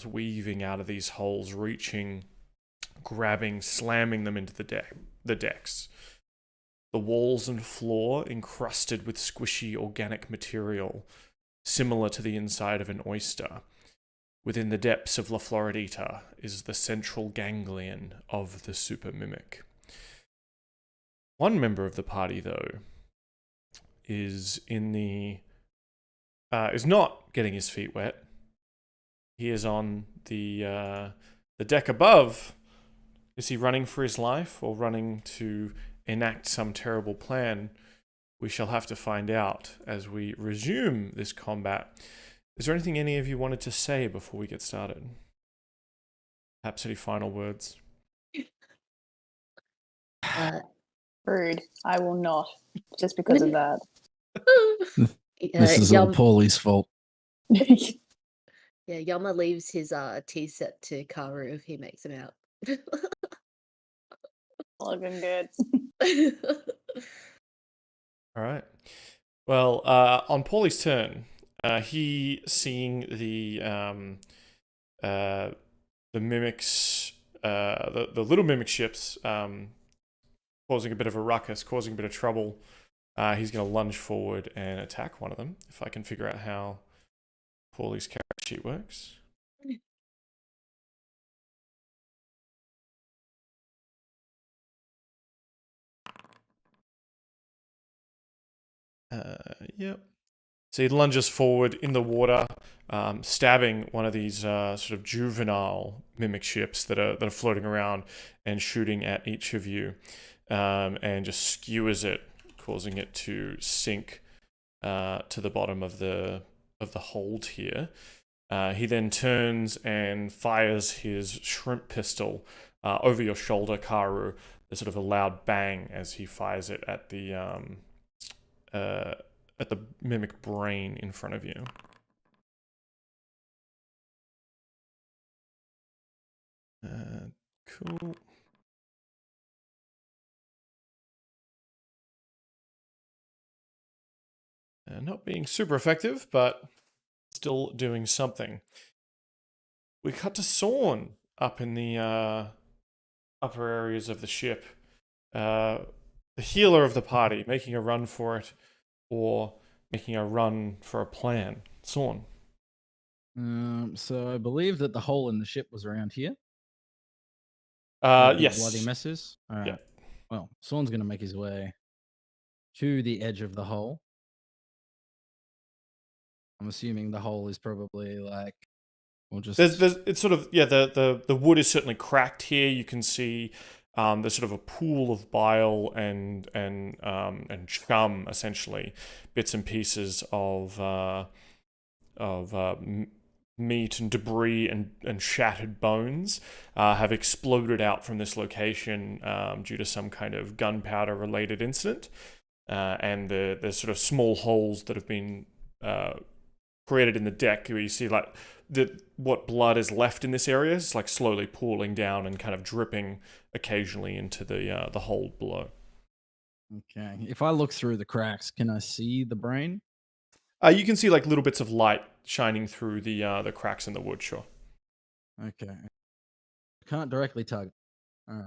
weaving out of these holes, reaching, grabbing, slamming them into the decks. The walls and floor encrusted with squishy organic material, similar to the inside of an oyster. Within the depths of La Floridita is the central ganglion of the super mimic. One member of the party, though, is is not getting his feet wet. He is on the deck above. Is he running for his life or running to enact some terrible plan? We shall have to find out as we resume this combat. Is there anything any of you wanted to say before we get started? Perhaps any final words? Rude. I will not, just because of that. This is all Pauly's fault. Yeah, Yama leaves his tea set to Karu if he makes him out. Looking good. All right. Well, on Pauly's turn, he seeing the mimics, the little mimic ships, causing a bit of a ruckus, causing a bit of trouble. He's going to lunge forward and attack one of them. If I can figure out how Pauly's character sheet works. Yep. So he lunges forward in the water, stabbing one of these sort of juvenile mimic ships that are floating around and shooting at each of you, and just skewers it, causing it to sink to the bottom of the hold here. He then turns and fires his shrimp pistol over your shoulder, Karu. There's sort of a loud bang as he fires it at the mimic brain in front of you. Cool. Not being super effective, but still doing something. We cut to Sorn up in the upper areas of the ship. The healer of the party, making a run for it, or making a run for a plan. Sorn. So I believe that the hole in the ship was around here. Yes. Bloody messes. All right. Yeah. Well, Sorn's going to make his way to the edge of the hole. I'm assuming the hole is probably like, we'll just. It's sort of, yeah. The wood is certainly cracked here. You can see there's sort of a pool of bile and chum, essentially, bits and pieces of meat and debris and shattered bones have exploded out from this location due to some kind of gunpowder related incident, and there's sort of small holes that have been created in the deck where you see like what blood is left in this area is like slowly pooling down and kind of dripping occasionally into the hole below. Okay. If I look through the cracks, can I see the brain? You can see like little bits of light shining through the cracks in the wood. Sure. Okay. Can't directly target. All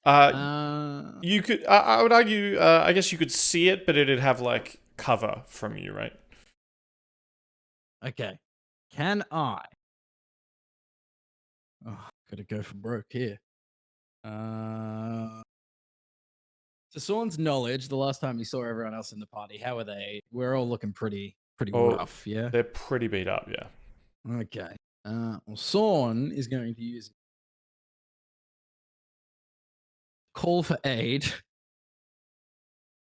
right. You could. I would argue. I guess you could see it, but it'd have like cover from you, right? Okay. Can I? Oh, gotta go for broke here. To Sorn's knowledge, the last time you saw everyone else in the party, how are they? We're all looking pretty rough, yeah? They're pretty beat up, yeah. Okay. Well, Sorn is going to use call for aid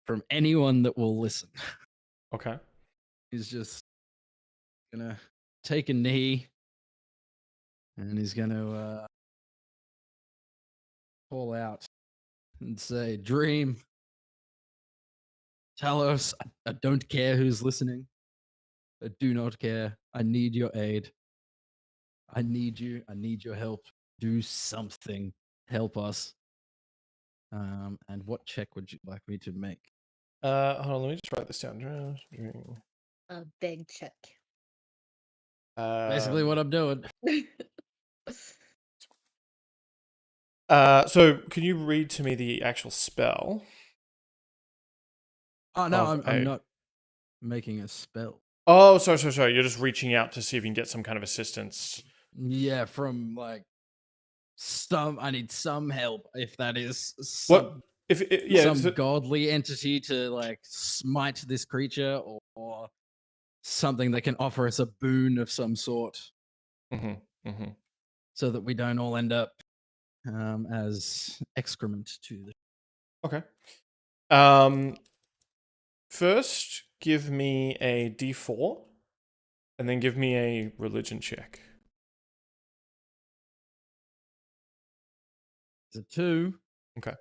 from anyone that will listen. Okay. He's just gonna take a knee and he's gonna call out and say, Dream, Talos, I don't care who's listening. I do not care. I need your aid. I need you. I need your help. Do something. Help us. And what check would you like me to make? Hold on, let me just write this down. A beg check. Basically, what I'm doing. So can you read to me the actual spell? Oh no, Of I'm a- not making a spell. Oh, sorry. You're just reaching out to see if you can get some kind of assistance. Yeah, from like I need some help, if that is What some if yeah? some godly entity to like smite this creature, or something that can offer us a boon of some sort, so that we don't all end up as excrement to the. Okay. First, give me a D4, and then give me a religion check. It's a 2. Okay.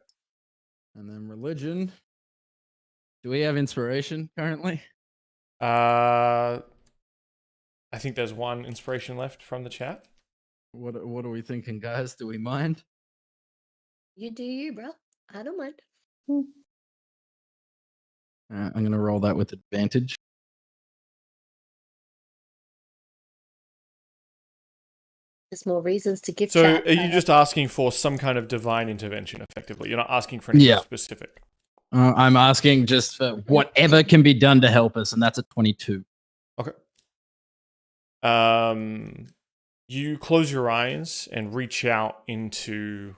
And then religion. Do we have inspiration currently? I think there's one inspiration left from the chat. What are we thinking, guys? Do we mind? You do you, bro. I don't mind. I'm gonna roll that with advantage. There's more reasons to give So chat. are you just asking for some kind of divine intervention, effectively? You're not asking for anything Yeah. specific. I'm asking just for whatever can be done to help us, and that's a 22. Okay. You close your eyes and reach out into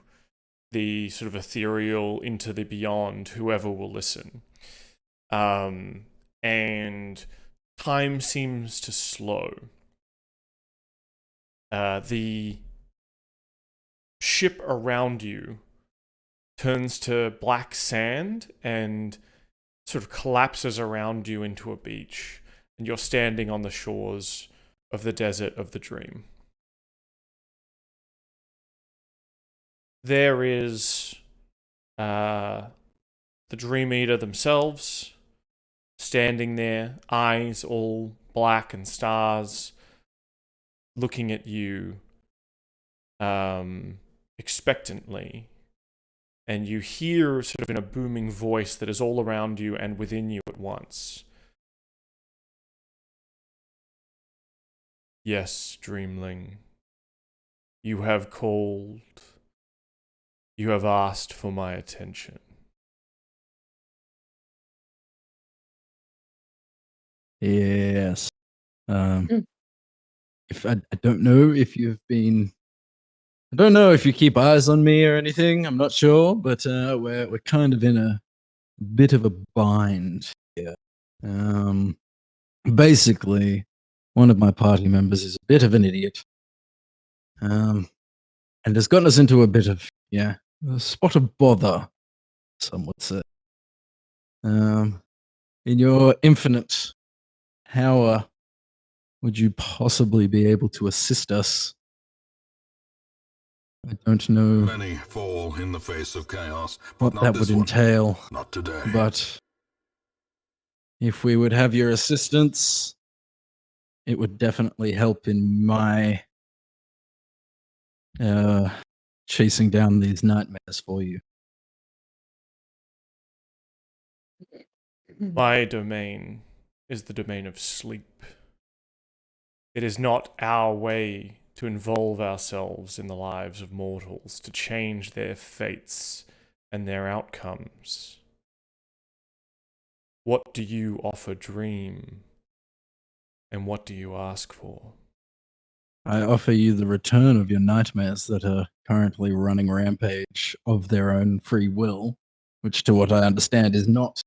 the sort of ethereal, into the beyond, whoever will listen. And time seems to slow. The ship around you turns to black sand and sort of collapses around you into a beach, and you're standing on the shores of the desert of the dream. There is the Dream Eater themselves standing there, eyes all black and stars, looking at you expectantly. And you hear sort of in a booming voice that is all around you and within you at once. Yes, Dreamling, you have called. You have asked for my attention. Yes. If I don't know if you've been. I don't know if you keep eyes on me or anything. I'm not sure, but we're kind of in a bit of a bind here. Basically, one of my party members is a bit of an idiot, and has gotten us into a bit of a spot of bother, some would say. In your infinite power, would you possibly be able to assist us? I don't know Many fall in the face of chaos, what but not that this would one. entail. Not today. But if we would have your assistance, it would definitely help in my chasing down these nightmares for you. My domain is the domain of sleep. It is not our way to involve ourselves in the lives of mortals, to change their fates and their outcomes. What do you offer, Dream? And what do you ask for? I offer you the return of your nightmares that are currently running rampage of their own free will, which, to what I understand, is not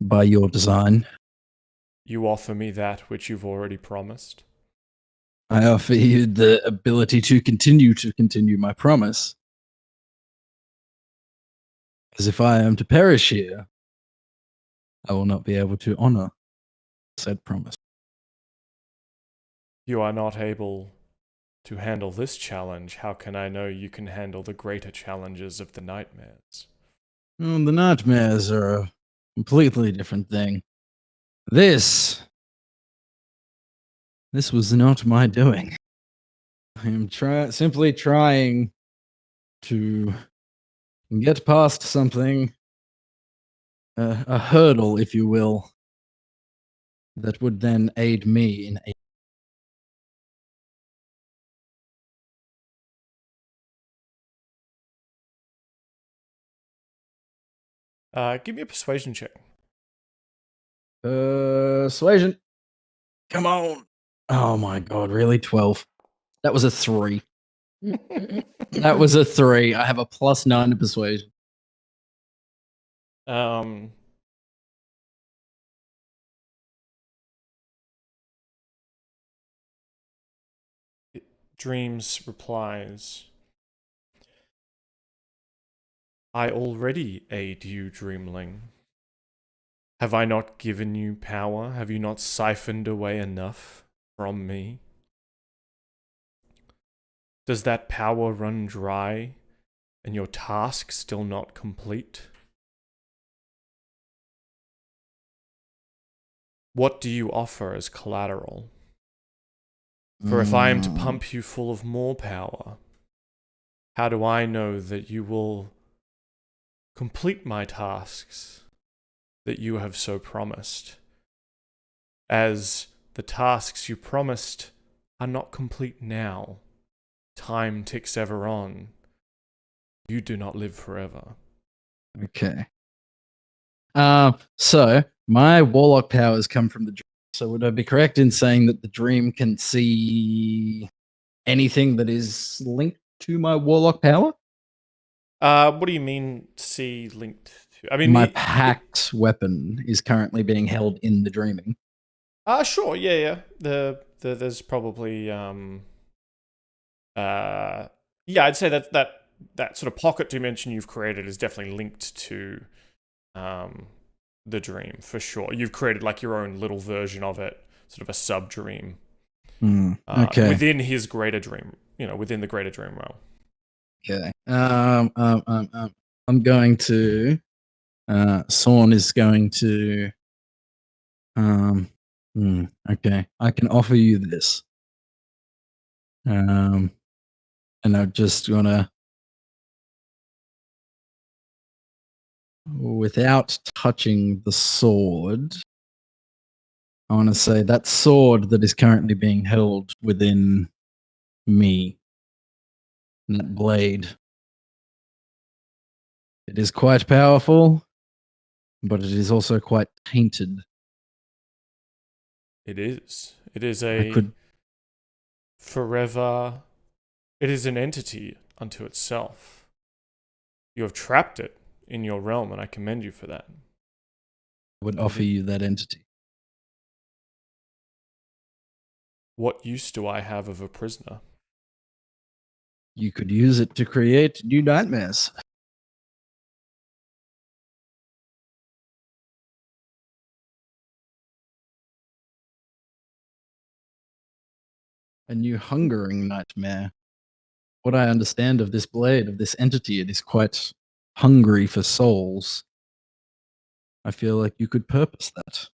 by your design. You offer me that which you've already promised? I offer you the ability to continue my promise. As if I am to perish here, I will not be able to honor said promise. You are not able to handle this challenge. How can I know you can handle the greater challenges of the nightmares? Well, the nightmares are a completely different thing. This was not my doing. I am simply trying to get past something, a hurdle, if you will, that would then aid me in Give me a persuasion check. Persuasion. Come on. Oh my god, really? 12. That was a 3. That was a 3. I have a +9 to persuasion. Dreams replies, I already aid you, dreamling. Have I not given you power? Have you not siphoned away enough from me? Does that power run dry and your task still not complete? What do you offer as collateral? For if I am to pump you full of more power, how do I know that you will complete my tasks that you have so promised, as the tasks you promised are not complete now? Time ticks ever on. You do not live forever. Okay. So my warlock powers come from the dream. So would I be correct in saying that the dream can see anything that is linked to my warlock power? What do you mean, see linked to? I mean, My packed weapon is currently being held in the dreaming. Sure, yeah. There's probably yeah, I'd say that sort of pocket dimension you've created is definitely linked to the dream for sure. You've created like your own little version of it, sort of a sub dream. Okay. Within his greater dream, within the greater dream realm. Okay. I'm going to. Sorn is going to. Okay. I can offer you this. And I'm just gonna, without touching the sword, I want to say that sword that is currently being held within me, that blade, it is quite powerful, but it is also quite tainted. It is. It is forever. It is an entity unto itself. You have trapped it in your realm, and I commend you for that. I would offer you that entity. What use do I have of a prisoner? You could use it to create new nightmares. A new hungering nightmare. What I understand of this blade, of this entity, it is quite hungry for souls. I feel like you could purpose that.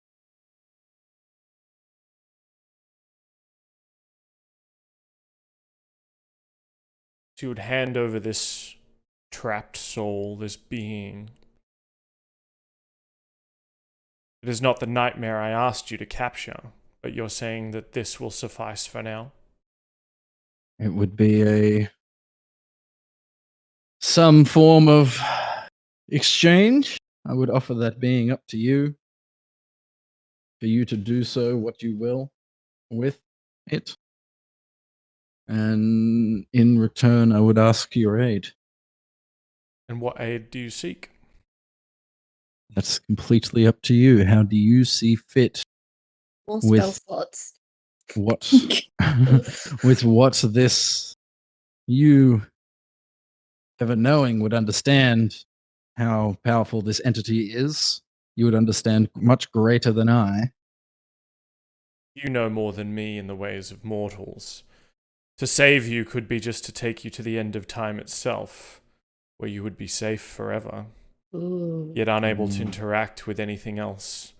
So you would hand over this trapped soul, this being. It is not the nightmare I asked you to capture, but you're saying that this will suffice for now? It would be some form of exchange. I would offer that being up to you, for you to do so what you will with it. And in return, I would ask your aid. And what aid do you seek? That's completely up to you. How do you see fit More spell with slots. what with what this you ever knowing would understand how powerful this entity is? You would understand much greater than I. You know more than me in the ways of mortals. To save you could be just to take you to the end of time itself, where you would be safe forever, Ooh. yet unable to interact with anything else.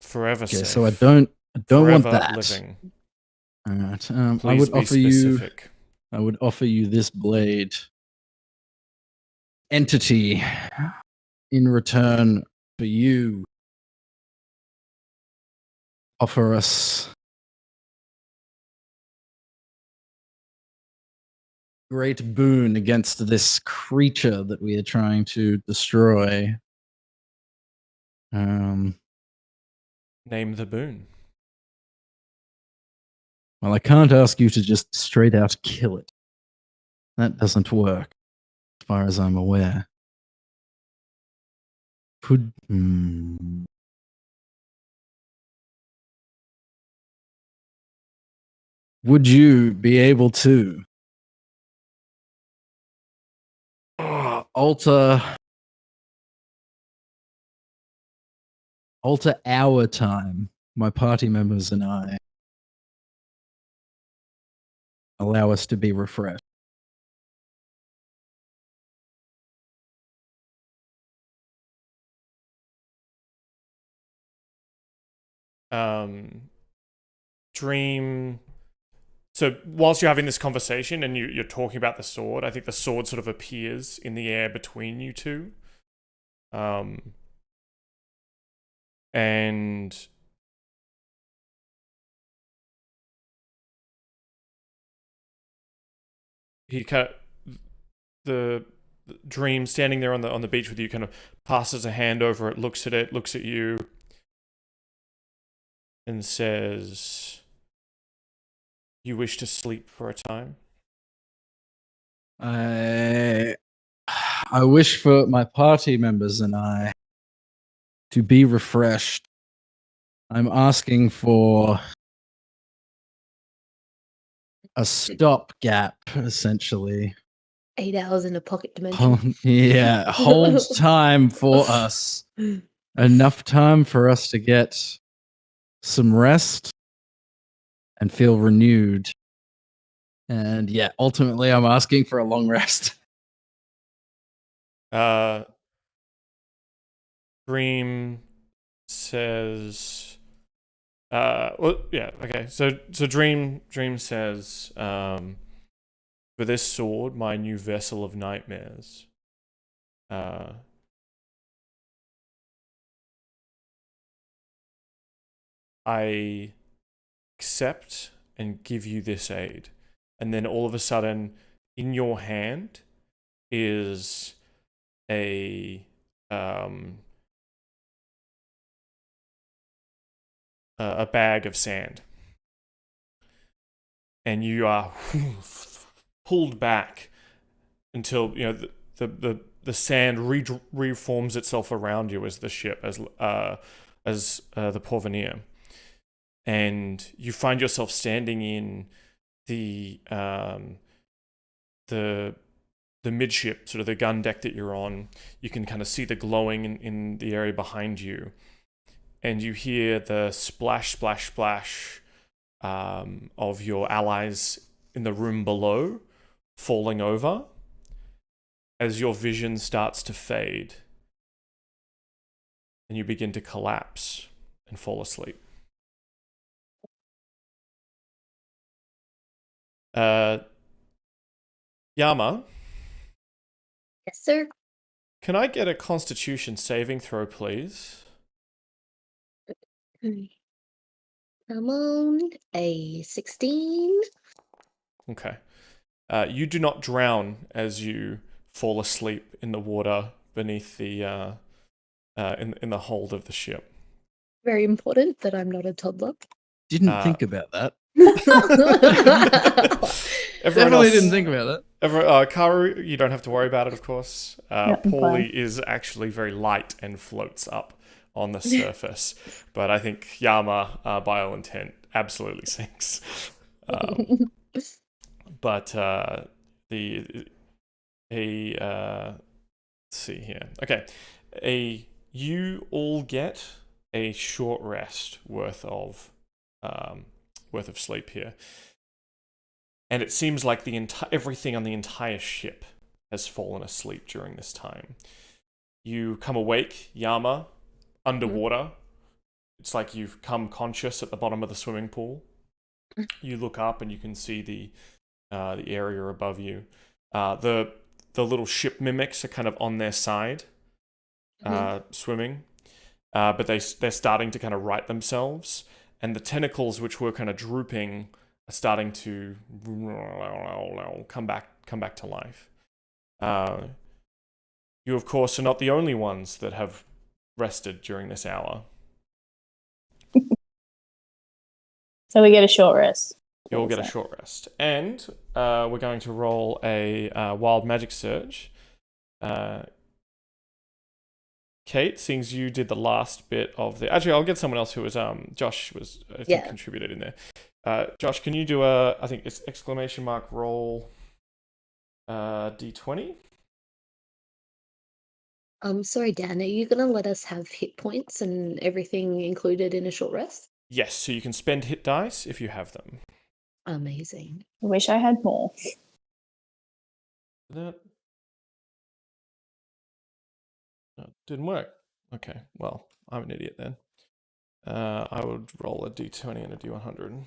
Forever Okay, safe. so I don't want forever that. living. All right. Please I would be offer specific. I would offer you this blade entity in return for you. Offer us great boon against this creature that we are trying to destroy. Name the boon. Well, I can't ask you to just straight out kill it. That doesn't work, as far as I'm aware. Could. Would you be able to alter our time, my party members and I, allow us to be refreshed? Dream. So whilst you're having this conversation and you're talking about the sword, I think the sword sort of appears in the air between you two. And he kind of, the Dream standing there on the beach with you kind of passes a hand over it, looks at you, and says, "You wish to sleep for a time?" I wish for my party members and I to be refreshed. I'm asking for a stopgap, essentially. 8 hours in a pocket dimension. Yeah, holds time for us. Enough time for us to get some rest and feel renewed. And yeah, ultimately, I'm asking for a long rest. Dream says, well, yeah, okay. So Dream says, for this sword, my new vessel of nightmares, I accept and give you this aid. And then all of a sudden, in your hand is a bag of sand. And you are pulled back until the sand reforms itself around you as the ship, as the Porvenir. And you find yourself standing in the midship, sort of the gun deck that you're on. You can kind of see the glowing in the area behind you, and you hear the splash, splash, splash of your allies in the room below falling over as your vision starts to fade, and you begin to collapse and fall asleep. Yama? Yes, sir. Can I get a Constitution saving throw, please? I'm on a 16. Okay. You do not drown as you fall asleep in the water beneath the in the hold of the ship. Very important that I'm not a toddler. Didn't think about that. Everyone Definitely else, didn't think about that. Karu, you don't have to worry about it, of course. I'm Pauly fine. is actually very light and floats up on the surface, but I think Yama, by all intent, absolutely sinks. But let's see here. Okay, you all get a short rest worth of sleep here. And it seems like everything on the entire ship has fallen asleep during this time. You come awake, Yama, underwater. It's like you've come conscious at the bottom of the swimming pool. You look up and you can see the area above you. The little ship mimics are kind of on their side, swimming, but they're starting to kind of right themselves. And the tentacles, which were kind of drooping, starting to come back to life. You, of course, are not the only ones that have rested during this hour. So we get a short rest. You'll get a short rest. And we're going to roll a wild magic surge. Cait, seeing as you did the last bit of the... Actually, I'll get someone else who was... Josh was, I think, contributed in there. Josh, can you do I think it's exclamation mark roll D20? Sorry, Dan, are you going to let us have hit points and everything included in a short rest? Yes, so you can spend hit dice if you have them. Amazing. I wish I had more. That didn't work. Okay, well, I'm an idiot then. I would roll a D20 and a D100.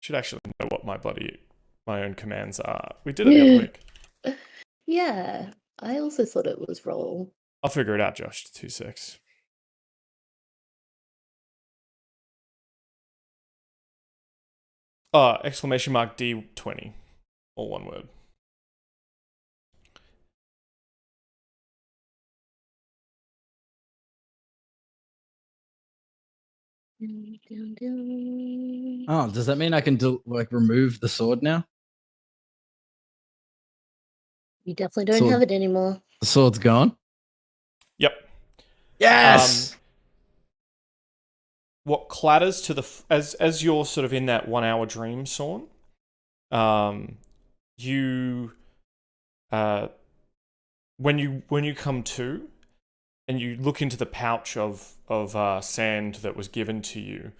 Should actually know what my own commands are. We did it the other week. Yeah, I also thought it was roll. I'll figure it out, Josh. 2 6. Exclamation mark D20. All one word. Oh, does that mean I can remove the sword now? You definitely don't have it anymore. The sword's gone? Yep. Yes! What clatters to the... As you're sort of in that 1 hour dream, Sorn, you... when you come to, and you look into the pouch of sand that was given to you,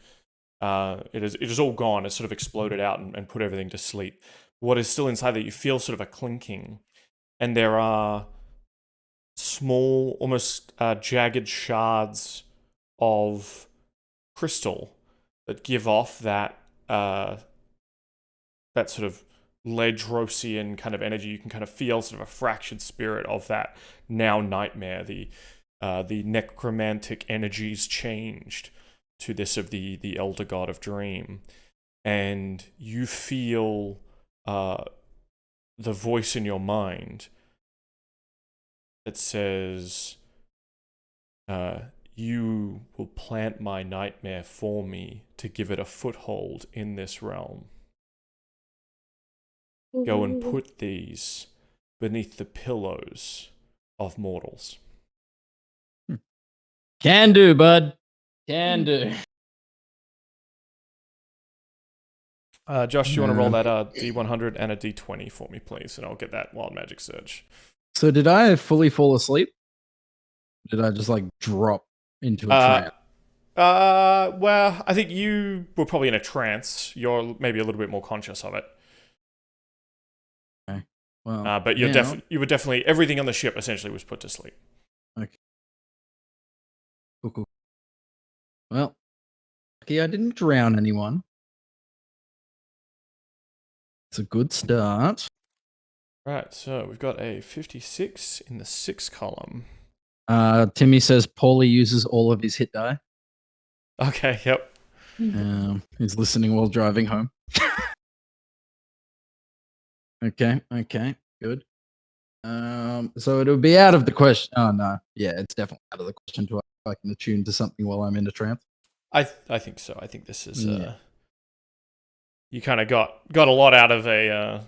it is all gone. It's sort of exploded out and put everything to sleep. What is still inside that, you feel sort of a clinking, and there are small, almost jagged shards of crystal that give off that sort of Ledrosian kind of energy. You can kind of feel sort of a fractured spirit of that now nightmare. The necromantic energies changed to this of the elder god of dream, and you feel the voice in your mind that says, you will plant my nightmare for me to give it a foothold in this realm. Go and put these beneath the pillows of mortals. Can do, bud. Can do. Josh, do you want to roll that D100 and a D20 for me, please? And I'll get that wild magic surge. So did I fully fall asleep? Did I just drop into a trance? Well, I think you were probably in a trance. You're maybe a little bit more conscious of it. Okay. Well, but you were definitely, everything on the ship essentially was put to sleep. Okay. Cool. Well, okay, I didn't drown anyone. It's a good start. Right, so we've got a 56 in the 6 column. Timmy says Pauly uses all of his hit die. Okay, yep. He's listening while driving home. Okay, good. So it'll be out of the question. Oh no, yeah, it's definitely out of the question to I can attune to something while I'm in a trance. I think so. I think this is you kind of got a lot out of a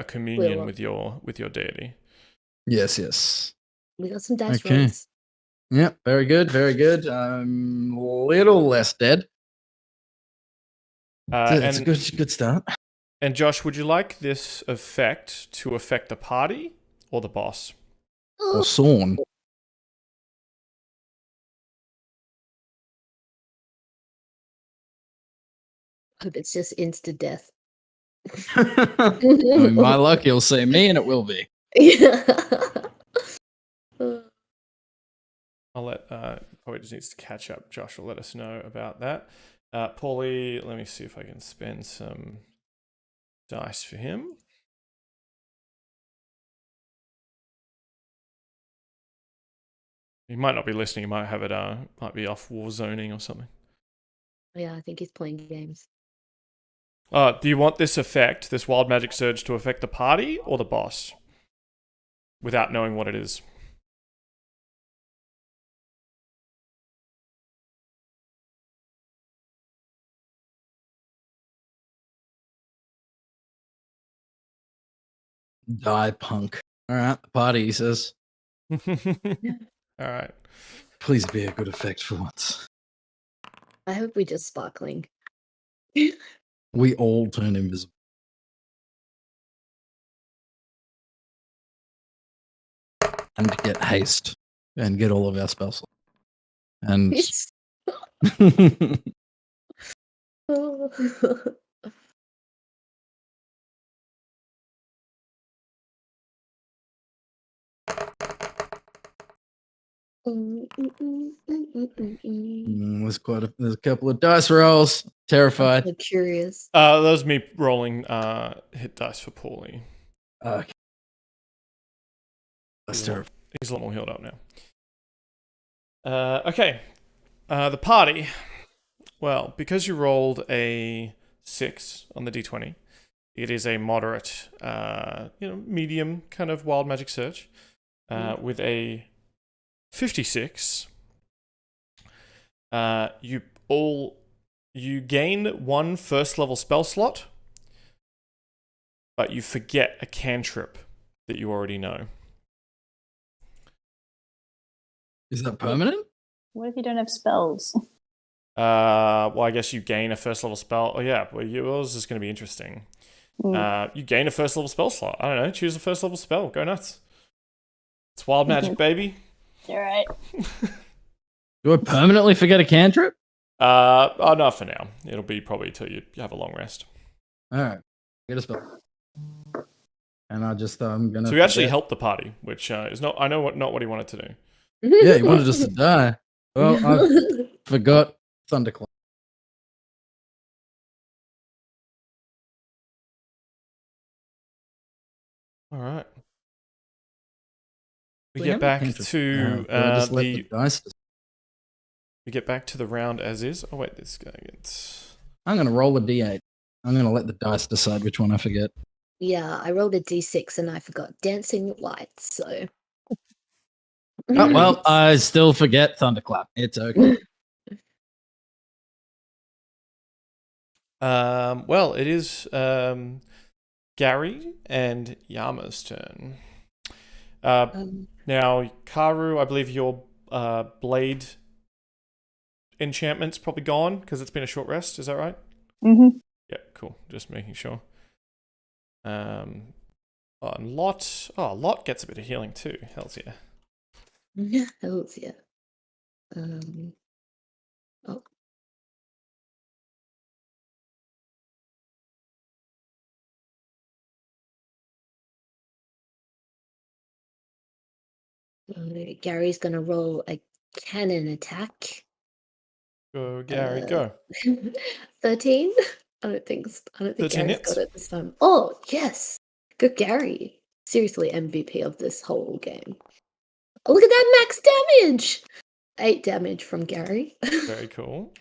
communion with your deity. Yes. We got some dice rolls. Yeah, very good. I'm a little less dead. It's a good start. And Josh, would you like this effect to affect the party or the boss? Or Sorn? Hope it's just instant death. I mean, my luck, you'll say me, and it will be. I'll let probably just needs to catch up. Josh will let us know about that. Pauly, let me see if I can spend some dice for him. He might not be listening. He might have it. Might be off war zoning or something. Yeah, I think he's playing games. Do you want this effect, this wild magic surge, to affect the party or the boss? Without knowing what it is. Die, punk. All right, the party, he says. All right. Please be a good effect for once. I hope we just sparkling. We all turn invisible. And get haste. And get all of our spells. And It's... Oh. There's a couple of dice rolls. Terrified. I'm curious. That was me rolling hit dice for Pauly. Okay. That's terrible. He's a lot more healed up now. Okay. The party. Well, because you rolled a 6 on the d20, it is a moderate, medium kind of wild magic surge. With a 56, you gain 1 first level spell slot, but you forget a cantrip that you already know. Is that permanent? What if you don't have spells? Well, I guess you gain a first level spell. Oh yeah, well yours is going to be interesting. You gain a first level spell slot. I don't know. Choose a first level spell. Go nuts. It's wild magic, baby. You're right. Do I permanently forget a cantrip? Not for now. It'll be probably till you have a long rest. All right, get a spell. And I just I'm gonna. So we actually helped the party, which is not. I know not what he wanted to do. Yeah, he wanted us to die. Well, I forgot Thunderclap. All right. We So get how back many to just let the dice. we get back to the round as is. Oh wait, this guy gets. I'm gonna roll a d8. I'm gonna let the dice decide which one I forget. Yeah, I rolled a d6 and I forgot dancing lights, so. Oh, well, I still forget Thunderclap. It's okay. Well, it is Gary and Yama's turn. Now, Karu, I believe your blade enchantment's probably gone because it's been a short rest. Is that right? Mm-hmm. Yeah, cool. Just making sure. And Lot gets a bit of healing too. Hells yeah. Yeah, hells yeah. Oh. Gary's gonna roll a cannon attack. Go, Gary, go. 13. I don't think 13 Gary's hits. got it this time. Oh yes, good Gary. Seriously, MVP of this whole game. Oh, look at that max damage. 8 damage from Gary. Very cool.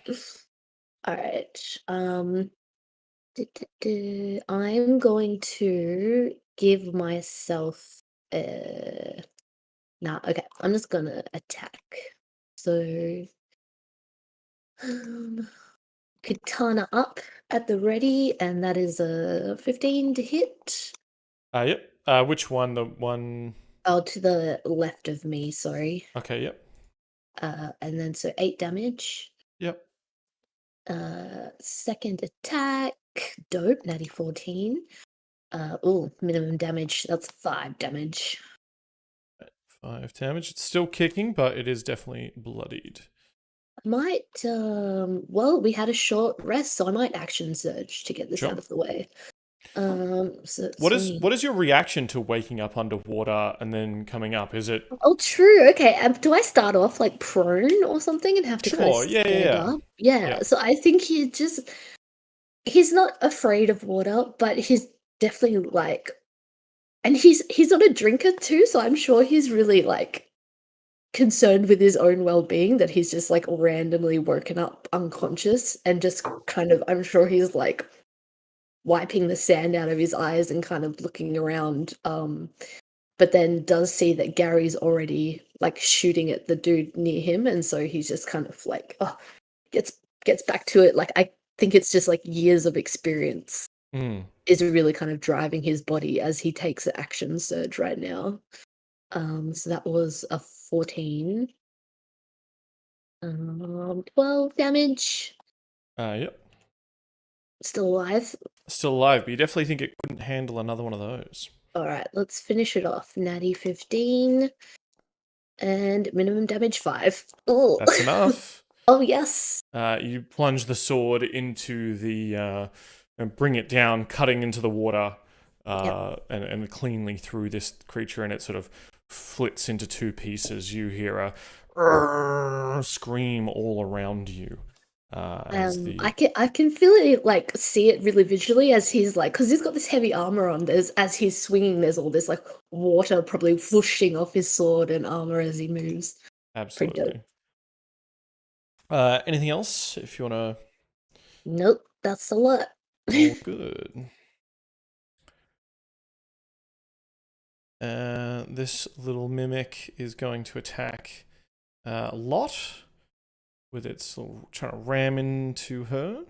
All right. I'm going to give myself okay, I'm just gonna attack. So katana up at the ready, and that is a 15 to hit. Yep. Which one? The one. Oh, to the left of me, sorry. Okay, yep. And then so 8 damage. Yep. Second attack, dope, natty 14. Minimum damage, that's 5 damage. 5 damage. It's still kicking, but it is definitely bloodied. I might, well, we had a short rest, so I might action surge to get this Sure. out of the way. So What swinging. is your reaction to waking up underwater and then coming up? Is it Oh, true. Okay. Do I start off like prone or something and have to kind of sure? Yeah, stand yeah, up? yeah. Yeah. So I think he's not afraid of water, but he's definitely like, and he's not a drinker too, so I'm sure he's really like concerned with his own well-being that he's just like randomly woken up unconscious and just kind of, I'm sure he's like wiping the sand out of his eyes and kind of looking around, but then does see that Gary's already like shooting at the dude near him, and so he's just kind of like, oh, gets back to it. Like I think it's just like years of experience Mm. is really kind of driving his body as he takes the action surge right now. So that was a 14. 12 damage. Yep. Still alive. Still alive, but you definitely think it couldn't handle another one of those. All right, let's finish it off. Natty 15 and minimum damage 5. Oh, That's enough. oh yes. You plunge the sword into the and bring it down, cutting into the water, and cleanly through this creature, and it sort of flits into two pieces. You hear a scream all around you. I can feel it, like see it really visually as he's like, because he's got this heavy armor on. As he's swinging, there's all this like water probably whooshing off his sword and armor as he moves. Absolutely. Anything else? If you want to. Nope, that's a lot. All good. This little mimic is going to attack Lot with its little, trying to ram into her.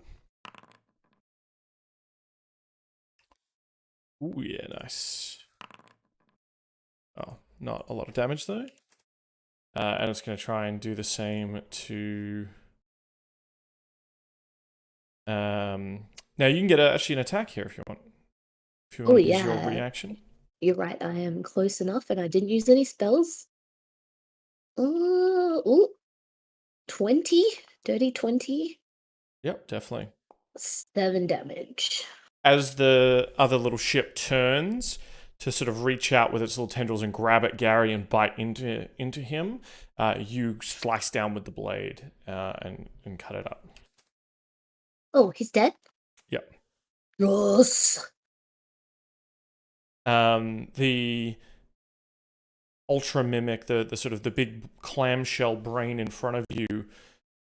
Ooh, yeah, nice. Oh, not a lot of damage though. And it's going to try and do the same to. Now you can get actually an attack here if you want. If you want to use your reaction. You're right, I am close enough and I didn't use any spells. Ooh, 20? Dirty 20? Yep, definitely. 7 damage. As the other little ship turns to sort of reach out with its little tendrils and grab at Gary and bite into him, you slice down with the blade and cut it up. Oh, he's dead? Yep. Yes. The ultra mimic, the sort of the big clamshell brain in front of you,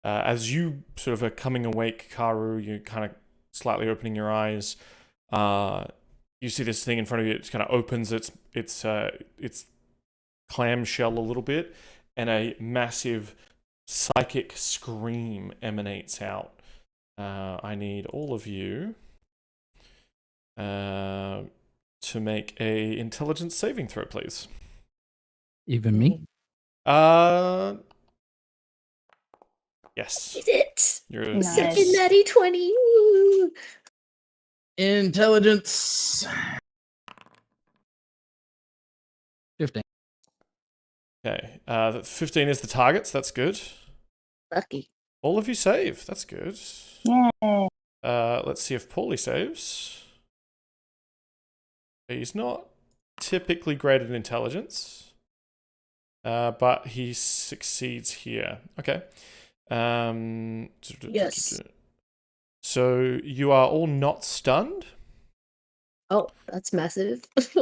as you sort of are coming awake, Karu, you kind of slightly opening your eyes. You see this thing in front of you. It kind of opens its clamshell a little bit, and a massive psychic scream emanates out. I need all of you to make a intelligence saving throw, please. Even me? Yes. Did it? You're Nice. Second natty 20. Woo. Intelligence. 15. Okay. 15 is the target, so that's good. Lucky. All of you save. That's good. Yay. Let's see if Pauly saves. He's not typically great at intelligence, but he succeeds here. Okay. Yes. So you are all not stunned. Oh, that's massive. Each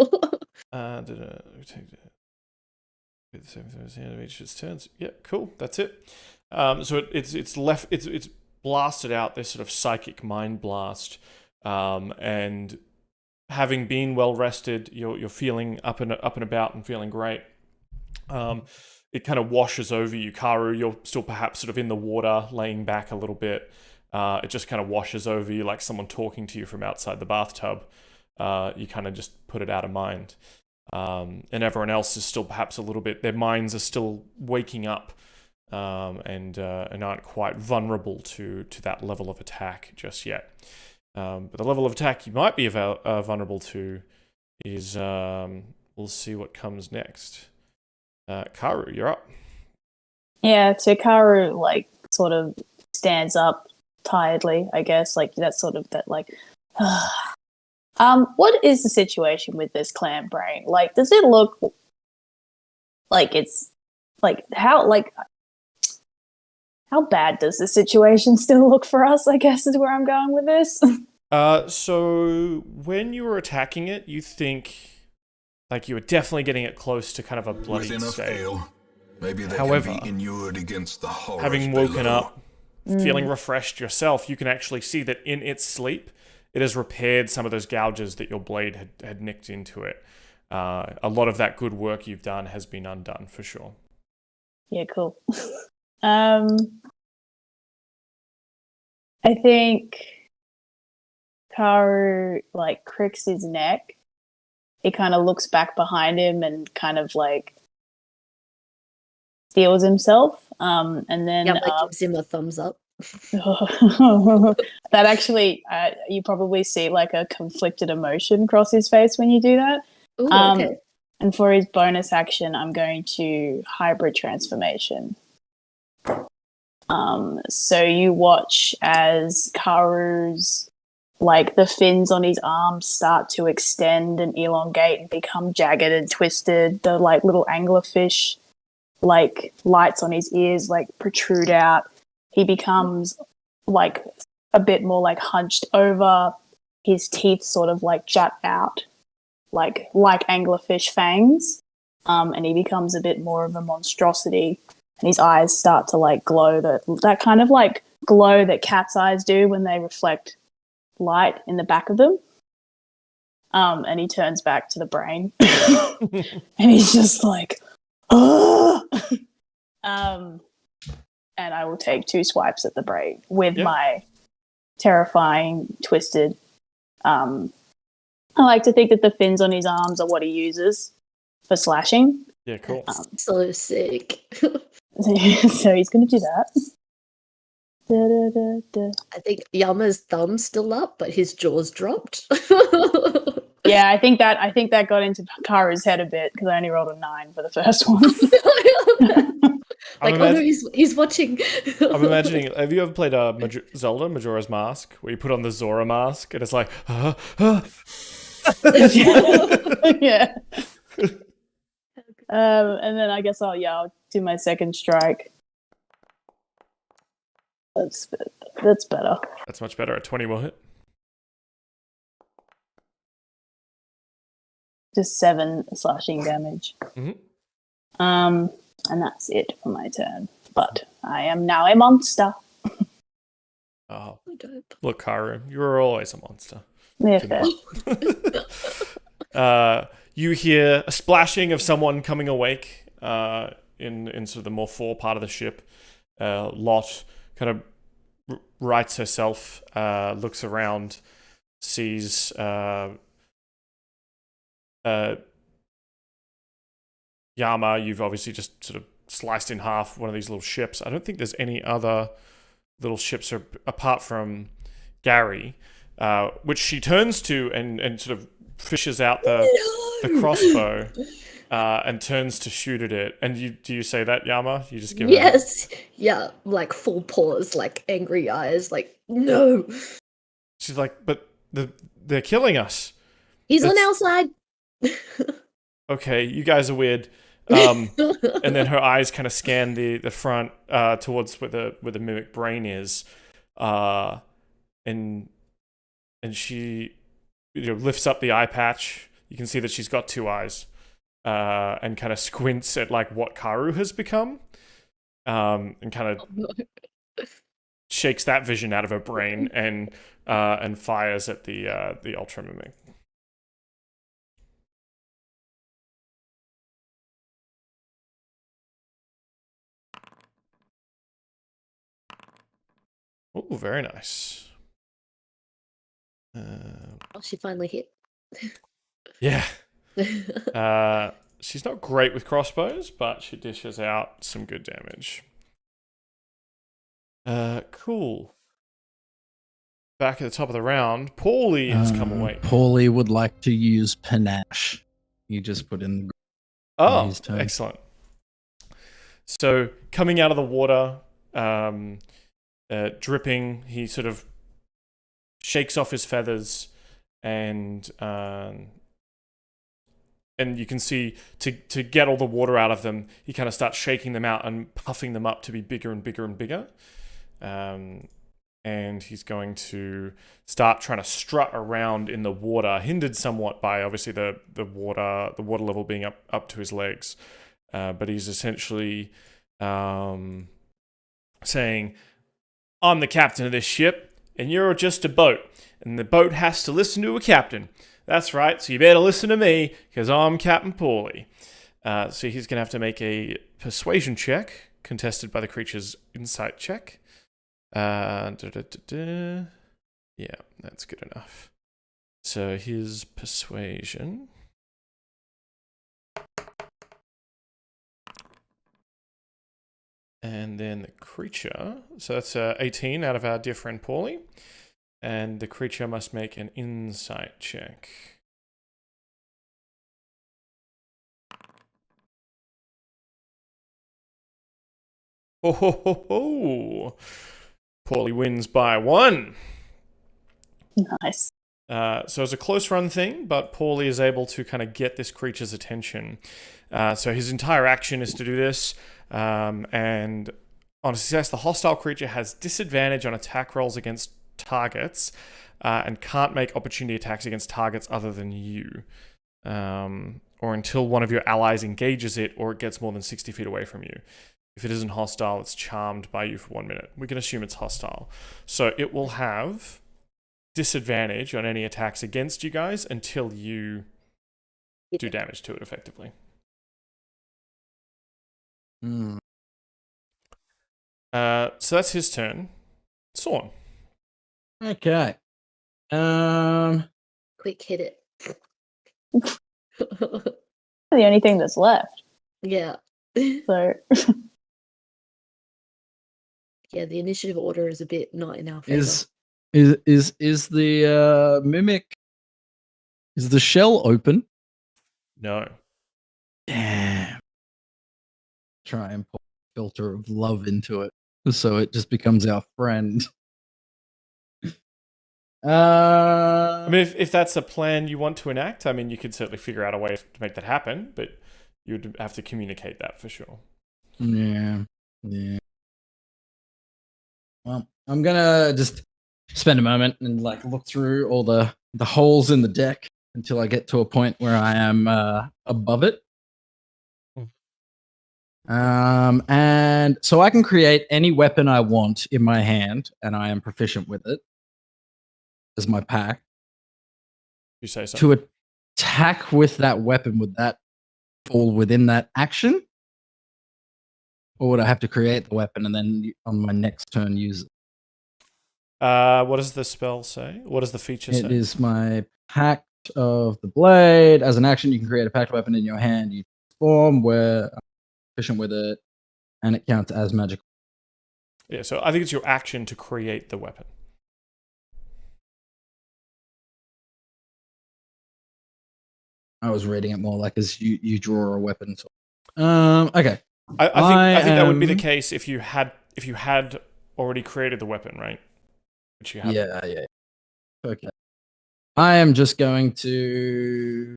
turns. Yeah, cool. That's it. So it's blasted out this sort of psychic mind blast, and having been well rested, you're feeling up and about and feeling great. It kind of washes over you, Karu. You're still perhaps sort of in the water, laying back a little bit. It just kind of washes over you like someone talking to you from outside the bathtub. You kind of just put it out of mind. And everyone else is still perhaps a little bit, their minds are still waking up, and aren't quite vulnerable to that level of attack just yet. But the level of attack you might be vulnerable to is, we'll see what comes next. Karu, you're up. Yeah, so Karu like sort of stands up tiredly, I guess, like that's sort of that like What is the situation with this clam brain? Like, does it look like it's like how bad does the situation still look for us? I guess is where I'm going with this. So when you were attacking it, you think like you were definitely getting it close to kind of a bloody With enough state. ale, maybe they However, can be inured against the horrors having woken below. up, feeling refreshed yourself, you can actually see that in its sleep, it has repaired some of those gouges that your blade had nicked into it. A lot of that good work you've done has been undone, for sure. Yeah, cool. I think Karu like cricks his neck. He kind of looks back behind him and kind of like steels himself. And then Yama gives him a thumbs up. that actually, you probably see like a conflicted emotion cross his face when you do that. Ooh, okay. And for his bonus action, I'm going to hybrid transformation. So you watch as Karu's, like, the fins on his arms start to extend and elongate and become jagged and twisted. The, like, little anglerfish, like, lights on his ears, like, protrude out. He becomes, like, a bit more, like, hunched over. His teeth sort of, like, jut out, like anglerfish fangs. And he becomes a bit more of a monstrosity. And his eyes start to like glow, that kind of like glow that cat's eyes do when they reflect light in the back of them. And he turns back to the brain. And he's just like, oh! And I will take 2 swipes at the brain with my terrifying, twisted. I like to think that the fins on his arms are what he uses for slashing. Yeah, cool. So sick. So he's going to do that. I think Yama's thumb's still up, but his jaw's dropped. Yeah, I think that got into Karu's head a bit because I only rolled a 9 for the first one. Like, oh no, he's watching. I'm imagining. Have you ever played Zelda Majora's Mask, where you put on the Zora mask and it's like, Yeah. And then I guess I'll do my second strike. That's better. That's much better. A 20 will hit. Just 7 slashing damage. Mm-hmm. And that's it for my turn. But I am now a monster. Oh, look, Karu, you were always a monster. Yeah, fair. You hear a splashing of someone coming awake in sort of the more fore part of the ship. Lot kind of rights herself, looks around, sees Yama. You've obviously just sort of sliced in half one of these little ships. I don't think there's any other little ships apart from Gary, which she turns to and sort of fishes out the crossbow and turns to shoot at it. And do you say that, Yama? You just give it Yes. Yeah, like full paws, like angry eyes, like, no. She's like, but they're killing us. He's on our side. Okay, you guys are weird. And then her eyes kind of scan the front towards where the mimic brain is, and she lifts up the eye patch. You can see that she's got 2 eyes, and kind of squints at like what Karu has become, and kind of shakes that vision out of her brain and fires at the ultra mimic. Oh, very nice. She finally hit. Yeah. She's not great with crossbows, but she dishes out some good damage. Cool. Back at the top of the round, Pauly has come awake. Pauly would like to use panache. You just put in the Oh, excellent. So, coming out of the water, dripping, he sort of shakes off his feathers and you can see to get all the water out of them, he kind of starts shaking them out and puffing them up to be bigger and bigger and bigger. And he's going to start trying to strut around in the water, hindered somewhat by obviously the water level being up to his legs. But he's essentially saying, "I'm the captain of this ship, and you're just a boat, and the boat has to listen to a captain. That's right, so you better listen to me, because I'm Captain Pauly." So he's going to have to make a persuasion check, contested by the creature's insight check. Yeah, that's good enough. So his persuasion. And then the creature. So that's 18 out of our dear friend Pauly. And the creature must make an insight check. Ho ho ho ho! Pauly wins by 1. Nice. So it's a close run thing, but Pauly is able to kind of get this creature's attention. So his entire action is to do this. And on success, the hostile creature has disadvantage on attack rolls against targets and can't make opportunity attacks against targets other than you. Or until one of your allies engages it or it gets more than 60 feet away from you. If it isn't hostile, it's charmed by you for 1 minute. We can assume it's hostile. So it will have disadvantage on any attacks against you guys until you do damage to it effectively. So that's his turn. Sorn. Okay. Quick hit it. The only thing that's left. Yeah. So Yeah, the initiative order is a bit not in our favor. Is the mimic, is the shell open? No. Damn. Try and put a filter of love into it so it just becomes our friend. I mean, if that's a plan you want to enact, I mean, you could certainly figure out a way to make that happen, but you would have to communicate that for sure. Yeah. Well, I'm gonna just spend a moment and like look through all the holes in the deck until I get to a point where I am above it. And so I can create any weapon I want in my hand, and I am proficient with it as my pack. You say so. To attack with that weapon, would that fall within that action? Or would I have to create the weapon and then on my next turn use it? What does the spell say? What does the feature say? It is my Pact of the Blade. As an action, you can create a pact weapon in your hand. You transform where I'm proficient with it, and it counts as magical. Yeah, so I think it's your action to create the weapon. I was reading it more like as you draw a weapon. So. Okay. I think that would be the case if you had already created the weapon, right? Which you have. Yeah. Okay. I am just going to.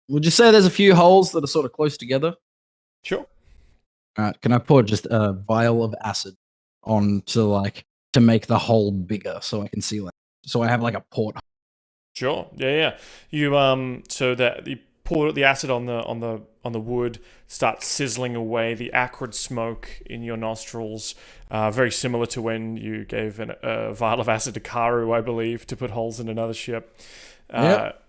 Would you say there's a few holes that are sort of close together? Sure. All right. Can I pour just a vial of acid onto to make the hole bigger so I can see so I have like a port. Sure. Yeah. You so that you pour the acid on the wood, starts sizzling away the acrid smoke in your nostrils. Very similar to when you gave a vial of acid to Karu, I believe, to put holes in another ship. Yep.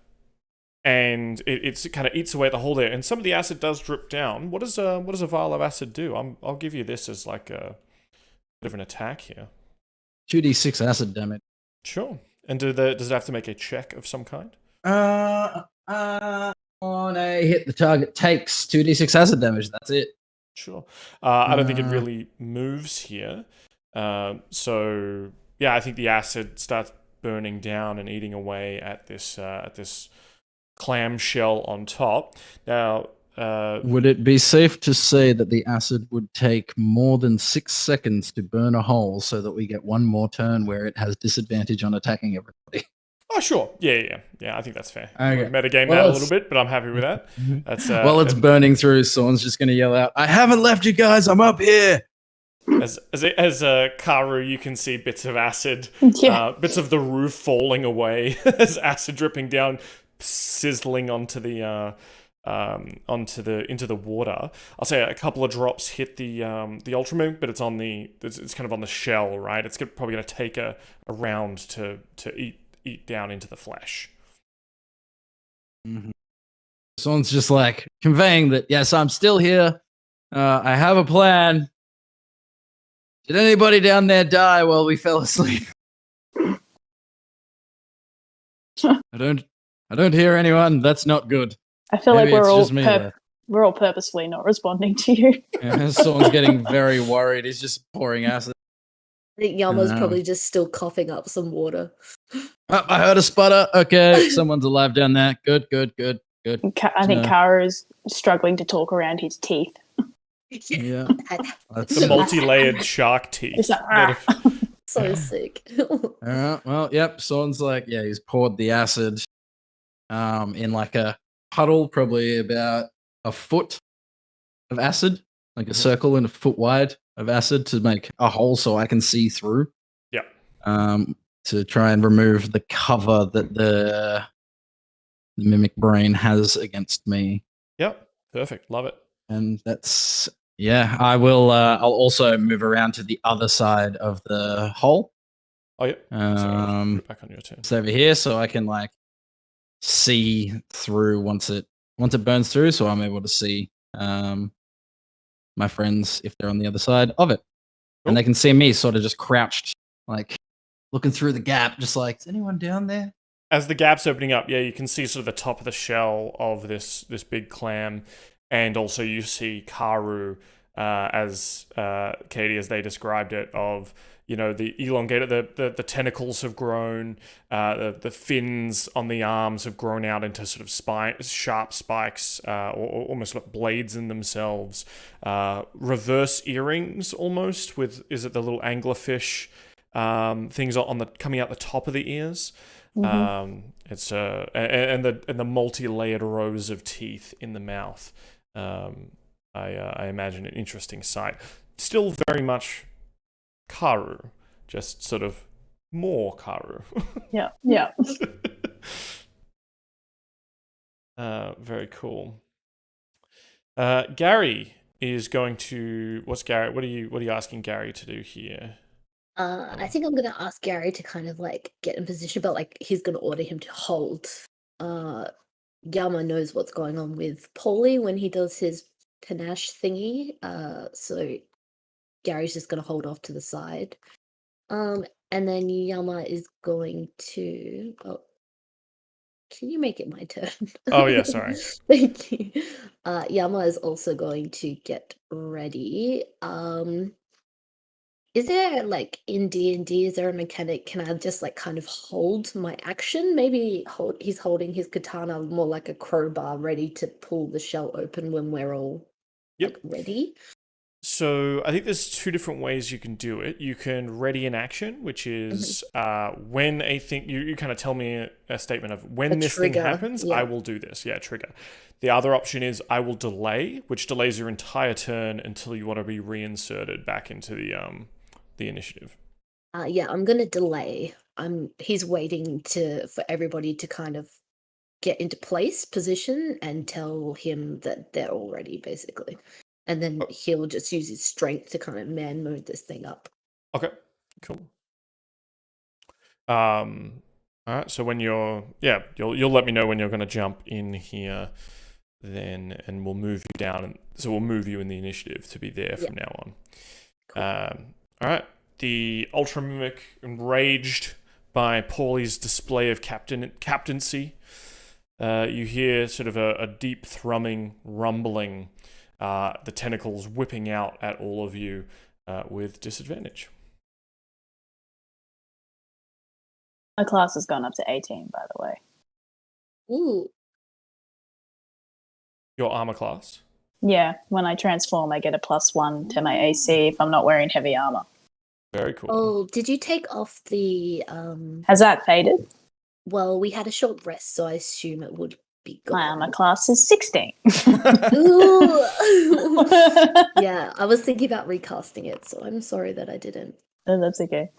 And it kind of eats away at the hole there, and some of the acid does drip down. What does a vial of acid do? I'll give you this as like a bit of an attack here. 2d6 acid damage. Sure. And does it have to make a check of some kind? On a hit, the target takes 2d6 acid damage. That's it. Sure. I don't think it really moves here. So yeah, I think the acid starts burning down and eating away at this clamshell on top. Now, Would it be safe to say that the acid would take more than 6 seconds to burn a hole so that we get one more turn where it has disadvantage on attacking everybody? Oh, sure. Yeah. I think that's fair. Okay. We'll metagame Well, that a it's- little bit, but I'm happy with that. That's While it's burning through, Sorn's just going to yell out, "I haven't left you guys, I'm up here!" as Karu, you can see bits of acid, Yeah. bits of the roof falling away as acid dripping down, sizzling onto the into the water. I'll say a couple of drops hit the ultramimic, but it's kind of on the shell, right? It's probably going to take a round to eat down into the flesh. Mm-hmm. Sorn's just like conveying that, yes, I'm still here. I have a plan. Did anybody down there die while we fell asleep? I don't hear anyone. That's not good. I feel Maybe like it's just me, though. we're all purposefully not responding to you. Yeah, Sorn's getting very worried. He's just pouring acid. I think Yama's probably just still coughing up some water. Oh, I heard a sputter. Okay, someone's alive down there. Good. I think Karu's struggling to talk around his teeth. Yeah. The multi-layered shark teeth. It's like, So sick. Alright, well, yep. Sorn's like, yeah, he's poured the acid in like a puddle, probably about a foot of acid, like a circle and a foot wide of acid to make a hole so I can see through. Yep. To try and remove the cover that the mimic brain has against me. Yep. Perfect. Love it. And that's, yeah, I will, I'll also move around to the other side of the hole. Oh, yeah. Sorry, put it back on your turn. It's over here so I can like see through once it burns through, so I'm able to see my friends if they're on the other side of it. Cool. And they can see me sort of just crouched, like looking through the gap, just like, is anyone down there? As the gap's opening up, yeah, you can see sort of the top of the shell of this big clam, and also you see Karu as Katie, as they described it, of, you know, the elongated, the tentacles have grown, the fins on the arms have grown out into sort of sharp spikes, or almost like blades in themselves. Reverse earrings almost, with, is it the little anglerfish things coming out the top of the ears? Mm-hmm. It's and the multi-layered rows of teeth in the mouth. I imagine an interesting sight. Still very much Karu, just sort of more Karu. Yeah. Very cool. Gary is going to. What's Gary? What are you asking Gary to do here? I think I'm gonna ask Gary to kind of like get in position, but like he's gonna order him to hold. Yama knows what's going on with Pauly when he does his panache thingy. So Gary's just gonna hold off to the side. And then Yama is going to. Oh, can you make it my turn? Oh yeah, sorry. Thank you. Yama is also going to get ready. Is there like in D&D, is there a mechanic? Can I just like kind of hold my action? Maybe he's holding his katana more like a crowbar, ready to pull the shell open when we're all like ready. So I think there's two different ways you can do it. You can ready in action, which is when a thing, you kind of tell me a statement of when this thing happens, I will do this. Yeah, trigger. The other option is I will delay, which delays your entire turn until you want to be reinserted back into the initiative. Yeah, I'm gonna delay. He's waiting for everybody to kind of get into position, and tell him that they're all ready, basically. And then he'll just use his strength to kind of man move this thing up. Okay, cool. All right. So when you'll let me know when you're going to jump in here, then, and we'll move you down. So we'll move you in the initiative to be there from now on. Cool. All right. The Ultra Mimic, enraged by Pauly's display of captaincy, you hear sort of a deep thrumming, rumbling, the tentacles whipping out at all of you with disadvantage. My class has gone up to 18, by the way. Ooh. Your armor class. Yeah, when I transform, I get a +1 to my AC if I'm not wearing heavy armor. Very cool. Oh, did you take off the Has that faded? Well, we had a short rest, so I assume it would be gone. My armor class is 16. Ooh. Yeah, I was thinking about recasting it, so I'm sorry that I didn't. Oh, that's okay.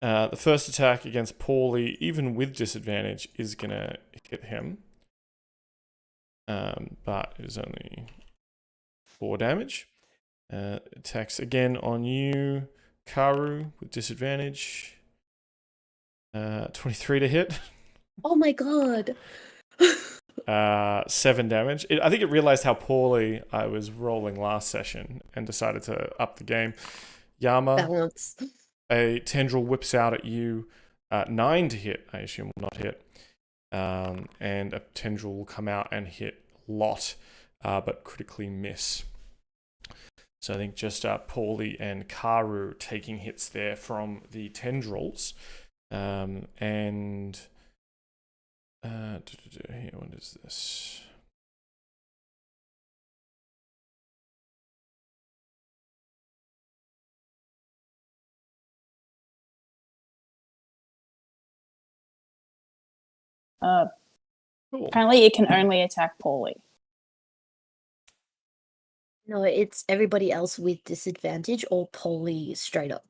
The first attack against Pauly, even with disadvantage, is going to hit him. But it is only 4 damage. Attacks again on you, Karu, with disadvantage. 23 to hit. Oh my god. 7 damage. I think it realized how poorly I was rolling last session and decided to up the game. Yama, Balance. a tendril whips out at you. 9 to hit, I assume will not hit. And a tendril will come out and hit Lot, but critically miss. So I think just Pauly and Karu taking hits there from the tendrils. And here, what is this? Cool. Apparently, it can only attack Pauly. No, it's everybody else with disadvantage or Pauly straight up.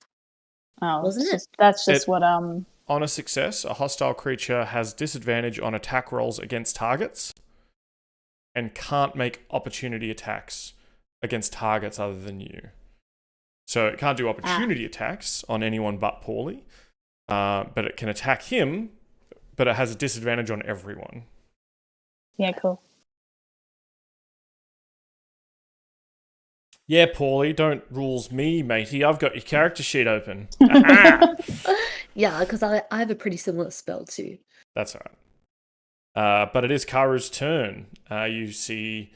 Oh, Wasn't it? That's just what On a success, a hostile creature has disadvantage on attack rolls against targets and can't make opportunity attacks against targets other than you. So it can't do opportunity attacks on anyone but Pauly, but it can attack him, but it has a disadvantage on everyone. Yeah, cool. Yeah, Pauly, don't rules me, matey. I've got your character sheet open. Yeah, because I have a pretty similar spell too. That's all right. But it is Karu's turn. You see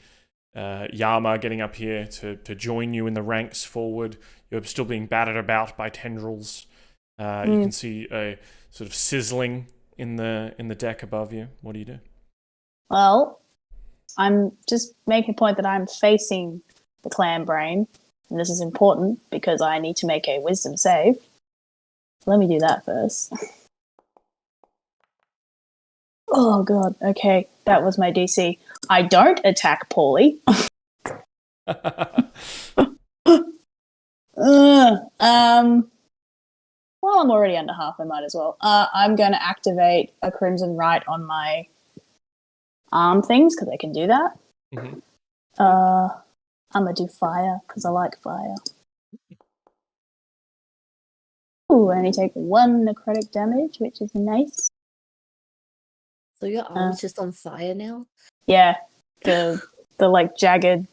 Yama getting up here to join you in the ranks forward. You're still being battered about by tendrils. You can see a sort of sizzling in the deck above you. What do you do? Well, I'm just making a point that I'm facing the clan brain, and this is important because I need to make a wisdom save. Let me do that first. Oh god, okay, that was my DC. I don't attack Pauly. Well, I'm already under half, I might as well. I'm going to activate a Crimson Right on my arm things, because I can do that. Mm-hmm. I'm going to do fire, because I like fire. Ooh, I only take 1 necrotic damage, which is nice. So your arm's just on fire now? Yeah, the like jagged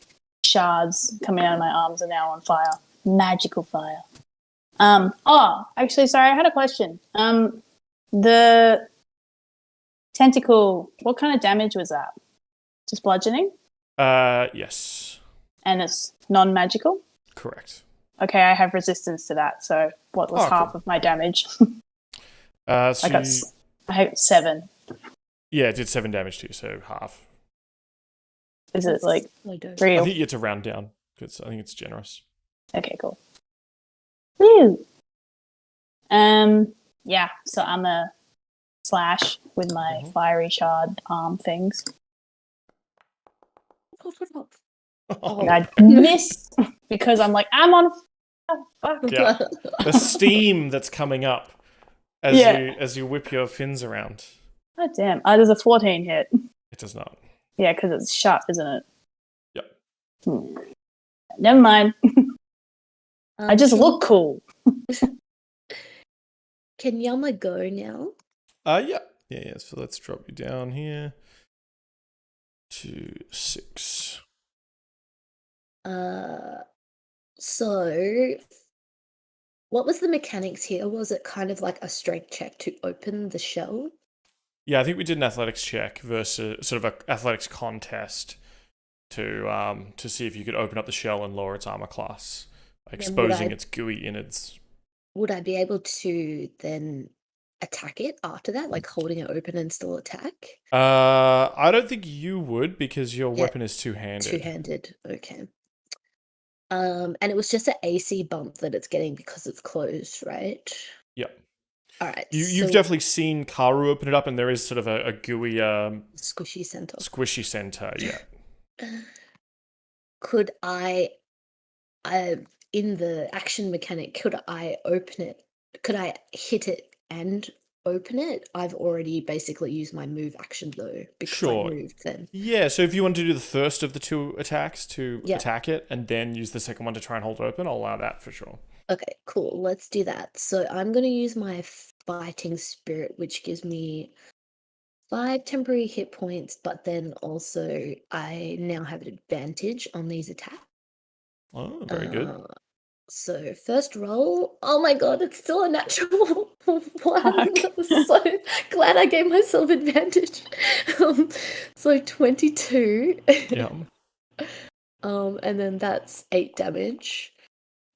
shards coming out of my arms are now on fire. Magical fire. Actually, sorry, I had a question. The tentacle, what kind of damage was that? Just bludgeoning? Yes. And it's non-magical? Correct. Okay, I have resistance to that, so what was half cool. of my damage? I got 7. Yeah, it did 7 damage to you, so half. Is it like I don't. 3 I or... think you get to round down, because I think it's generous. Okay, cool. Woo! Yeah, so I'm a slash with my fiery shard arm things. And I miss because I'm like, I'm on fuck. Yeah. The steam that's coming up as you whip your fins around. God damn. There's a 14 hit. It does not. Yeah, because it's sharp, isn't it? Yep. Never mind. I just look cool. Can Yama go now? Yeah. So let's drop you down here to 6. So what was the mechanics here? Was it kind of like a strength check to open the shell? Yeah, I think we did an athletics check versus sort of an athletics contest to see if you could open up the shell and lower its armor class, exposing its gooey innards. Would I be able to then attack it after that, like holding it open and still attack? I don't think you would because your weapon is two-handed. Two-handed, okay. And it was just an AC bump that it's getting because it's closed, right? Yep. All right. You've definitely seen Karu open it up, and there is sort of a gooey, squishy center. Squishy center, yeah. Could I, in the action mechanic, could I open it? Could I hit it and open it? I've already basically used my move action though because I moved then. Yeah, so if you want to do the first of the two attacks to attack it and then use the second one to try and hold it open, I'll allow that for sure. Okay, cool. Let's do that. So I'm going to use my fighting spirit, which gives me 5 temporary hit points, but then also I now have an advantage on these attacks. Oh, very good. So first roll, oh my god, it's still a natural one. I'm so glad I gave myself advantage. So 22. Yeah. And then that's 8 damage.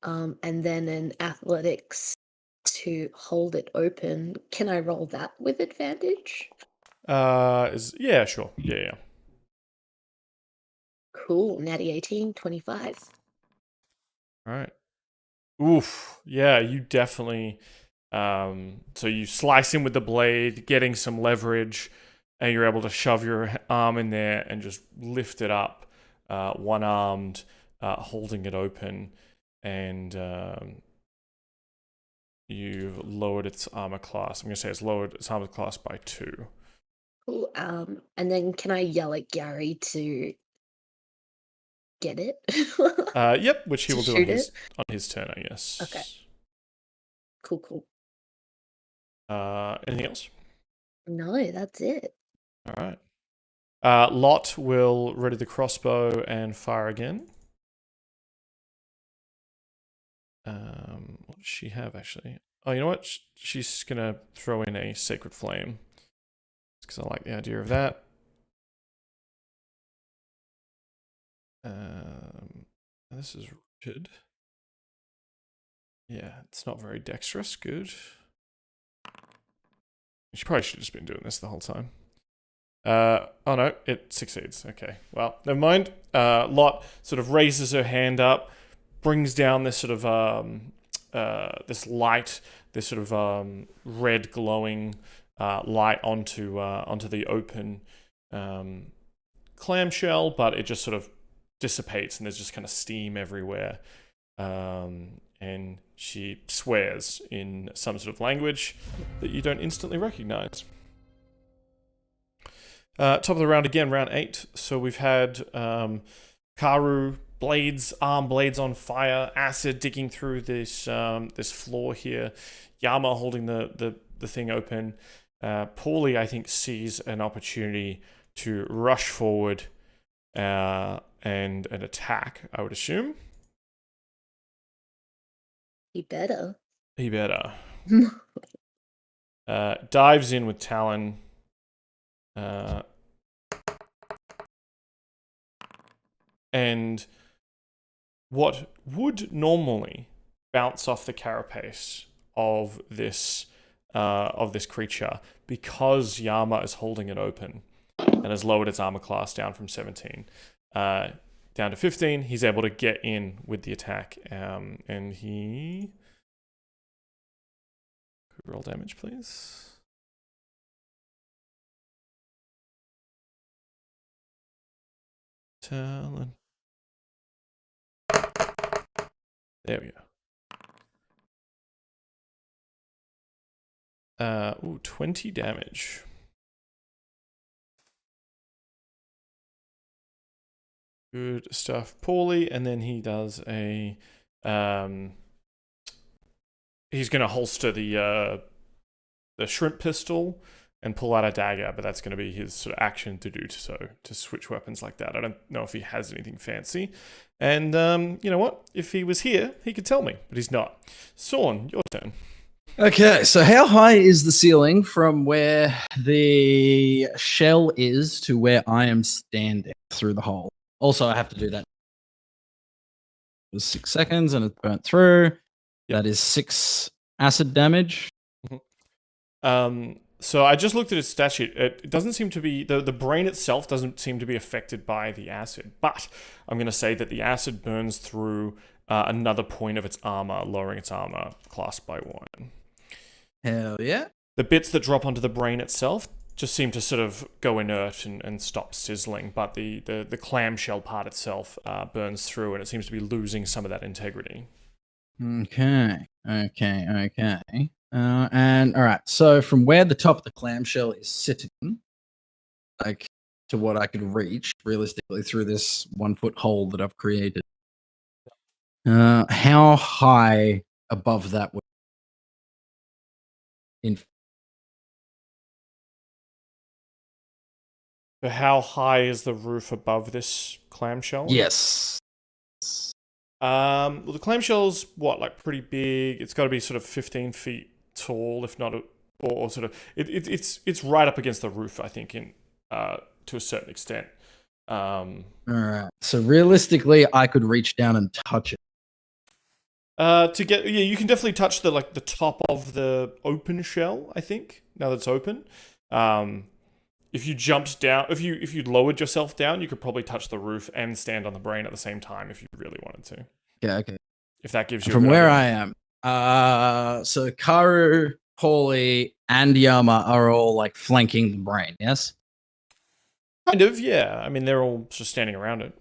And then an athletics to hold it open. Can I roll that with advantage? Yeah, sure. Yeah. Cool. Natty 18, 25. All right. Oof. Yeah, you definitely. So you slice in with the blade, getting some leverage, and you're able to shove your arm in there and just lift it up, one-armed, holding it open, and you've lowered its armor class. I'm going to say it's lowered its armor class by 2. Cool. And then can I yell at Gary to get it? Yep, which he will do on his turn, I guess. Okay. Cool. Anything else? No, that's it. All right. Lot will ready the crossbow and fire again. What does she have, actually? Oh, you know what? She's going to throw in a Sacred Flame. Because I like the idea of that. This is rigid. Yeah, it's not very dexterous. Good. She probably should have just been doing this the whole time. Oh no, it succeeds. Okay, well, never mind. Lot sort of raises her hand up, brings down this sort of this light, this sort of red glowing light onto the open clamshell, but it just sort of dissipates and there's just kind of steam everywhere. And she swears in some sort of language that you don't instantly recognize. Top of the round again, round 8. So we've had Karu, arm blades on fire, acid digging through this this floor here. Yama holding the thing open. Pauly, I think, sees an opportunity to rush forward and an attack, I would assume. He better. Dives in with Talon. And what would normally bounce off the carapace of this creature, because Yama is holding it open and has lowered its armor class down from 17 down to 15, he's able to get in with the attack, and he... Could roll damage, please? Talon. There we go. 20 damage. Good stuff. Pauly, and then he does a... he's going to holster the shrimp pistol and pull out a dagger, but that's going to be his sort of action to do so, to switch weapons like that. I don't know if he has anything fancy. And you know what? If he was here, he could tell me, but he's not. Sorn, your turn. Okay, so how high is the ceiling from where the shell is to where I am standing through the hole? Also, I have to do that. It was 6 seconds and it burnt through. Yep. That is 6 acid damage. Mm-hmm. So I just looked at its stat sheet. It doesn't seem to be the brain itself doesn't seem to be affected by the acid, but I'm going to say that the acid burns through another point of its armor, lowering its armor class by 1. Hell yeah. The bits that drop onto the brain itself just seem to sort of go inert and stop sizzling, but the clamshell part itself burns through, and it seems to be losing some of that integrity. Okay. And all right. So from where the top of the clamshell is sitting, like to what I could reach realistically through this 1 foot hole that I've created, how high above that would in So how high is the roof above this clamshell? Yes. Well, the clamshell's like pretty big. It's got to be sort of 15 feet tall, if not, or sort of. It's right up against the roof, I think, to a certain extent. All right. So realistically, I could reach down and touch it. You can definitely touch the top of the open shell, I think. Now that it's open, if you jumped down, if you lowered yourself down, you could probably touch the roof and stand on the brain at the same time if you really wanted to. Yeah, okay. If that gives you from where I am, so Karu, Pauly, and Yama are all like flanking the brain. Yes. Kind of, yeah. I mean, they're all just standing around it.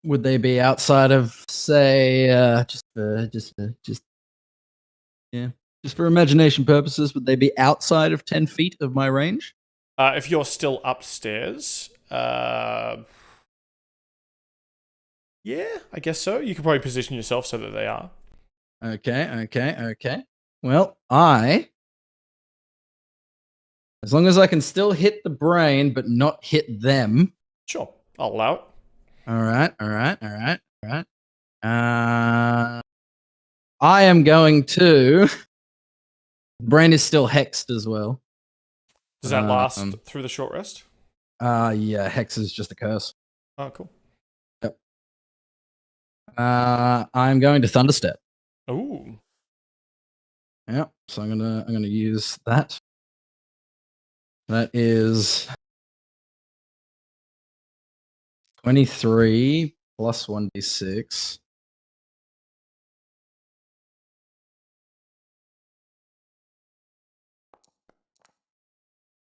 Would they be outside of, say, just for imagination purposes, would they be outside of 10 feet of my range? If you're still upstairs, yeah, I guess so. You could probably position yourself so that they are. Okay. Well, as long as I can still hit the brain but not hit them. Sure, I'll allow it. All right. I am going to. Brain is still hexed as well. Does that last through the short rest? Yeah, hex is just a curse. Oh, cool. Yep. I'm going to Thunderstep. Ooh. Yep. So I'm gonna use that. That is 23 plus 1d6.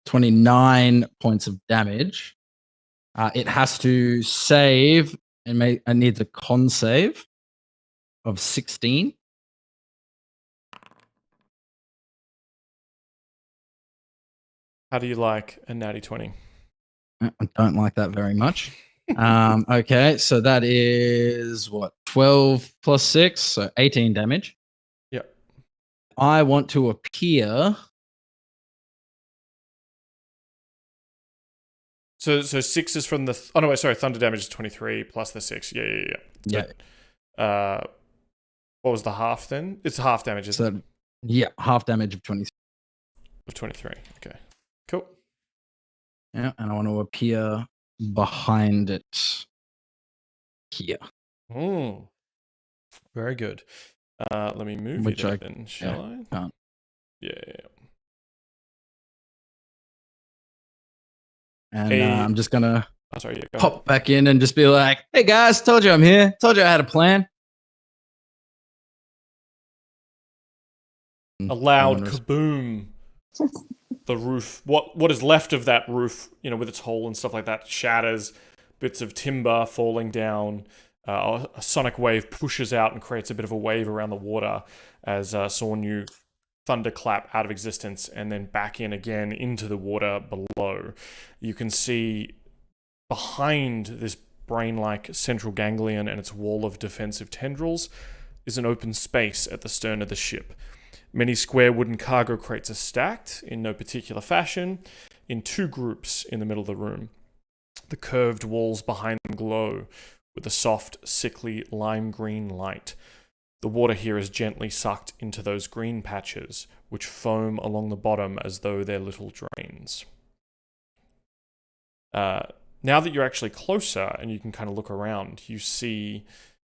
$29 points of damage. It has to save and needs a con save of 16. How do you like a natty 20? I don't like that very much. Okay, so that is what? 12 plus 6, so 18 damage. Yep. I want to appear. So 6 is from the... oh, no, wait, sorry. Thunder damage is 23 plus the 6. Yeah. So, what was the half then? It's half damage, isn't it? Yeah, half damage of 23. Of 23. Okay. Cool. Yeah, and I want to appear behind it here. Very good. Let me move Which you I then, shall I? Can't. Yeah. And I'm just going to go pop ahead. back in and just be like, hey guys, told you I'm here. Told you I had a plan. A loud kaboom. The roof, what is left of that roof, with its hole and stuff like that, shatters. Bits of timber falling down. A sonic wave pushes out and creates a bit of a wave around the water as Sorn, you thunderclap out of existence and then back in again into the water below. You can see behind this brain-like central ganglion and its wall of defensive tendrils is an open space at the stern of the ship. Many square wooden cargo crates are stacked, in no particular fashion, in 2 groups in the middle of the room. The curved walls behind them glow with a soft, sickly lime green light. The water here is gently sucked into those green patches, which foam along the bottom as though they're little drains. Now that you're actually closer and you can kind of look around, you see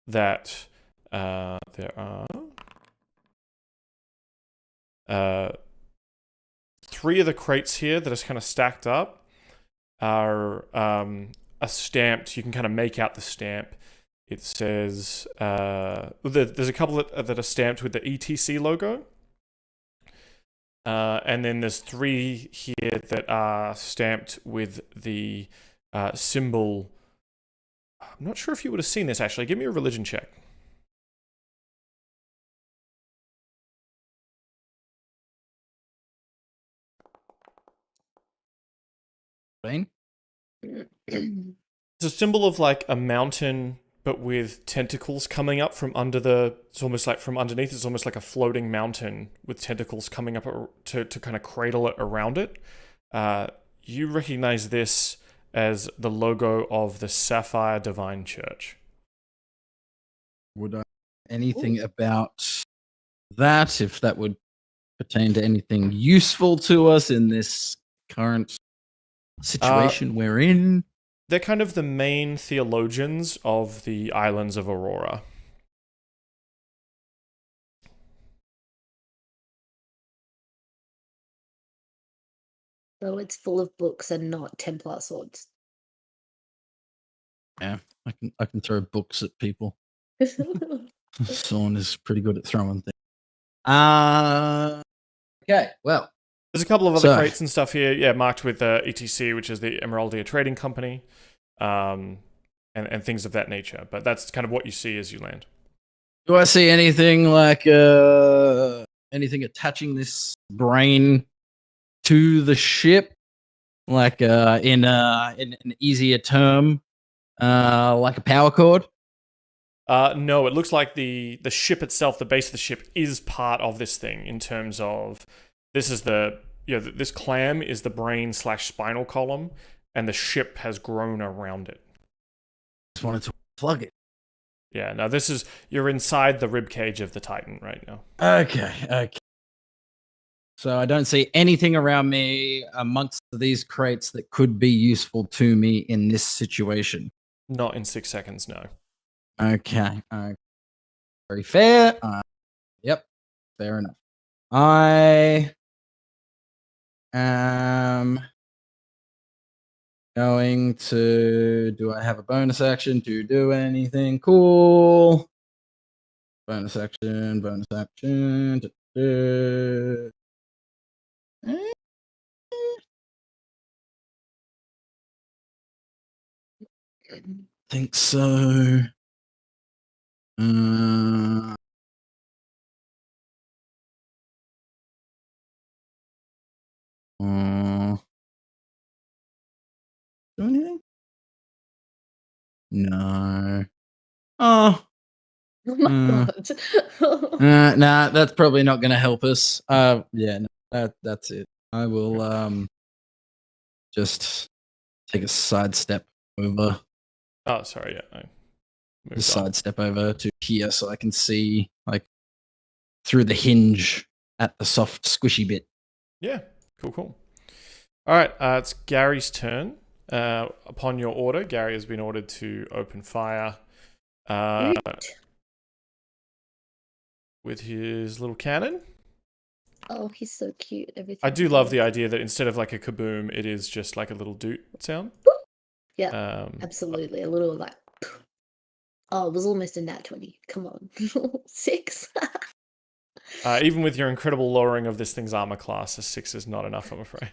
that there are 3 of the crates here that are kind of stacked up are stamped. You can kind of make out the stamp. It says there's a couple that are stamped with the ETC logo. And then there's 3 here that are stamped with the symbol. I'm not sure if you would have seen this, actually. Give me a religion check. Bane? It's a symbol of like a mountain, but with tentacles coming up from under the. It's almost like from underneath. It's almost like a floating mountain with tentacles coming up to kind of cradle it around it. You recognize this as the logo of the Sapphire Divine Church. Would I anything about that, if that would pertain to anything useful to us in this current situation we're in? They're kind of the main theologians of the islands of Aurora. So it's full of books and not Templar swords. Yeah, I can throw books at people. Sorn is pretty good at throwing things. Okay, well. There's a couple of other crates and stuff here, yeah, marked with ETC, which is the Emeraldia Trading Company, and things of that nature. But that's kind of what you see as you land. Do I see anything like anything attaching this brain to the ship, like in an easier term, like a power cord? No, it looks like the ship itself, the base of the ship, is part of this thing in terms of this is this clam is the brain / spinal column, and the ship has grown around it. Just wanted to plug it. Yeah, now you're inside the rib cage of the Titan right now. Okay. So I don't see anything around me amongst these crates that could be useful to me in this situation. Not in 6 seconds, no. Okay. Very fair. Yep. Fair enough. I am going to... Do I have a bonus action to do anything cool? Bonus action. Think so. Do anything? No. Oh. Oh my god. Nah, that's probably not going to help us. Yeah, no, that's it. I will just take a sidestep over. Oh, sorry, yeah. Just sidestep over to here so I can see like through the hinge at the soft squishy bit. Yeah, cool. All right, it's Gary's turn. Upon your order, Gary has been ordered to open fire with his little cannon. Oh, he's so cute. Everything. I do love the idea that instead of like a kaboom, it is just like a little doot sound. Yeah, absolutely. A little like. Oh, it was almost a nat 20. Come on. 6. Even with your incredible lowering of this thing's armor class, a 6 is not enough, I'm afraid.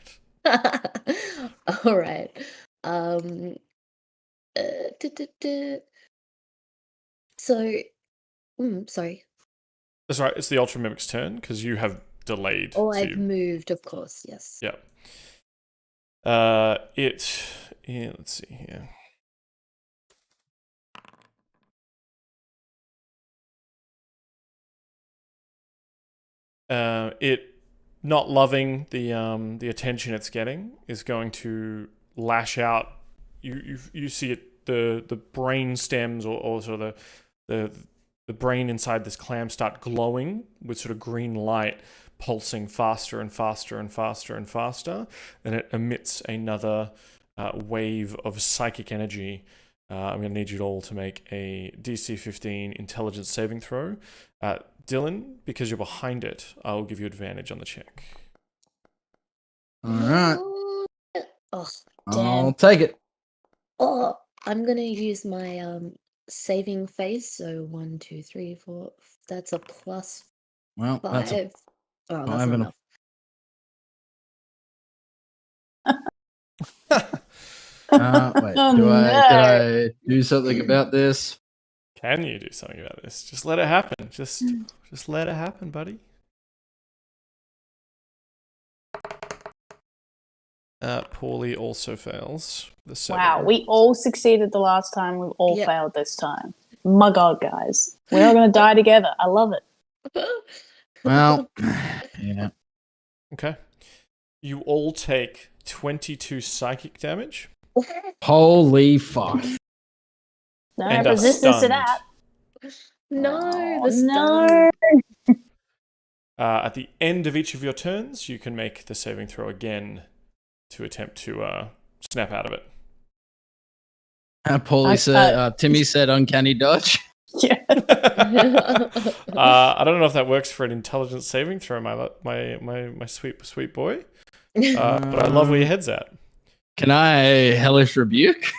All right. So, sorry. That's right. It's the Ultra Mimic's turn because you have delayed. Oh, I've moved, of course. Yes. Yeah. Let's see here. It not loving the attention it's getting is going to lash out. You see it, the brain stems or sort of the brain inside this clam start glowing with sort of green light pulsing faster and faster and faster and faster, and it emits another wave of psychic energy. I'm going to need you all to make a DC 15 intelligence saving throw. Dylan, because you're behind it, I'll give you advantage on the check. All right. Oh, I'll take it. oh, I'm gonna use my saving phase. So 1, 2, 3, 4. That's a plus Well, 5. that's a Oh, that's 5 not and a enough. Wait, Oh, did no. I do something about this? Can you do something about this? Just let it happen. Just let it happen, buddy. Pauly also fails. The 7. Wow, we all succeeded the last time. We've all Yep. failed this time. My God, guys. We're all going to die together. I love it. Well, yeah. Okay. You all take 22 psychic damage. Holy fuck. No And are resistance to stunned. that. No, Oh, the stun. no. At the end of each of your turns, you can make the saving throw again to attempt to snap out of it. Pauly said, Timmy said uncanny dodge. Yeah. I don't know if that works for an intelligence saving throw, my sweet boy. But I love where your head's at. Can I hellish rebuke?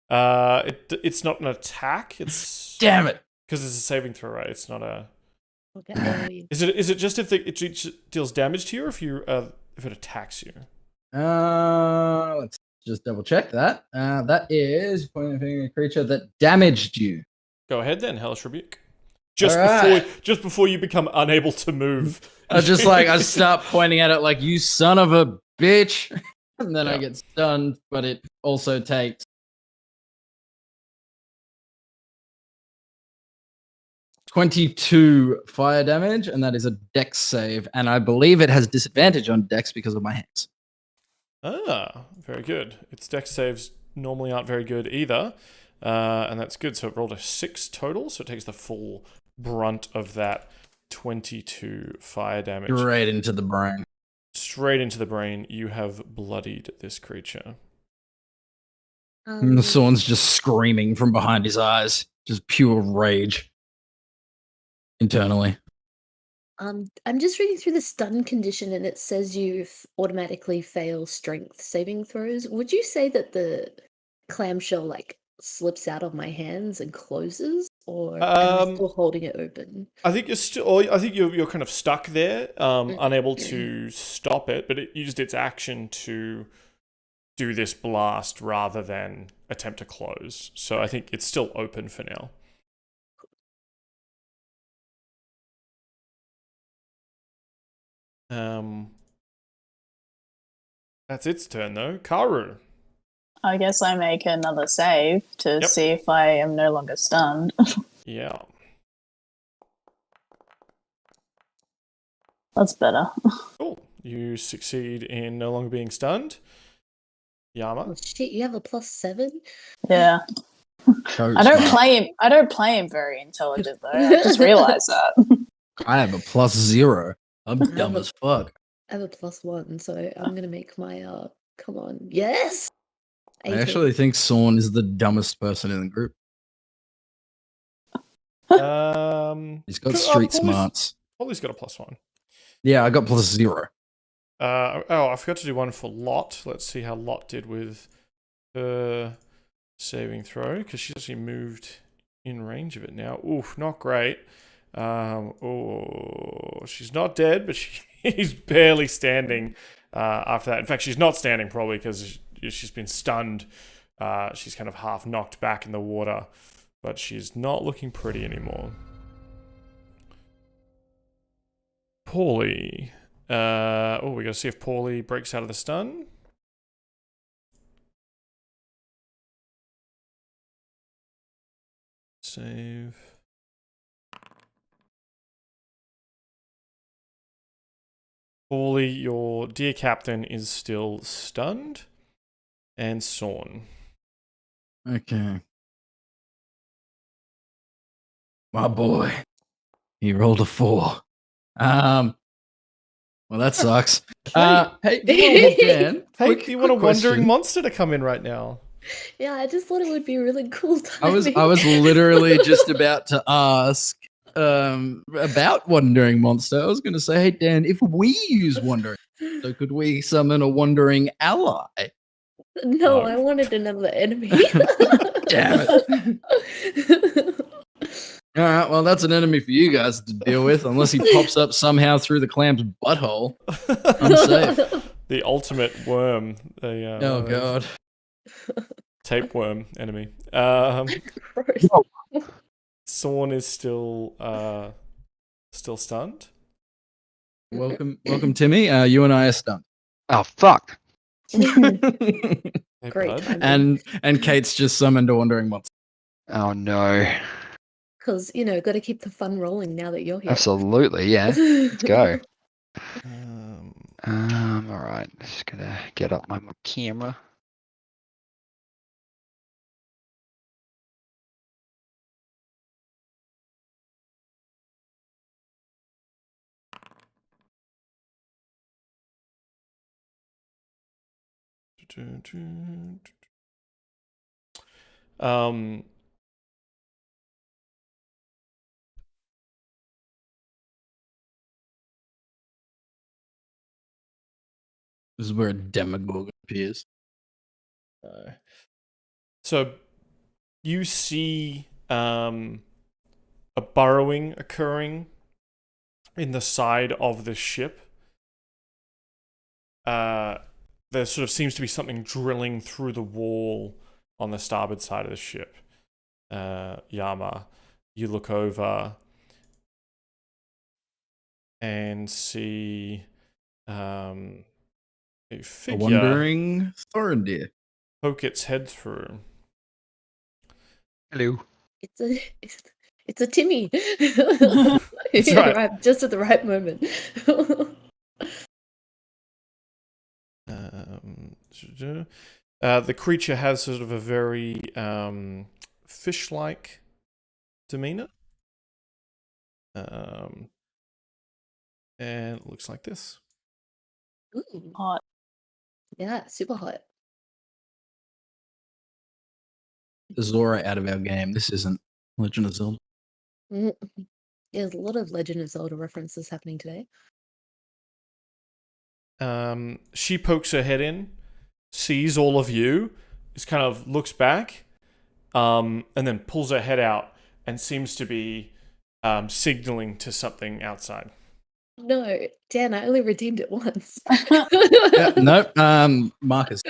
It's not an attack. It's Damn it. because it's a saving throw, right? It's not a. Okay. Is it just if it deals damage to you, or if it attacks you? Let's just double check that. That is pointing a finger at a creature that damaged you. Go ahead then, hellish rebuke. Just Alright. before you become unable to move. I start pointing at it like, you son of a bitch. And then I Yeah. get stunned, but it also takes 22 fire damage, and that is a dex save. And I believe it has disadvantage on dex because of my hex. Very good. Its dex saves normally aren't very good either. And that's good. So it rolled a 6 total, so it takes the full brunt of that 22 fire damage. Right into the brain. Straight into the brain. You have bloodied this creature. And the Sorn's just screaming from behind his eyes. Just pure rage. Internally. I'm just reading through the stun condition, and it says you automatically fail strength saving throws. Would you say that the clamshell like slips out of my hands and closes, or am I still holding it open? I think you're still. I think you're kind of stuck there, unable to stop it. But it used its action to do this blast rather than attempt to close. So I think it's still open for now. That's its turn though. Karu. I guess I make another save to Yep. see if I am no longer stunned. Yeah. That's better. Cool. You succeed in no longer being stunned. Yama. Oh shit! You have a +7. Yeah. I don't play him very intelligent though. I just realized that. I have a +0. I'm dumb as fuck. I have a +1, so I'm gonna make my Come on, yes. I 18. actually think Sorn is the dumbest person in the group. He's got street smarts. Pauly's got a +1. Yeah, I got +0. I forgot to do one for Lot. Let's see how Lot did with her saving throw, because she's actually moved in range of it now. Oof, not great. She's not dead, but she's barely standing after that. In fact, she's not standing probably because she's been stunned. She's kind of half knocked back in the water, but she's not looking pretty anymore. Pauly. We gotta see if Pauly breaks out of the stun. Save. Pauly, your dear captain is still stunned. And Sorn. Okay. My boy. He rolled a 4. Well, that sucks. Hey, Dan. Hey, do you want a wandering monster to come in right now? Yeah, I just thought it would be really cool. I was literally just about to ask about Wandering Monster. I was going to say, hey, Dan, if we use Wandering, So could we summon a wandering ally? No, No. I wanted another enemy. Damn it. All right, well, that's an enemy for you guys to deal with, unless he pops up somehow through the clam's butthole. I'm safe. The ultimate worm. Oh, God. Tapeworm enemy. Gross. Sorn is still stunned. Welcome, Timmy. You and I are stunned. Oh, fuck. Hey, Great bud. timing. And Cait's just summoned a wandering monster. Oh, no. Because, got to keep the fun rolling now that you're here. Absolutely, yeah. Let's go. Um, All right. Just gonna get up my camera. um, This is where a demagogue appears. So you see a burrowing occurring in the side of the ship. There sort of seems to be something drilling through the wall on the starboard side of the ship. Yama, you look over and see a A figure wandering Sorn deer. poke its head through. Hello. It's a Timmy. That's He right. arrived just at the right moment. The creature has sort of a very fish-like demeanor. And it looks like this. Ooh, Hot. yeah, super hot. Zora out of our game. This isn't Legend of Zelda. Mm. Yeah, there's a lot of Legend of Zelda references happening today. She pokes her head in, sees all of you, just kind of looks back, and then pulls her head out and seems to be signaling to something outside. No, Dan, I only redeemed it once. Nope. Marcus.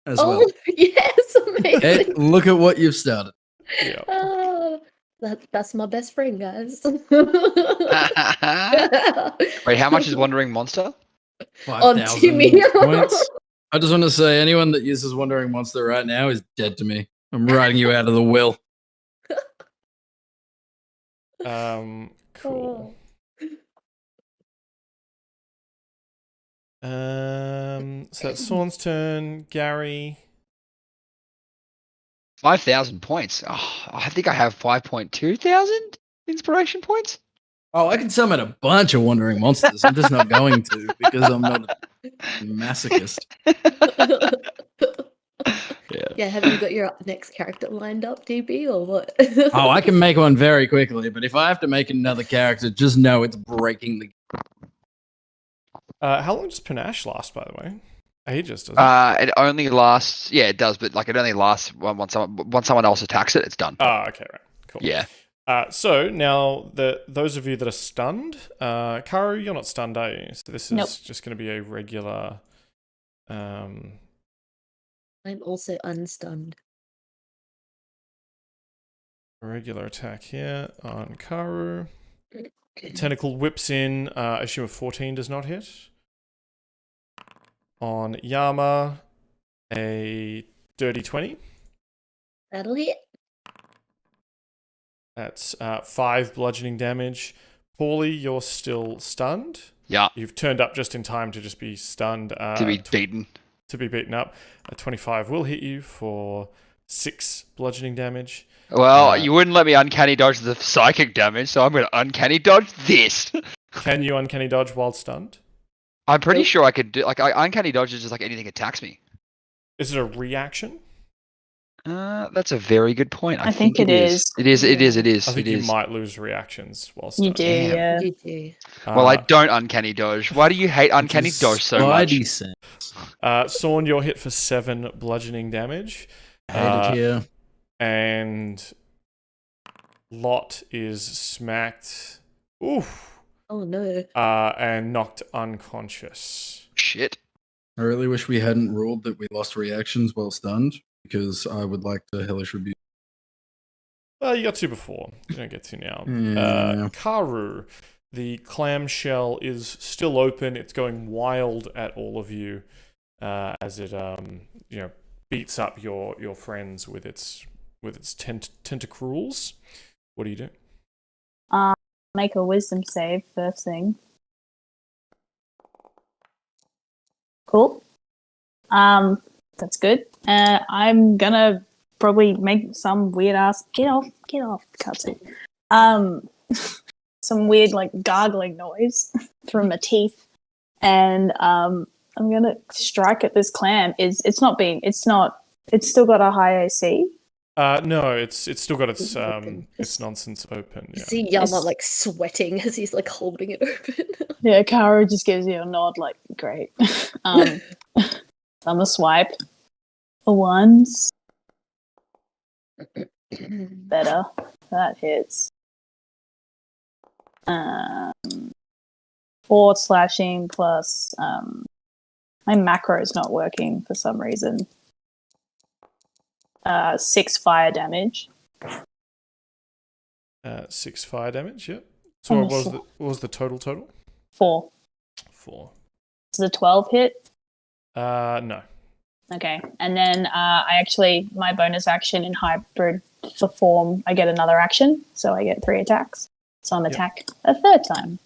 As Oh, well. yes, amazing. Hey, look at what you've started. Yeah. Oh, that's my best friend, guys. Wait, how much is Wandering Monster? 5,000 Timmy. points. I just want to say, anyone that uses Wandering Monster right now is dead to me. I'm writing you out of the will. Cool. So that's Sorn's turn. Gary. 5,000 points. Oh, I think I have 5.2 thousand inspiration points. Oh, I can summon a bunch of Wandering Monsters. I'm just not going to because I'm not a masochist. Yeah, have you got your next character lined up, DB, or what? Oh, I can make one very quickly, but if I have to make another character, just know it's breaking the. How long does Panache last, by the way? Ages, doesn't it? It only lasts. Yeah, it does, but like it only lasts once someone else attacks it. It's done. Oh, okay, right. Cool. Yeah. So now those of you that are stunned, Karu, you're not stunned, are you? So this is Nope. just going to be a regular. I'm also unstunned. Regular attack here on Karu. Tentacle whips in. Issue of 14 does not hit. On Yama, a dirty 20. That'll hit. That's 5 bludgeoning damage. Pauly, you're still stunned. Yeah. You've turned up just in time to just be stunned. To be beaten. To be beaten up. A 25 will hit you for 6 bludgeoning damage. Well, you wouldn't let me uncanny dodge the psychic damage, so I'm going to uncanny dodge this. Can you uncanny dodge while stunned? I'm pretty sure I could do. Like, uncanny dodge is just like anything attacks me. Is it a reaction? That's a very good point. I think it is. It is. It is. It is. I think it you is. might lose reactions while You stunned. do, Damn. yeah. You do. Well, I don't uncanny dodge. Why do you hate uncanny dodge so much? Spidey sense. Sorn, you're hit for 7 bludgeoning damage. Hate it here. And Lot is smacked. Oof. Oh no. And knocked unconscious. Shit. I really wish we hadn't ruled that we lost reactions while stunned, because I would like to hellish rebuke. Well, you got 2 before. You don't get to now. Yeah. Karu, the clamshell is still open. It's going wild at all of you as it beats up your friends with its tentacles. What do you do? Make a wisdom save first thing. Cool. That's good. I'm gonna probably make some weird ass get off cutscene. Some weird like gargling noise through my teeth, and I'm gonna strike at this clam. It's still got a high AC. No, it's still got its It's- nonsense open. You Yeah. see Yama It's- like sweating as he's like holding it open. Yeah, Karu just gives you a nod, like great. I'm gonna swipe for ones. Better. That hits. 4 slashing plus my macro is not working for some reason. 6 fire damage. 6 fire damage. Yep. So what was the total? 4. 4. Does the 12 hit? No. Okay. And then my bonus action in hybrid for form, I get another action, so I get 3 attacks. So I'm attack a third time.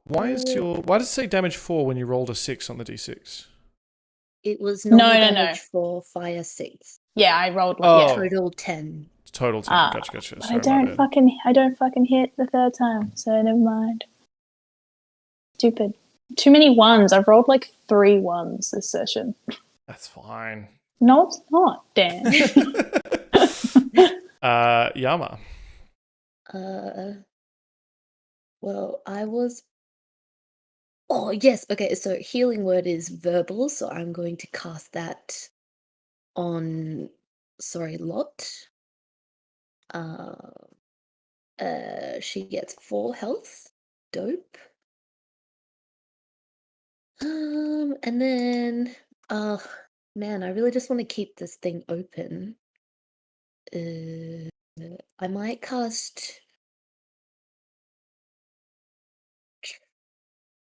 Why does it say damage 4 when you rolled a 6 on the d6? It was No, normal no, no. damage for fire 6. Yeah, I rolled Total 10. Total 10. Ah, Gotcha. But Sorry, I don't fucking hit the third time, so never mind. Stupid. Too many ones. I've rolled like 3 ones this session. That's fine. No, it's not, Dan. Yama. Well, I was. Oh yes, okay. So healing word is verbal, so I'm going to cast that on. Sorry, Lot. She gets 4 health. Dope. And then, man, I really just want to keep this thing open. I might cast.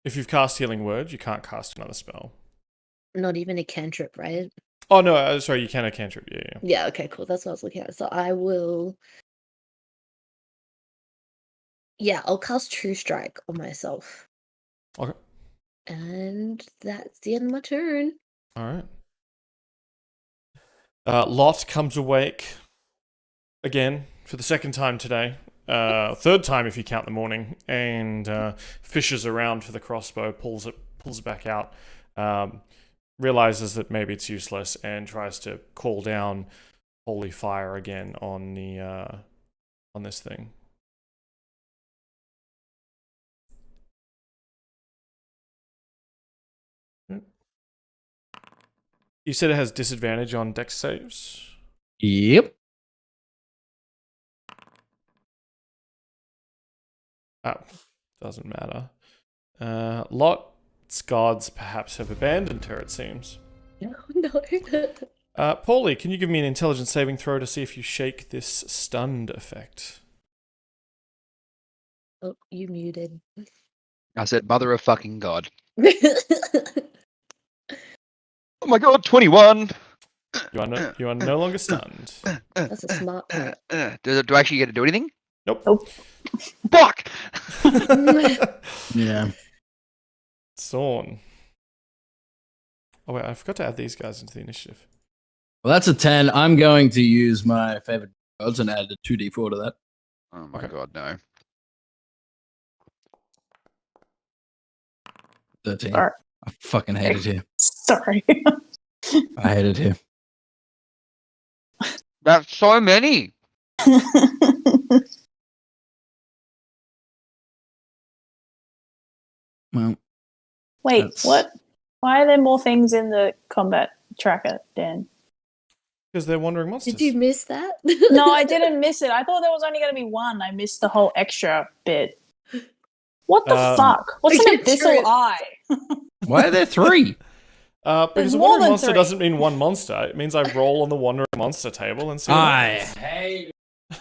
If you've cast Healing Word, you can't cast another spell. Not even a cantrip, right? Oh, no, sorry, you can a cantrip. Yeah. Yeah, okay, cool. That's what I was looking at. So I will. Yeah, I'll cast True Strike on myself. Okay. And that's the end of my turn. All right. Lot comes awake again for the second time today. Third time if you count the morning, and fishes around for the crossbow, pulls it back out, realizes that maybe it's useless, and tries to call down holy fire again on this thing. You said it has disadvantage on dex saves? Yep. Oh, doesn't matter. Lot's gods perhaps have abandoned her, it seems. No. Pauly, can you give me an intelligence saving throw to see if you shake this stunned effect? Oh, you muted. I said, mother of fucking God. Oh my God, 21. You are no longer stunned. That's a smart part. Do I actually get to do anything? Nope. Fuck! Yeah. Sorn. Oh wait, I forgot to add these guys into the initiative. Well, that's a 10. I'm going to use my favorite gods and add a 2d4 to that. Oh my Okay. God, no. 13. Sorry. I fucking hate it here. Sorry. I hate it here. That's so many. Well, Wait, That's- what? Why are there more things in the combat tracker, Dan? Because they're wandering monsters. Did you miss that? No, I didn't miss it. I thought there was only going to be one. I missed the whole extra bit. What the fuck? What's an abyssal eye? why are there 3? Because There's a more wandering than monster 3. doesn't mean one monster. It means I roll on the wandering monster table and see. I hate.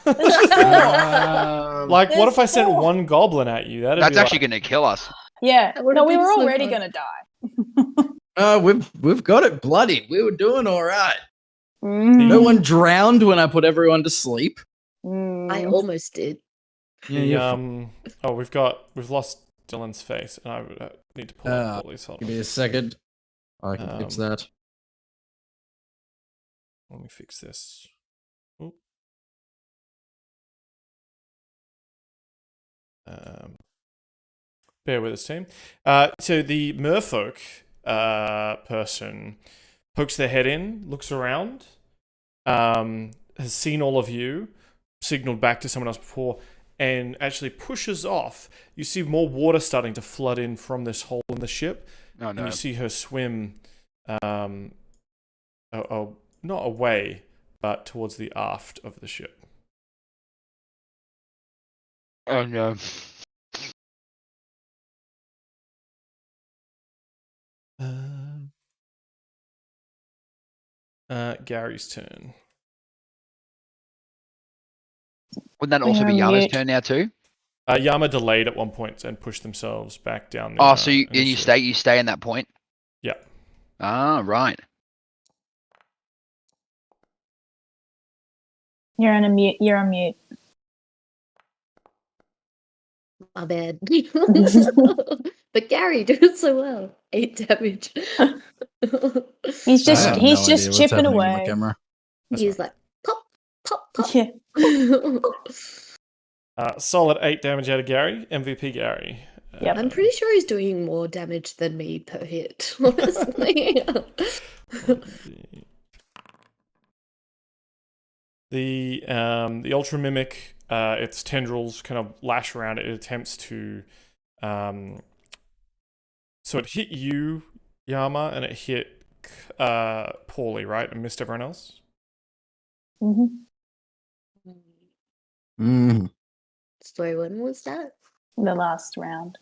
There's 4. Like, what There's if I sent 4. one goblin at you? That'd That's be actually like, going to kill us. Yeah. That would've No, we been were so already fun. going to die. We've got it bloodied. We were doing all right. Mm. No one drowned when I put everyone to sleep. I almost did. Yeah, the, we've lost Dylan's face, and I would need to pull up Pauly's. Hold Give on. me a second. I can fix that. Let me fix this. Oop. Bear with us, team. So the merfolk person pokes their head in, looks around, has seen all of you, signaled back to someone else before, and actually pushes off. You see more water starting to flood in from this hole in the ship. Oh, And no. you see her swim, not away, but towards the aft of the ship. Oh, no. Gary's turn. Wouldn't that also be You're on Yama's mute. turn now too? Yama delayed at one point and pushed themselves back down. The, Oh, so you initiative. you stay in that point? Yeah. Ah, right. You're on mute. You're on mute. My bad. But Gary did it so well. 8 damage. He's I just have he's no just idea what's chipping happening on the away. camera. He's like pop, pop, pop. Yeah. Solid 8 damage out of Gary. MVP Gary. Yep. I'm pretty sure he's doing more damage than me per hit, honestly. The Ultra Mimic, its tendrils kind of lash around it. It attempts to, so it hit you, Yama, and it hit Pauly, right, and missed everyone else. Mm. Sorry, when was that? The last round.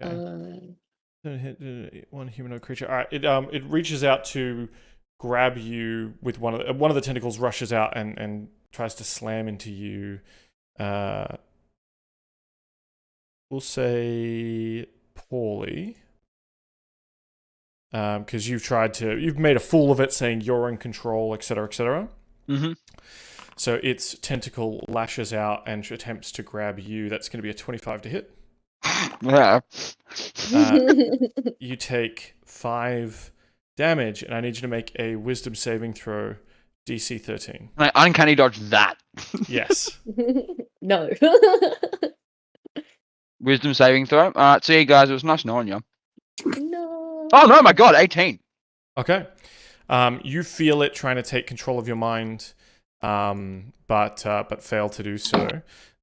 Okay. Hit one humanoid creature. All right, it reaches out to grab you with one of the tentacles, rushes out and tries to slam into you. We'll say Pauly, because you've made a fool of it, saying you're in control, etc., etc. Mm-hmm. So its tentacle lashes out and attempts to grab you. That's going to be a 25 to hit. Yeah. You take 5 damage, and I need you to make a Wisdom saving throw, DC 13. I uncanny dodge that. Yes. No. Wisdom saving throw. All right, see you guys. It was nice knowing you. No. Oh no, my God, 18. Okay. You feel it trying to take control of your mind, but fail to do so.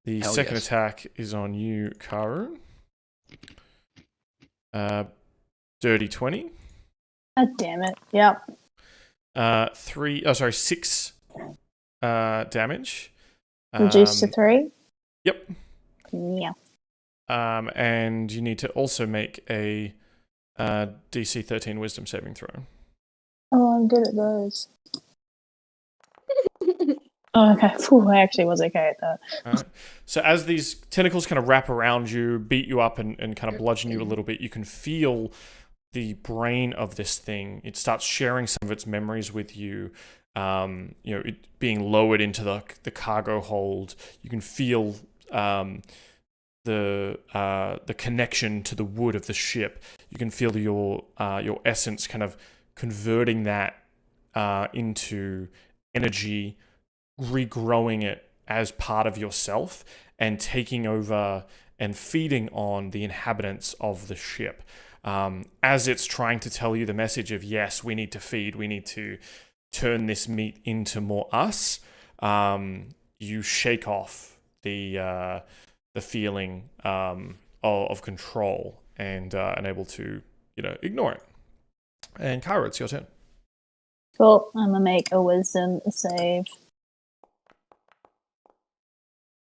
The Hell second yes. attack is on you, Karu. Dirty 20. God damn it. Yep. 6 damage. Reduced to 3. Yep. Yeah. And you need to also make a DC 13 Wisdom saving throw. Oh, I'm good at those. Oh, okay. Phew, I actually was okay at that. Alright. So as these tentacles kind of wrap around you, beat you up, and kind of bludgeon you a little bit, you can feel the brain of this thing. It starts sharing some of its memories with you. It being lowered into the cargo hold. You can feel the connection to the wood of the ship. You can feel your essence kind of converting that into energy, regrowing it as part of yourself, and taking over and feeding on the inhabitants of the ship. As it's trying to tell you the message of, yes, we need to feed, we need to turn this meat into more us, you shake off the feeling of control and able to ignore it. And Karu, it's your turn. Cool. I'm gonna make a wisdom save.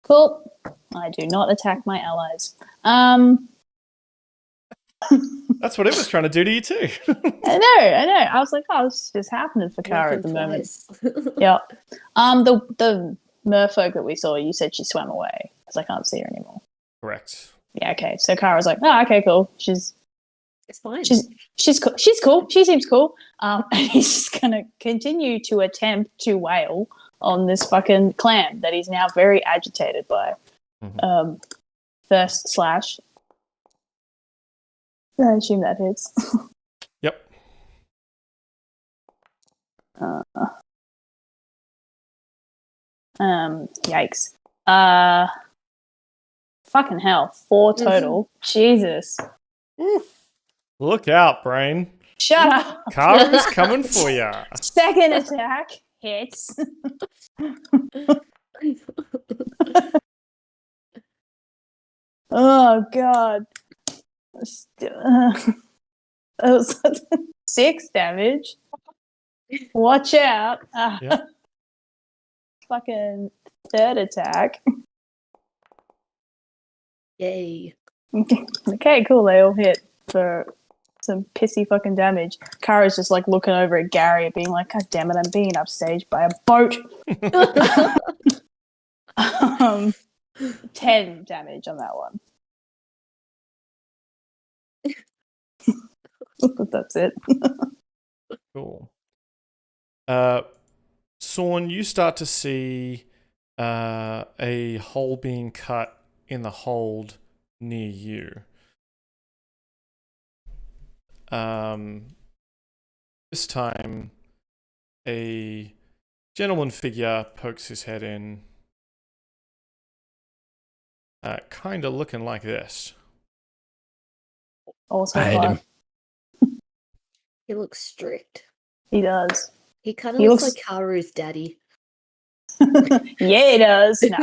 Cool. I do not attack my allies. That's what it was trying to do to you too. I know. I was like, oh, this is just happening for Karu at the moment. Yeah. The merfolk that we saw, you said she swam away because I can't see her anymore. Correct. Yeah. Okay. So Karu's like, oh, okay, cool. It's fine. She's cool. She's cool. She seems cool. And he's just gonna continue to attempt to wail on this fucking clam that he's now very agitated by. Mm-hmm. First slash. I assume that hits. Yep. Yikes. Fucking hell. 4 total. Jesus. Ooh. Look out, brain. Shut up. Karu's coming for ya. Second attack hits. Oh god. That was 6 damage. Watch out. Yeah. Fucking third attack. Yay. Okay, cool. They all hit for some pissy fucking damage. Karu's just like looking over at Gary, being like, God damn it, I'm being upstaged by a boat. 10 damage on that one. That's it. Cool. Sorn, you start to see a hole being cut in the hold near you. This time, a gentleman figure pokes his head in, kind of looking like this. Also, I hate him. He looks strict. He does. He kind of He looks looks- like Karu's daddy. Yeah, he does. No.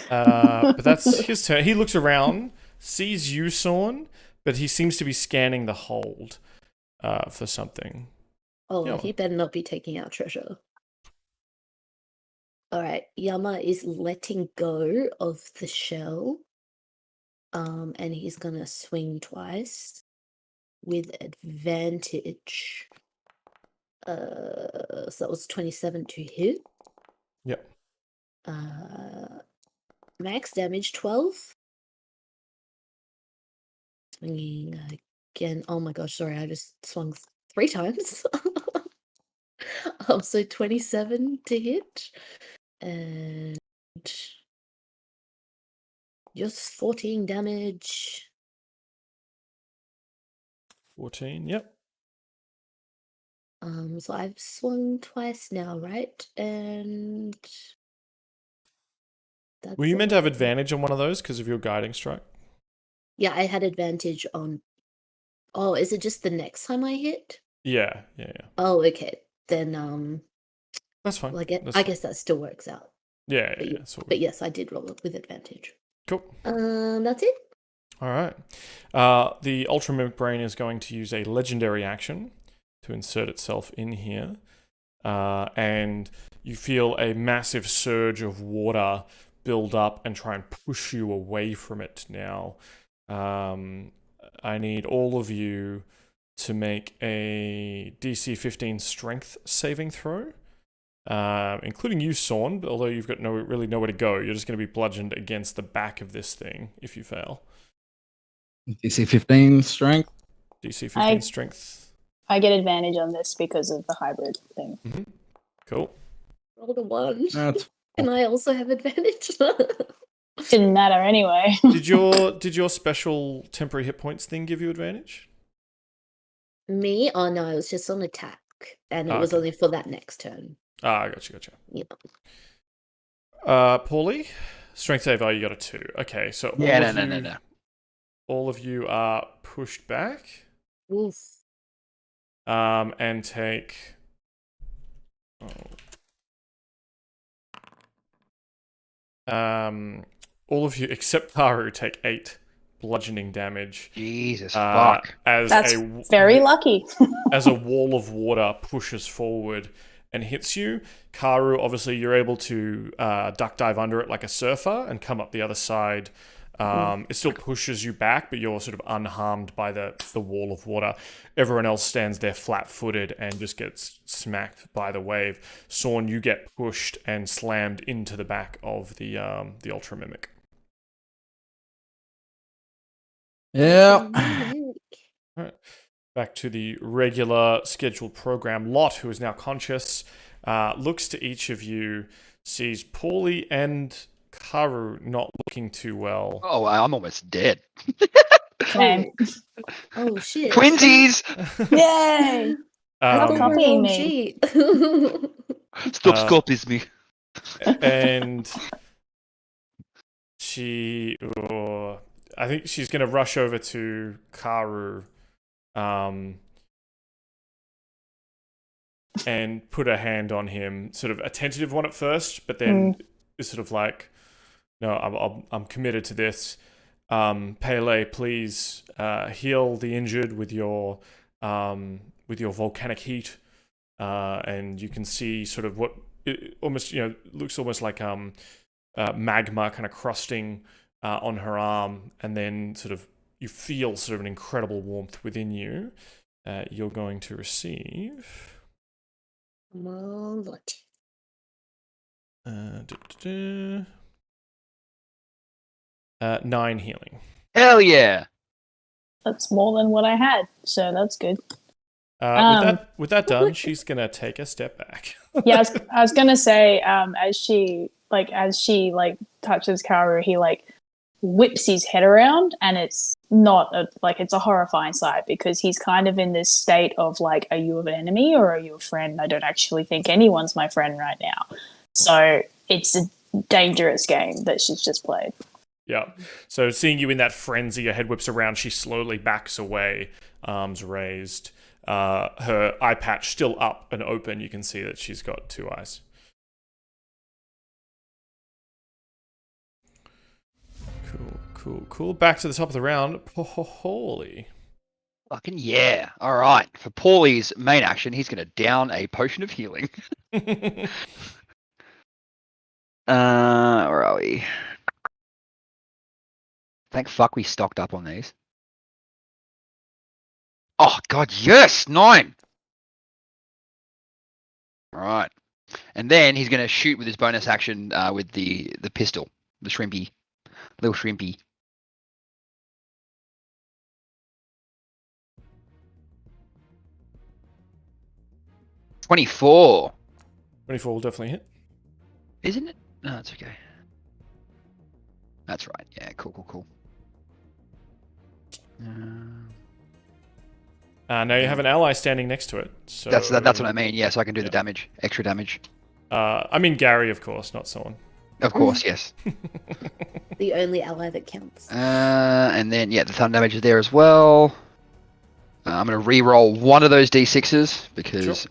But that's his turn. He looks around, sees you, Sorn, but he seems to be scanning the hold for something. Oh, Yama. he better not be taking our treasure. Alright, Yama is letting go of the shell. And he's gonna swing twice with advantage. So that was 27 to hit. Yep. Max damage 12. Swinging again. Oh my gosh, sorry, I just swung 3 times. So 27 to hit. And just 14 damage. 14, yep. So I've swung twice now, right? And that's Were you meant to have all. advantage on one of those because of your guiding strike? Yeah, I had advantage on. Oh, is it just the next time I hit? Yeah. Oh, okay. Then That's fine. well, That's I guess that still works out. Yeah, But, it's all but good. yes, I did roll it with advantage. Cool. That's it. All right. The Ultra Mimic Brain is going to use a legendary action to insert itself in here. And you feel a massive surge of water build up and try and push you away from it now. I need all of you to make a DC 15 strength saving throw. Including you, Sorn, although you've got really nowhere to go. You're just going to be bludgeoned against the back of this thing if you fail. DC 15 strength. DC 15 strength. I get advantage on this because of the hybrid thing. Mm-hmm. Cool. Rolled a 1. That's And I also have advantage. Didn't matter anyway. Did your special temporary hit points thing give you advantage? Me? Oh no, it was just on attack. And it was Okay. only for that next turn. Gotcha. Yeah. Pauly, strength save. You got a 2. Okay, so No. all of you are pushed back. Oof. and take. All of you except Karu take 8 bludgeoning damage. Jesus fuck. As That's very lucky. as a wall of water pushes forward and hits you. Karu, obviously, you're able to duck dive under it like a surfer and come up the other side. It still pushes you back, but you're sort of unharmed by the wall of water. Everyone else stands there flat-footed and just gets smacked by the wave. Sorn, you get pushed and slammed into the back of the Ultra Mimic. Yeah. All right. Back to the regular scheduled program. Lot, who is now conscious, looks to each of you, sees Pauly and Karu not looking too well. Oh, I'm almost dead. Same. Oh shit. Twinsies! Yay! I thought Copying we were on me. cheat. Stop copying me. And she... I think she's going to rush over to Karu and put her hand on him, sort of a tentative one at first, but then is sort of like, no, I'm committed to this. Pele, please heal the injured with your volcanic heat, and you can see sort of what it almost looks almost like magma kind of crusting on her arm, and then sort of you feel sort of an incredible warmth within you. You're going to receive. Come on, Lot. 9 healing. Hell yeah! That's more than what I had, so that's good. With that done, she's gonna take a step back. Yeah, I was gonna say, as she touches Karu, he whips his head around, and it's not it's a horrifying sight because he's kind of in this state of are you an enemy or are you a friend? I don't actually think anyone's my friend right now. So it's a dangerous game that she's just played. Yeah. So seeing you in that frenzy, your head whips around, she slowly backs away, arms raised. Her eye patch still up and open. You can see that she's got 2 eyes. Cool. Back to the top of the round. Pauly. Fucking yeah. Alright. For Pauly's main action, he's going to down a potion of healing. Where are we? Thank fuck we stocked up on these. Oh, God, yes! 9! Alright. And then he's going to shoot with his bonus action with the pistol. The shrimpy. Little shrimpy. 24. 24 will definitely hit. Isn't it? No, it's okay. That's right. Yeah, cool. Now you have an ally standing next to it. So That's what I mean. Yeah, so I can do the damage, extra damage. I mean Gary, of course, not Sorn. Of course, yes. The only ally that counts. And then yeah, the thunder damage is there as well. I'm gonna re-roll one of those d6s because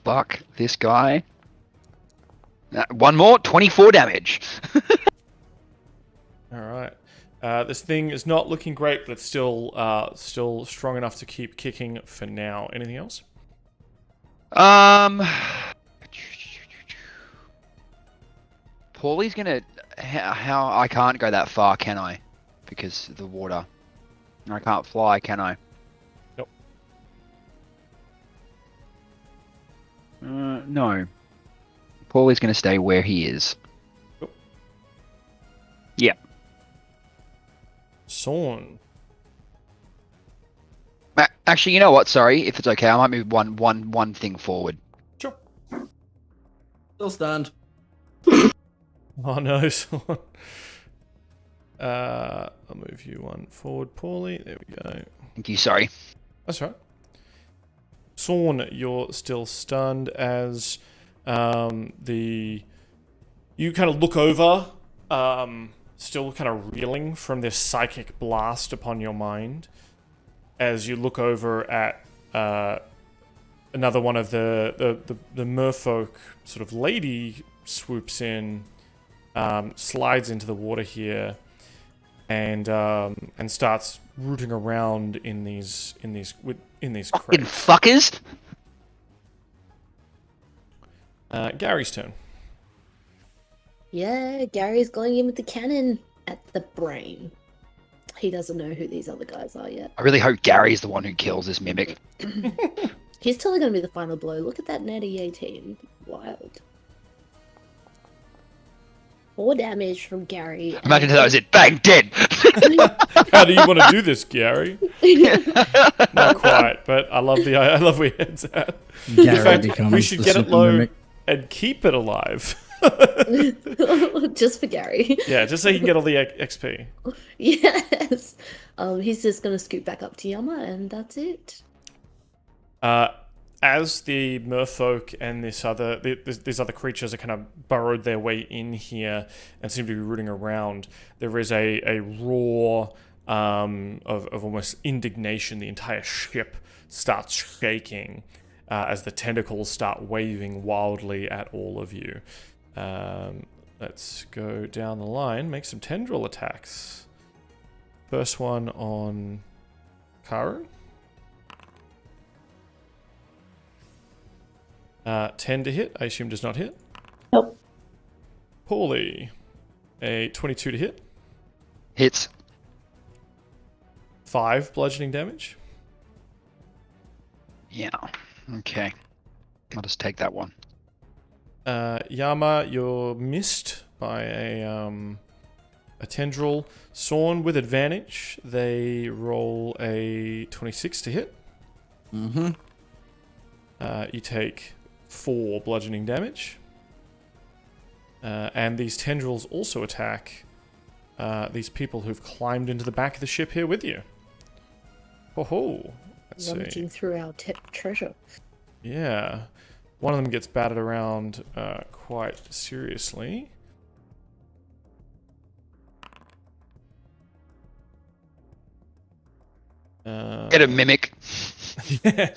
fuck this guy. One more, 24 damage. All right. This thing is not looking great, but it's still strong enough to keep kicking for now. Anything else? Pauly's gonna. How I can't go that far, can I? Because of the water. I can't fly, can I? Nope. No. Pauly's gonna stay where he is. Nope. Yeah. Sorn. Actually, you know what? Sorry, if it's okay, I might move one thing forward. Sure. Still stand. Oh no, Sorn. I'll move you one forward, Pauly. There we go. Thank you. Sorry. That's right. Sorn, you're still stunned as you kind of look over, still kind of reeling from this psychic blast upon your mind. As you look over at another one of the merfolk sort of lady swoops in, slides into the water here, and starts rooting around in these Fucking crates. fuckers! Gary's turn. Yeah, Gary's going in with the cannon at the brain. He doesn't know who these other guys are yet. I really hope Gary's the one who kills this mimic. He's totally going to be the final blow. Look at that natty 18. Wild. 4 damage from Gary. Imagine that was it. Bang, dead! How do you want to do this, Gary? Not quite, but I love where your head's at. Gary In fact, becomes we should the get it super low mimic. and keep it alive. Just for Gary. Yeah, just so he can get all the XP. Yes. He's just going to scoot back up to Yama, and that's it. As the merfolk and these other creatures are kind of burrowed their way in here and seem to be rooting around, there is a roar of almost indignation. The entire ship starts shaking as the tentacles start waving wildly at all of you. Let's go down the line, make some tendril attacks. First one on Karu. 10 to hit, I assume does not hit. Nope. Pauly, a 22 to hit. Hits. 5 bludgeoning damage. Yeah. Okay. I'll just take that one. Yama, you're missed by a tendril. Sorn with advantage. They roll a 26 to hit. Mm-hmm. You take 4 bludgeoning damage. And these tendrils also attack these people who've climbed into the back of the ship here with you. Ho-ho. Let's see. Rummaging through our treasure. Yeah. One of them gets battered around quite seriously. Get a mimic. Yeah.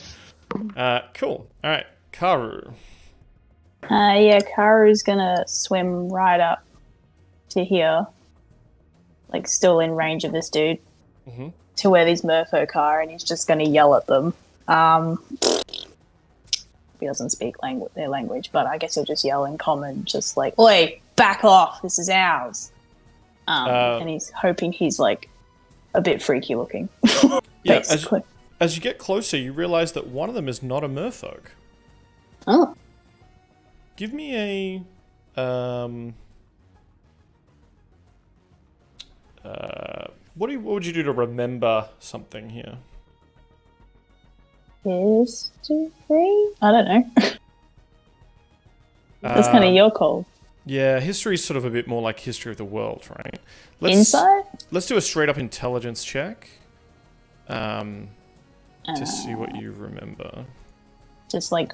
Cool. All right. Karu. Yeah, Karu's gonna swim right up to here, like still in range of this dude, to where these merfolk are, and he's just gonna yell at them. He doesn't speak their language, but I guess he'll just yell in common, just like, "Oi, back off! This is ours." And he's hoping he's like a bit freaky looking. Yeah. Basically. As you get closer, you realize that one of them is not a merfolk. Oh. Give me what would you do to remember something here? History? I don't know. That's kind of your call. Yeah, history is sort of a bit more like history of the world, right? Insight? Let's do a straight up intelligence check. To see what you remember. Just like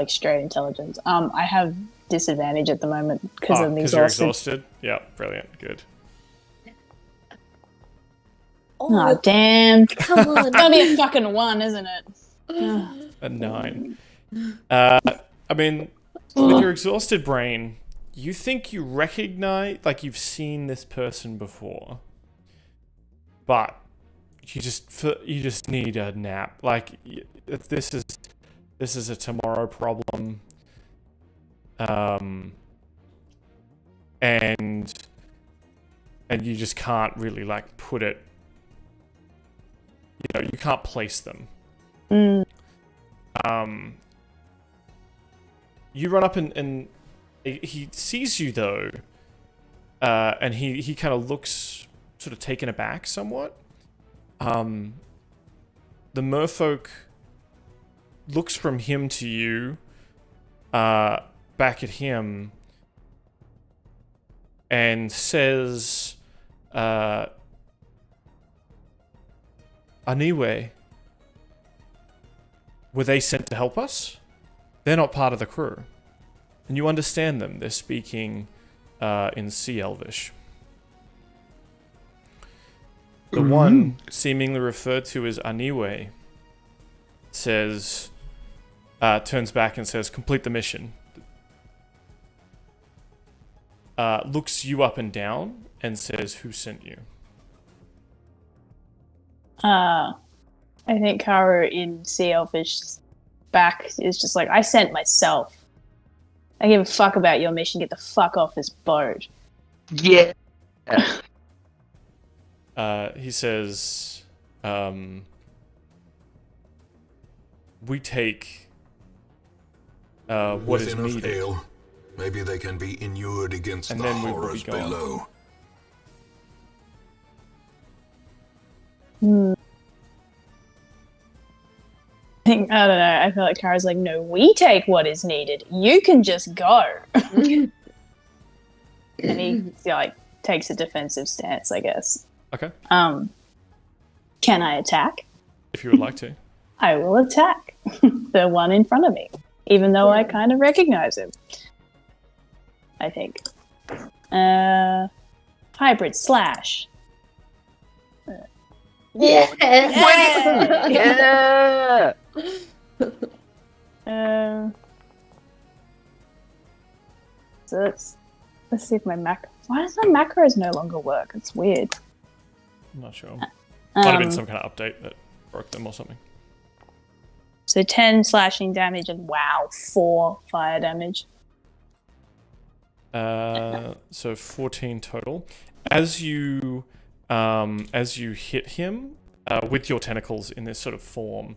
straight intelligence. I have disadvantage at the moment because I'm because you're exhausted. exhausted? Yeah, brilliant. Good. Oh, damn. Come on. It's gonna be a fucking 1, isn't it? A 9. I mean, with your exhausted brain, you think you recognize, like you've seen this person before, but you just need a nap. Like this is a tomorrow problem, and you just can't really like put it. You know, you can't place them. You run up and he sees you though, and he kind of looks sort of taken aback somewhat. The merfolk looks from him to you, back at him, and says, Anyway, were they sent to help us? They're not part of the crew. And you understand them. They're speaking in Sea Elvish. The one seemingly referred to as Aniwe says, turns back and says, "Complete the mission." Looks you up and down and says, "Who sent you?" I think Karu in Sea Elfish's back is just like, I sent myself. I give a fuck about your mission. Get the fuck off this boat. Yeah. He says, "We take what With is enough needed." ale, maybe they can be inured against And the then we will be horrors gone. below. I don't know. I feel like Karu's like, no, we take what is needed. You can just go. And he like takes a defensive stance, I guess. Okay, Can I attack? if you would like to. I will attack the one in front of me, even though I kind of recognize him. I think. Hybrid slash. Yeah. Yeah. So let's see if my macro. Why does my macros no longer work? It's weird. I'm not sure. Might have been some kind of update that broke them or something. So 10 slashing damage and 4 fire damage. So 14 total. As you hit him with your tentacles in this sort of form,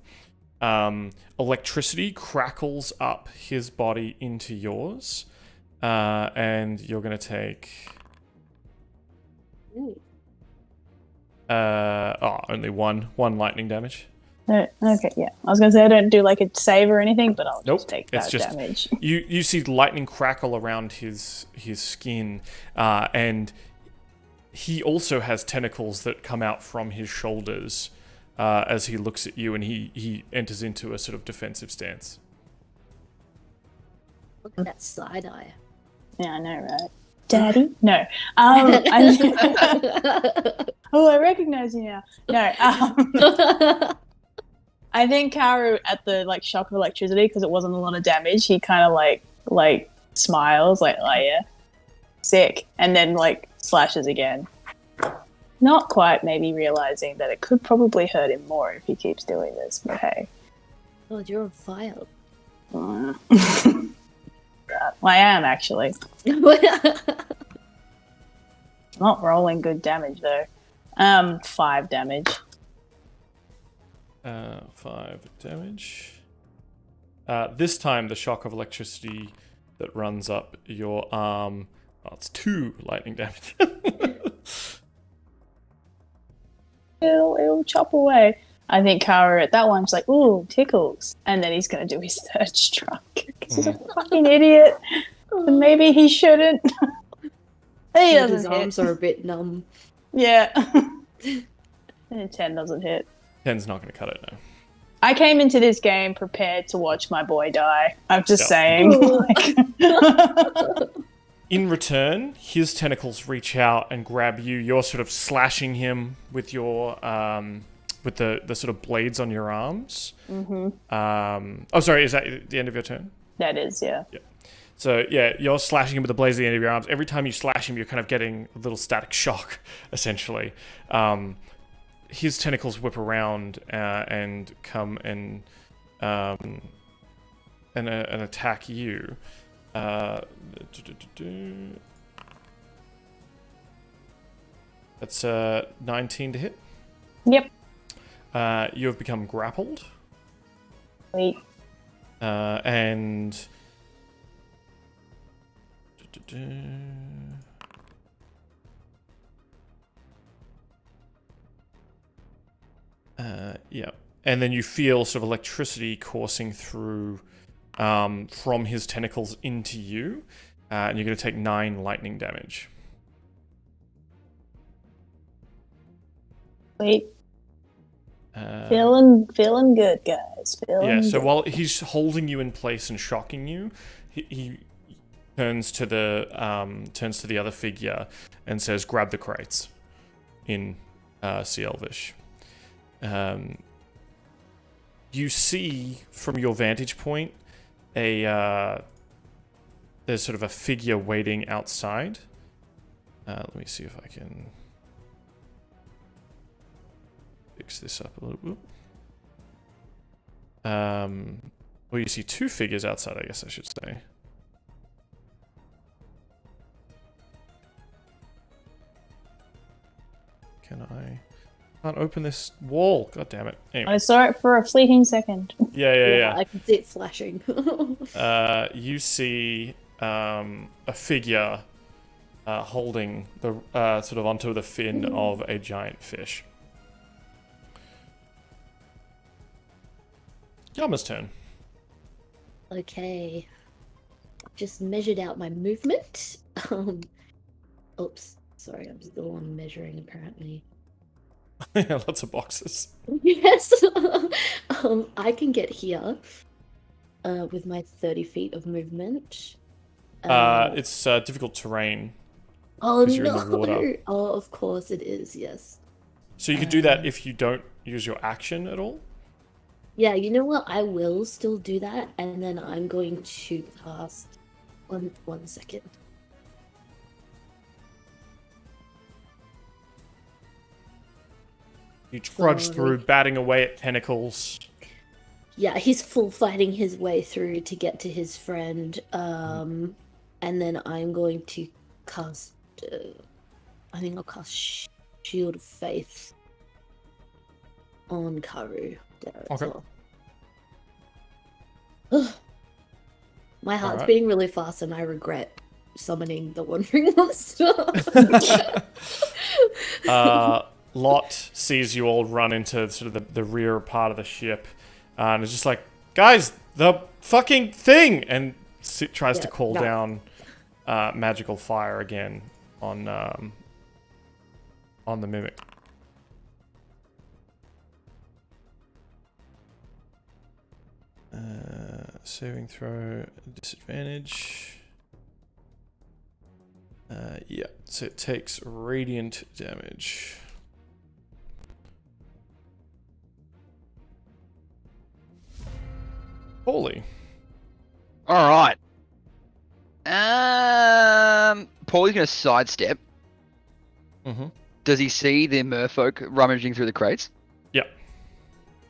electricity crackles up his body into yours, and you're gonna take. Only one lightning damage. Okay, yeah. I was gonna say I don't do like a save or anything, but I'll Nope, just take it's that just- damage. You see lightning crackle around his skin, and he also has tentacles that come out from his shoulders as he looks at you, and he enters into a sort of defensive stance. Look at that side eye. Yeah, I know, right? Daddy? No. Oh, I recognize you now. No. I think Karu, at the like shock of electricity, because it wasn't a lot of damage, he kind of like smiles, like, oh yeah, sick, and then like slashes again. Not quite, maybe realizing that it could probably hurt him more if he keeps doing this. But hey, God, you're on fire. well, I am actually not rolling good damage though. 5 damage. 5 damage. This time, the shock of electricity that runs up your arm. Oh, it's 2 lightning damage. It'll chop away. I think Karu at that one's like, ooh, tickles. And then he's going to do his third strike. Because he's a fucking idiot. And maybe he shouldn't. He His doesn't hit. arms are a bit numb. Yeah. 10 doesn't hit. 10's not going to cut it, no. I came into this game prepared to watch my boy die. I'm just saying. In return, his tentacles reach out and grab you. You're sort of slashing him with your with the sort of blades on your arms. Mm-hmm. Sorry, is that the end of your turn? That is, yeah. So yeah, you're slashing him with the blades at the end of your arms. Every time you slash him, you're kind of getting a little static shock, essentially. His tentacles whip around and come and attack you. That's 19 to hit. Yep. You have become grappled. Wait. And yeah, and then you feel sort of electricity coursing through from his tentacles into you, and you're going to take 9 lightning damage. Wait. Feeling good, guys. Yeah, so good. while he's holding you in place and shocking you, he turns to the other figure and says, "Grab the crates," in Sea Elvish. You see from your vantage point there's sort of a figure waiting outside. Let me see if I can fix this up a little bit. Well, you see two figures outside, I guess I should say. Can't open this wall. God damn it. Anyway. I saw it for a fleeting second. Yeah. I can see it flashing. You see a figure holding the sort of onto the fin of a giant fish. Yama's turn. Okay. Just measured out my movement. Oops. Sorry, I'm still on measuring apparently. Yeah, lots of boxes. Yes. I can get here with my 30 feet of movement. It's difficult terrain. Oh you're no! in the water. Oh, of course it is. Yes. So you could do that if you don't use your action at all? Yeah, you know what? I will still do that, and then I'm going to cast. One second. You trudge through, batting away at tentacles. Yeah, he's full fighting his way through to get to his friend. And then I'm going to cast. I think I'll cast Shield of Faith on Karu there as Okay. well. My heart's Alright. beating really fast, and I regret summoning the Wandering Monster. Lot sees you all run into sort of the rear part of the ship, and is just like, guys, the fucking thing, and tries to call down magical fire again on the mimic. Saving throw disadvantage. Yeah, so it takes radiant damage. Pauly. All right. Pauly's gonna sidestep. Mm-hmm. Does he see the merfolk rummaging through the crates? Yep.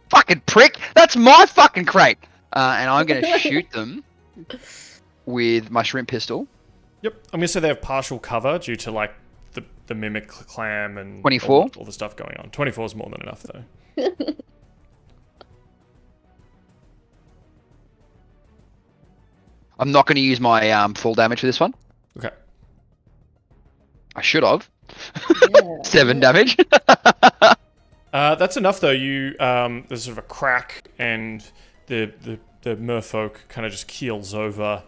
Fucking prick! That's my fucking crate! And I'm gonna shoot them with my shrimp pistol. Yep. I'm gonna say they have partial cover due to like the mimic clam and 24? all the stuff going on. 24 is more than enough though. I'm not gonna use my full damage for this one. Okay. I should have. Yeah. 7 damage. That's enough though. You there's sort of a crack and the merfolk kind of just keels over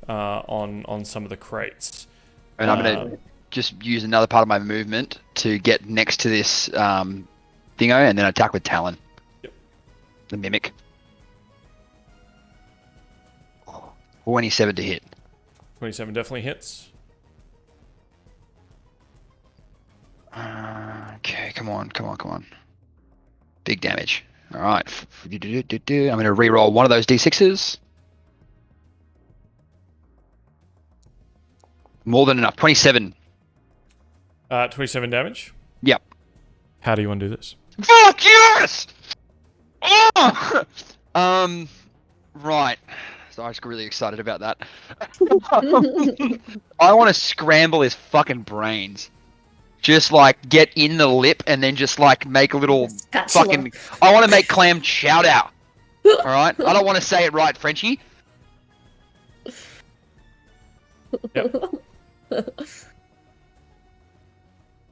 on some of the crates. And I'm gonna just use another part of my movement to get next to this thingo and then attack with Talon. Yep. The mimic. 27 to hit. 27 definitely hits. Okay, come on. Big damage. All right. I'm going to re-roll one of those d6s. More than enough. 27. 27 damage. Yep. How do you want to do this? Fuck yes! Oh! Right. So I was really excited about that. I want to scramble his fucking brains. Just like get in the lip and then just like make a little Spatula. fucking. I want to make clam chowder. All right. I don't want to say it right, Frenchie. Yep.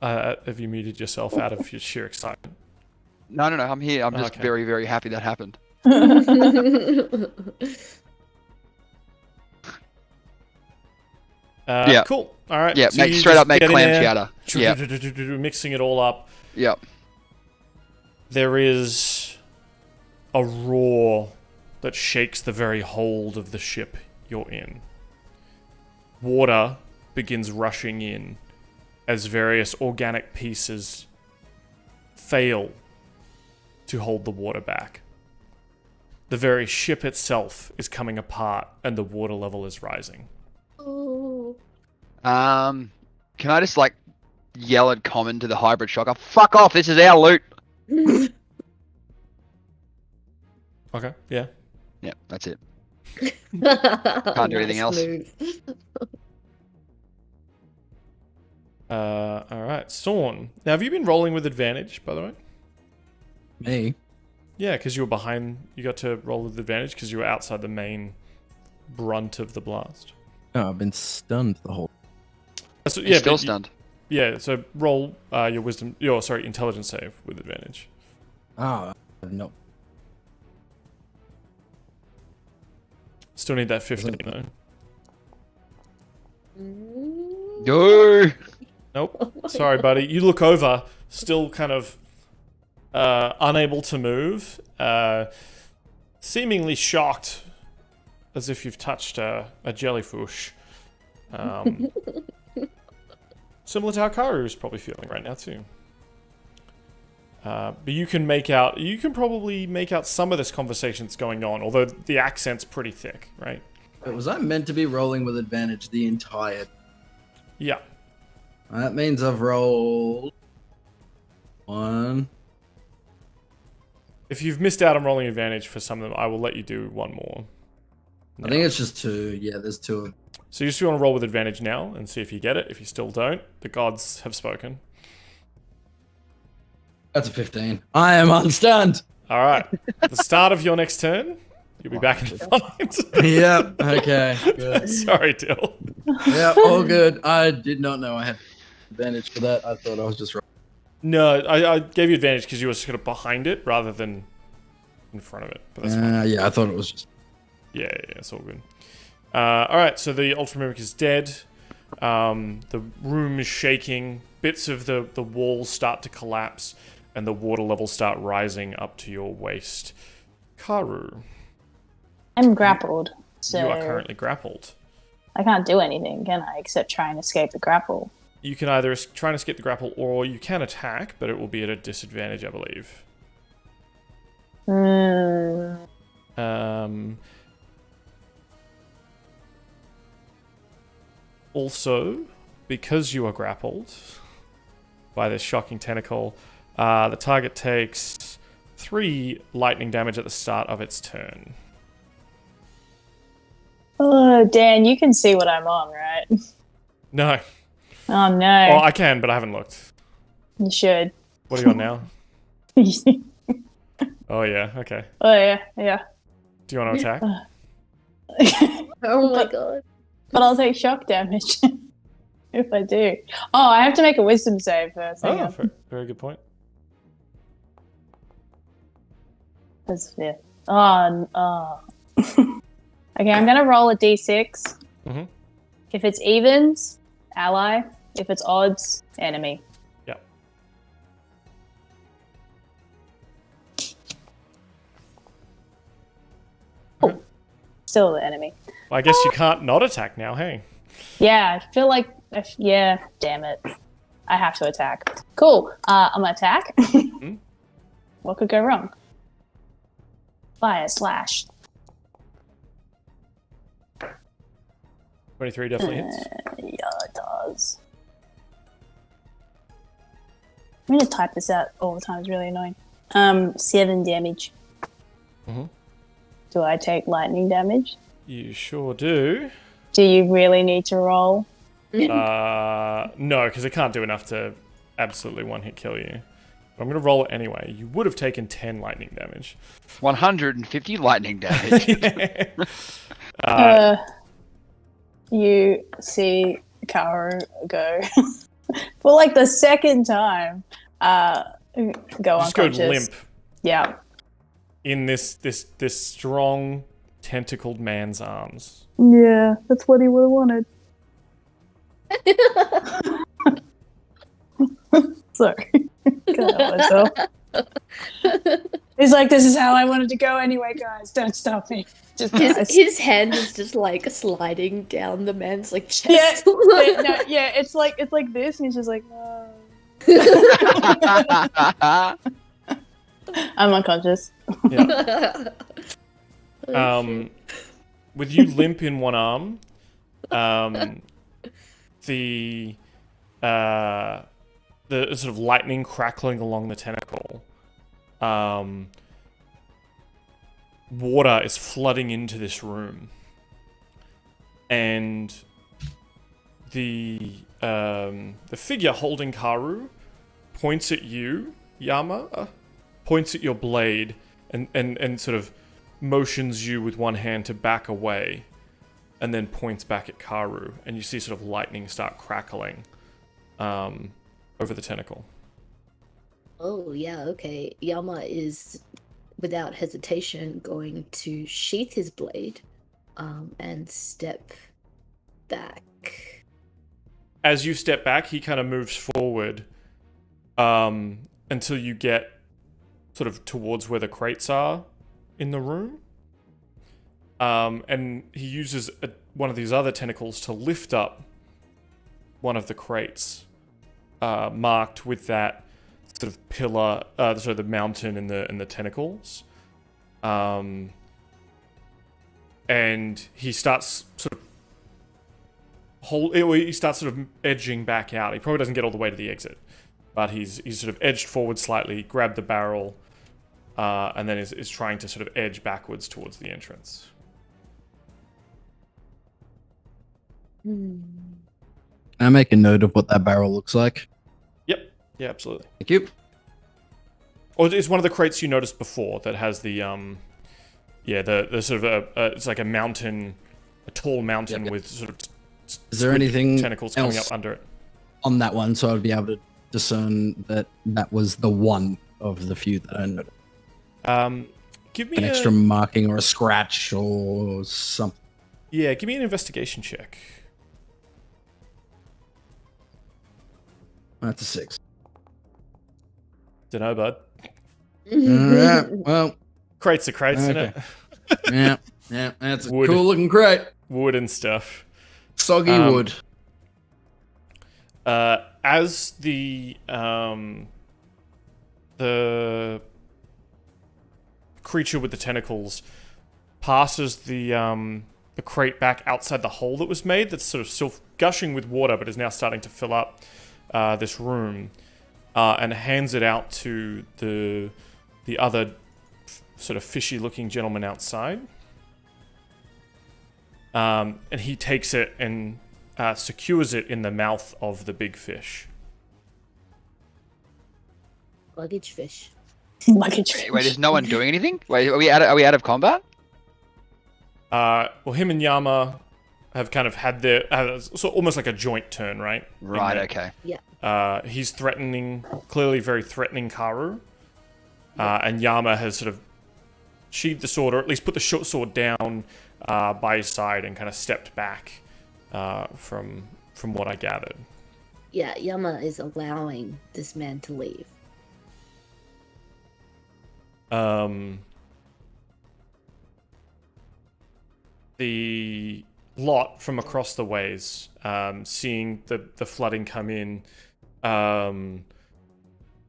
Have you muted yourself out of your sheer excitement? No. I'm here. I'm just Okay. very, very happy that happened. Yeah. Cool. All right. Yeah. so you Straight just up make get in clam there, chowder. Yeah. mixing it all up. Yep. There is a roar that shakes the very hold of the ship you're in. Water begins rushing in as various organic pieces fail to hold the water back. the very ship itself is coming apart and the water level is rising. Oh. Can I just like yell at common to the hybrid shocker? Fuck off! This is our loot. Okay, yeah. Yeah, that's it. Can't do anything else. All right, Sorn. Now, have you been rolling with advantage, by the way? Me? Yeah, because you were behind. You got to roll with advantage because you were outside the main brunt of the blast. No, I've been stunned the whole. So, He's still but stunned. Yeah, so roll your intelligence save with advantage. Ah, no. Still need that 15 though. Go. Nope. Sorry, buddy. You look over, still kind of unable to move, seemingly shocked, as if you've touched a jellyfish. Similar to how Karu is probably feeling right now too. But you can probably make out some of this conversation that's going on, although the accent's pretty thick, right? But was I meant to be rolling with advantage the entire? Yeah. That means I've rolled 1. If you've missed out on rolling advantage for some of them, I will let you do one more. I think it's just 2. Yeah, there's 2 of them. So you just want to roll with advantage now and see if you get it. If you still don't, the gods have spoken. That's a 15. I am unstunned. All right. At the start of your next turn, you'll be back in the fight. Yep. Okay. Good. Sorry, Dill. Yep. All good. I did not know I had advantage for that. I thought I was just. No, I gave you advantage because you were sort of behind it rather than in front of it. But that's fine. Yeah, I thought it was just. Yeah, it's all good. All right, so the Ultra Mimic is dead. The room is shaking. Bits of the walls start to collapse, and the water levels start rising up to your waist. Karu, I'm grappled, so you are currently grappled. I can't do anything, can I, except try and escape the grapple? You can either try and escape the grapple, or you can attack, but it will be at a disadvantage, I believe. Also, because you are grappled by this shocking tentacle, the target takes 3 lightning damage at the start of its turn. Oh, Dan, you can see what I'm on, right? No. Oh, no. Oh, I can, but I haven't looked. You should. What are you on now? Oh, yeah, okay. Oh, yeah. Do you want to attack? Oh my god. But I'll take shock damage if I do. Oh, I have to make a wisdom save first. Hang Oh, on. very good point. That's fair. Oh. Okay, I'm gonna roll a d6. Mhm. If it's evens, ally. If it's odds, enemy. Yep. Oh, still the enemy. Well, I guess you can't not attack now, hey? Yeah, I feel like, yeah, damn it. I have to attack. Cool. I'm gonna attack. What could go wrong? Fire slash. 23 definitely hits. Yeah, it does. I'm gonna type this out all the time. It's really annoying. 7 damage. Mhm. Do I take lightning damage? You sure do. Do you really need to roll? No, because it can't do enough to absolutely one-hit kill you. But I'm going to roll it anyway. You would have taken 10 lightning damage. 150 lightning damage. You see Karu go for like the second time. Go Just go unconscious. limp Yeah. in this strong tentacled man's arms. Yeah, that's what he would have wanted. Sorry. Can't help myself. He's like, this is how I wanted to go anyway, guys. Don't stop me. Just His hand is just like sliding down the man's like chest. it's like this, and he's just like, Yeah. I'm unconscious. Yeah. With you limp in one arm, the sort of lightning crackling along the tentacle, water is flooding into this room, and the figure holding Karu points at you, Yama, points at your blade, and sort of motions you with one hand to back away, and then points back at Karu, and you see sort of lightning start crackling over the tentacle. Oh, yeah, okay. Yama is, without hesitation, going to sheath his blade and step back. As you step back, he kind of moves forward until you get sort of towards where the crates are in the room. And he uses one of these other tentacles to lift up one of the crates, marked with that sort of pillar, sort of the mountain and the tentacles. And he starts sort of edging back out. He probably doesn't get all the way to the exit, but he's sort of edged forward slightly, grabbed the barrel, and then is trying to sort of edge backwards towards the entrance. I make a note of what that barrel looks like. Yep. Yeah, absolutely. Thank you. Or it's one of the crates you noticed before that has the sort of it's like a mountain, a tall mountain with sort of Is there anything tentacles coming else up under it on that one, so I'd be able to discern that that was the one of the few that I noticed? Give me An extra marking or a scratch or something. Yeah, give me an investigation check. That's a 6. Dunno, bud. Alright, well. Crates are crates, isn't it? Yeah, that's a Wood. cool looking crate. Wood and stuff. Soggy wood. As the creature with the tentacles passes the crate back outside the hole that was made, that's sort of still gushing with water, but is now starting to fill up this room, and hands it out to the other sort of fishy-looking gentleman outside. And he takes it and secures it in the mouth of the big fish. Luggage fish. Luggage fish. Wait, is no one doing anything? Wait, are we out of combat? Well, him and Yama have kind of had their so almost like a joint turn, right? Right. Okay. Yeah. He's clearly very threatening Karu, and Yama has sort of sheathed the sword, or at least put the short sword down by his side and kind of stepped back from what I gathered. Yeah, Yama is allowing this man to leave. The lot from across the ways, seeing the flooding come in,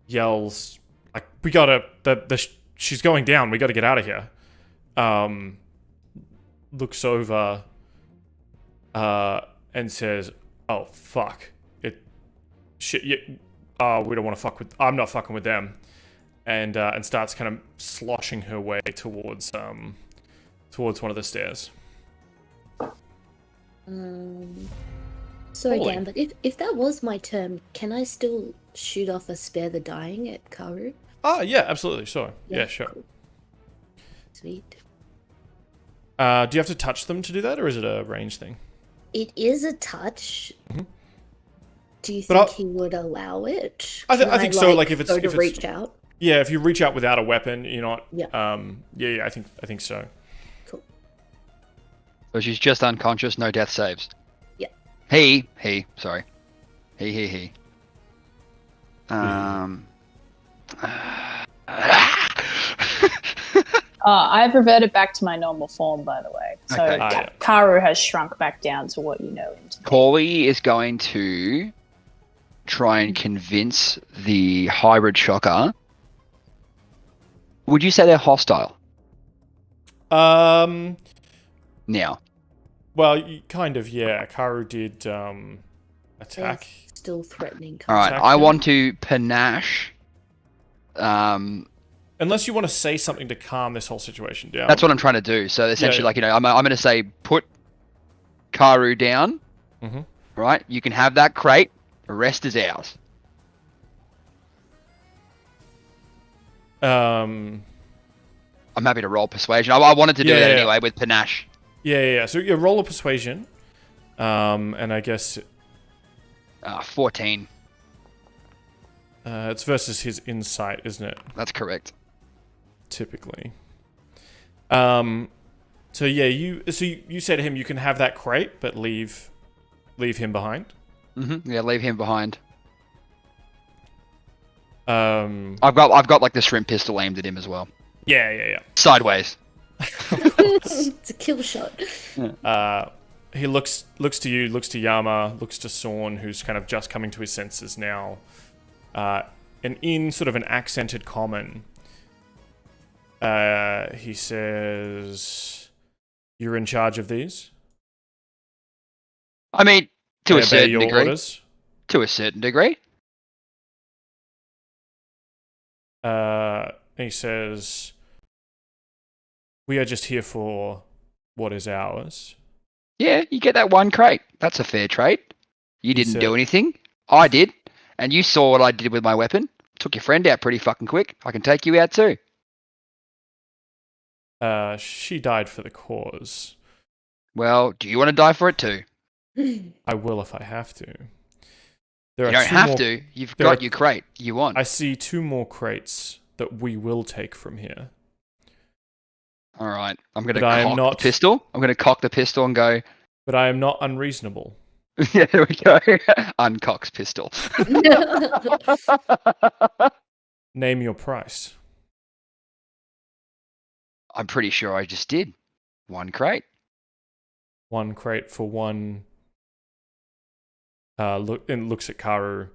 yells like, "We gotta! She's going down. We gotta get out of here." Looks over and says, "Oh fuck! Shit! We don't want to fuck with. I'm not fucking with them." And starts kind of sloshing her way towards one of the stairs. Sorry, Pauly. Dan, but if that was my turn, can I still shoot off a spare the dying at Karu? Oh, yeah, absolutely, sure. Yeah, sure. Cool. Sweet. Do you have to touch them to do that, or is it a range thing? It is a touch. Mm-hmm. Do you But think he would allow it? I think so. Like if it's go to reach out. Yeah, if you reach out without a weapon, you're not. Yeah. Yeah, I think so. Cool. So she's just unconscious, no death saves. Yeah. He. Sorry. He. I've reverted back to my normal form, by the way. So Okay. Yeah. Karu has shrunk back down to what you know him to be. Pauly is going to try and convince the hybrid shocker. Would you say they're hostile? Now. Well, kind of, yeah. Karu did attack. Still threatening. All right, Attack I him? want to panache. Unless you want to say something to calm this whole situation down. That's what I'm trying to do. So essentially, Yeah. like, you know, I'm going to say put Karu down. Mm-hmm. Right? You can have that crate. The rest is ours. Um. I'm happy to roll persuasion. I wanted to do Yeah, that yeah, anyway with panache. Yeah. So you roll a persuasion. And I guess 14. it's versus his insight, isn't it? That's correct. Typically. So yeah, you said to him you can have that crate, but leave him behind. Yeah, leave him behind. Yeah. I've got like the shrimp pistol aimed at him as well. Yeah. Sideways. It's a kill shot. He looks to you, looks to Yama, looks to Sorn, who's kind of just coming to his senses now. And in sort of an accented common, he says, "You're in charge of these? I mean, to They a obey certain your degree. orders?" To a certain degree. He says, "We are just here for what is ours." Yeah, you get that one crate. That's a fair trade. You didn't said- do anything. I did. And you saw what I did with my weapon. Took your friend out pretty fucking quick. I can take you out too. She died for the cause. Well, do you want to die for it too? I will if I have to. There You are don't two have more- to. You've there got are- your crate. You want. I see 2 more crates that we will take from here. All right. I'm going to But I am cock not- the pistol. I'm going to cock the pistol and go, But I am not unreasonable. yeah, there we go. Uncocks pistol. Name your price. I'm pretty sure I just did. 1 crate. 1 crate for 1. Looks at Karu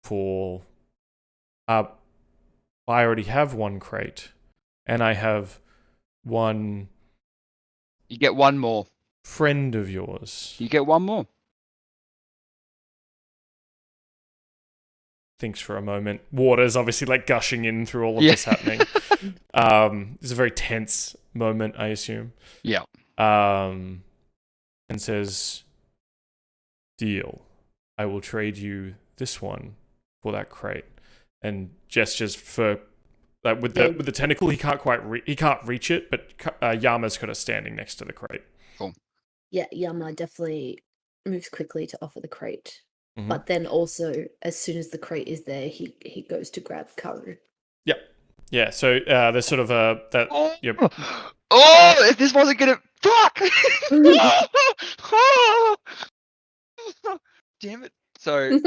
for. I already have 1 crate, and I have 1 You get 1 more. friend of yours. You get 1 more. Thinks for a moment. Water's obviously like gushing in through all of Yeah. this happening. It's a very tense moment, I assume. Yeah. And says, "Deal. I will trade you this one for that crate." And gestures for with the tentacle. He can't quite he can't reach it, but Yama's kind of standing next to the crate. Yeah, Yama definitely moves quickly to offer the crate. Mhm. But then also, as soon as the crate is there, he goes to grab Karu. Yeah. So there's sort of that. Oh, Yep. oh, if this wasn't gonna fuck. Damn it. So,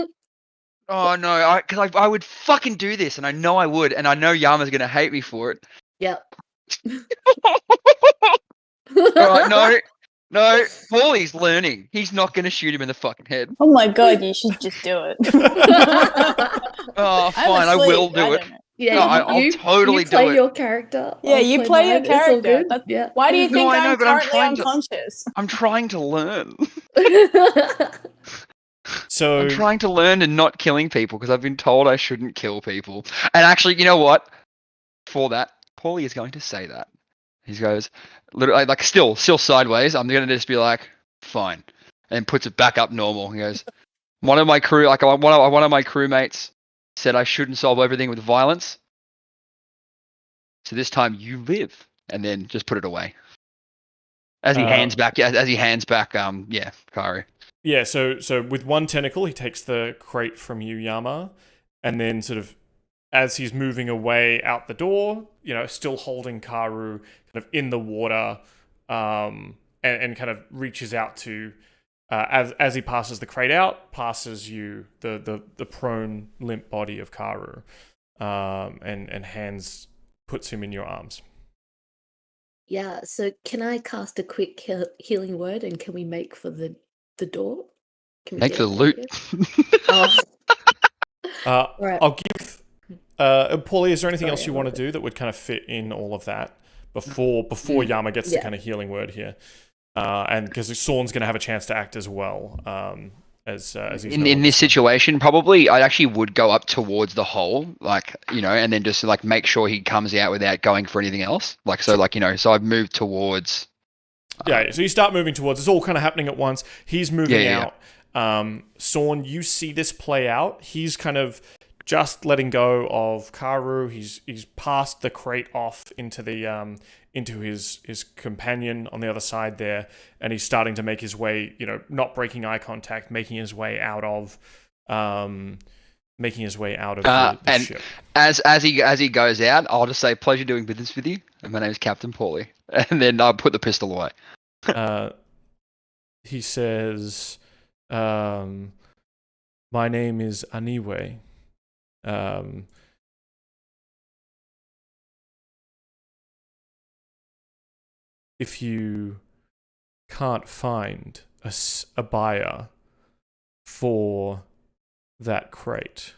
oh no, because I would fucking do this, and I know I would, and I know Yama's gonna hate me for it. Yep. Alright, no, Pauly's learning. He's not gonna shoot him in the fucking head. Oh my god, you should just do it. Oh, I'm fine, I asleep, will do it. don't know. Yeah, No, I'll totally you play do it. your character. Yeah, I'll you play your mine, it's all character. good, That- Yeah. Why do you No, think I know, I'm but I'm currently trying to- unconscious? I'm trying to learn. So I'm trying to learn and not killing people because I've been told I shouldn't kill people. And actually, you know what? For that, Pauly is going to say that. He goes, literally, like still sideways. I'm going to just be like, fine, and puts it back up normal. He goes, one of my crew, like one of my crewmates, said I shouldn't solve everything with violence. So this time you live, and then just put it away. As he hands back, Karu. yeah, so with 1 tentacle, he takes the crate from you, Yama, and then sort of as he's moving away out the door, still holding Karu kind of in the water, and kind of reaches out to as he passes the crate out, passes you the prone limp body of Karu, and puts him in your arms. Yeah, so can I cast a quick healing word and can we make for the door? Can we Make do for the that? loot. Oh, right. I'll give Pauly, is there anything Sorry, else you I want to love do that would kind of fit in all of that before Yama gets the Yeah. kind of healing word here, and because Sorn's going to have a chance to act as well. As he's In this situation, probably I actually would go up towards the hole, like, and then just like make sure he comes out without going for anything else. Like, so like, so I've moved towards. Yeah, so you start moving towards. It's all kind of happening at once. He's moving Yeah. out. Sorn, you see this play out. He's kind of just letting go of Karu. He's passed the crate off into the into his companion on the other side there, and he's starting to make his way. Not breaking eye contact, making his way out of the And ship. as he goes out, I'll just say, "Pleasure doing business with you." And my name is Captain Pauly, and then I'll put the pistol away. He says, "My name is Aniwe. If you can't find a buyer for that crate,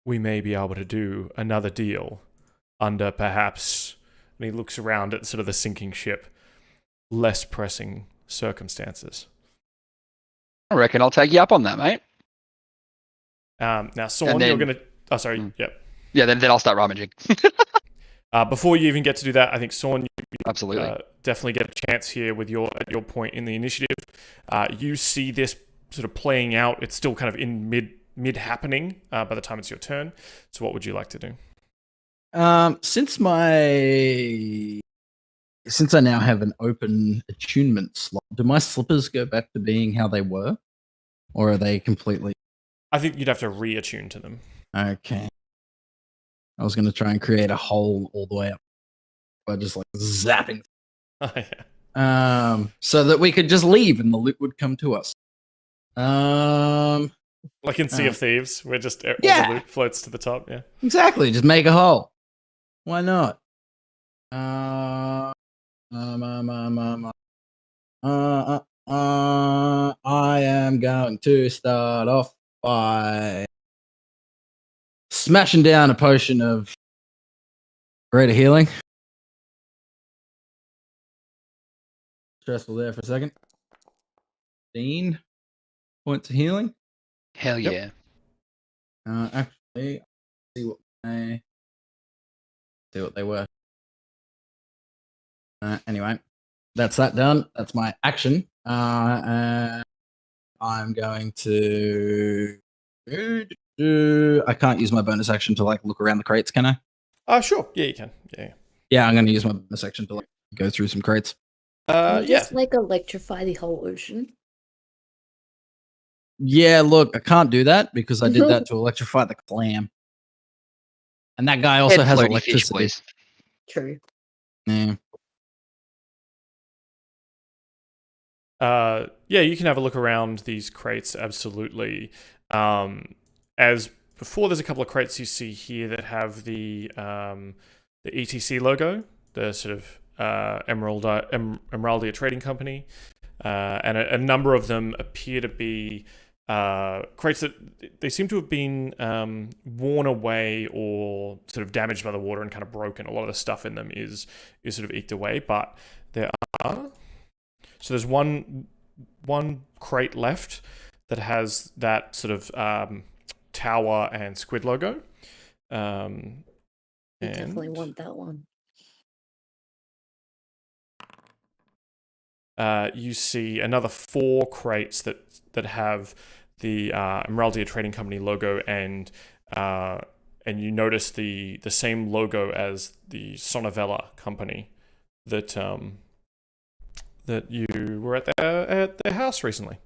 we may be able to do another deal under perhaps," and he looks around at sort of the sinking ship, "less pressing circumstances." I reckon I'll take you up on that, mate. Now, Sorn, you're going to... Oh, sorry. Yep. Yeah, then I'll start rummaging. Before you even get to do that, I think, Sorn, you Absolutely. definitely get a chance here with at your point in the initiative. You see this sort of playing out. It's still kind of in mid happening by the time it's your turn. So what would you like to do? Since I now have an open attunement slot, do my slippers go back to being how they were, or are they completely? I think you'd have to reattune to them. Okay. I was going to try and create a hole all the way up by just like zapping, Oh, yeah. so that we could just leave and the loot would come to us. Like in Sea of Thieves, where just all Yeah. the loot floats to the top. Yeah. Exactly. Just make a hole. Why not? I am going to start off by smashing down a potion of greater healing. Stressful there for a second. 15 points of healing. Hell Yep. yeah. Actually, see what they were. Anyway, that's that done. That's my action. And I'm going to. I can't use my bonus action to like look around the crates, can I? Sure. Yeah, you can. Yeah. Yeah, I'm going to use my bonus action to like go through some crates. Can you Yeah. just like electrify the whole ocean? Yeah, look, I can't do that because I did that to electrify the clam, and that guy also Head has floaty fish, electricity. please. True. Yeah. Yeah, you can have a look around these crates, absolutely. As before, there's a couple of crates you see here that have the ETC logo, the sort of Emeraldia Trading Company, and a number of them appear to be crates that they seem to have been worn away or sort of damaged by the water and kind of broken. A lot of the stuff in them is sort of eked away, but there are... So there's one crate left that has that sort of tower and squid logo. I definitely want that one. You see another 4 crates that have the Emeraldia Trading Company logo, and you notice the same logo as the Sonavella company that you were at their house recently.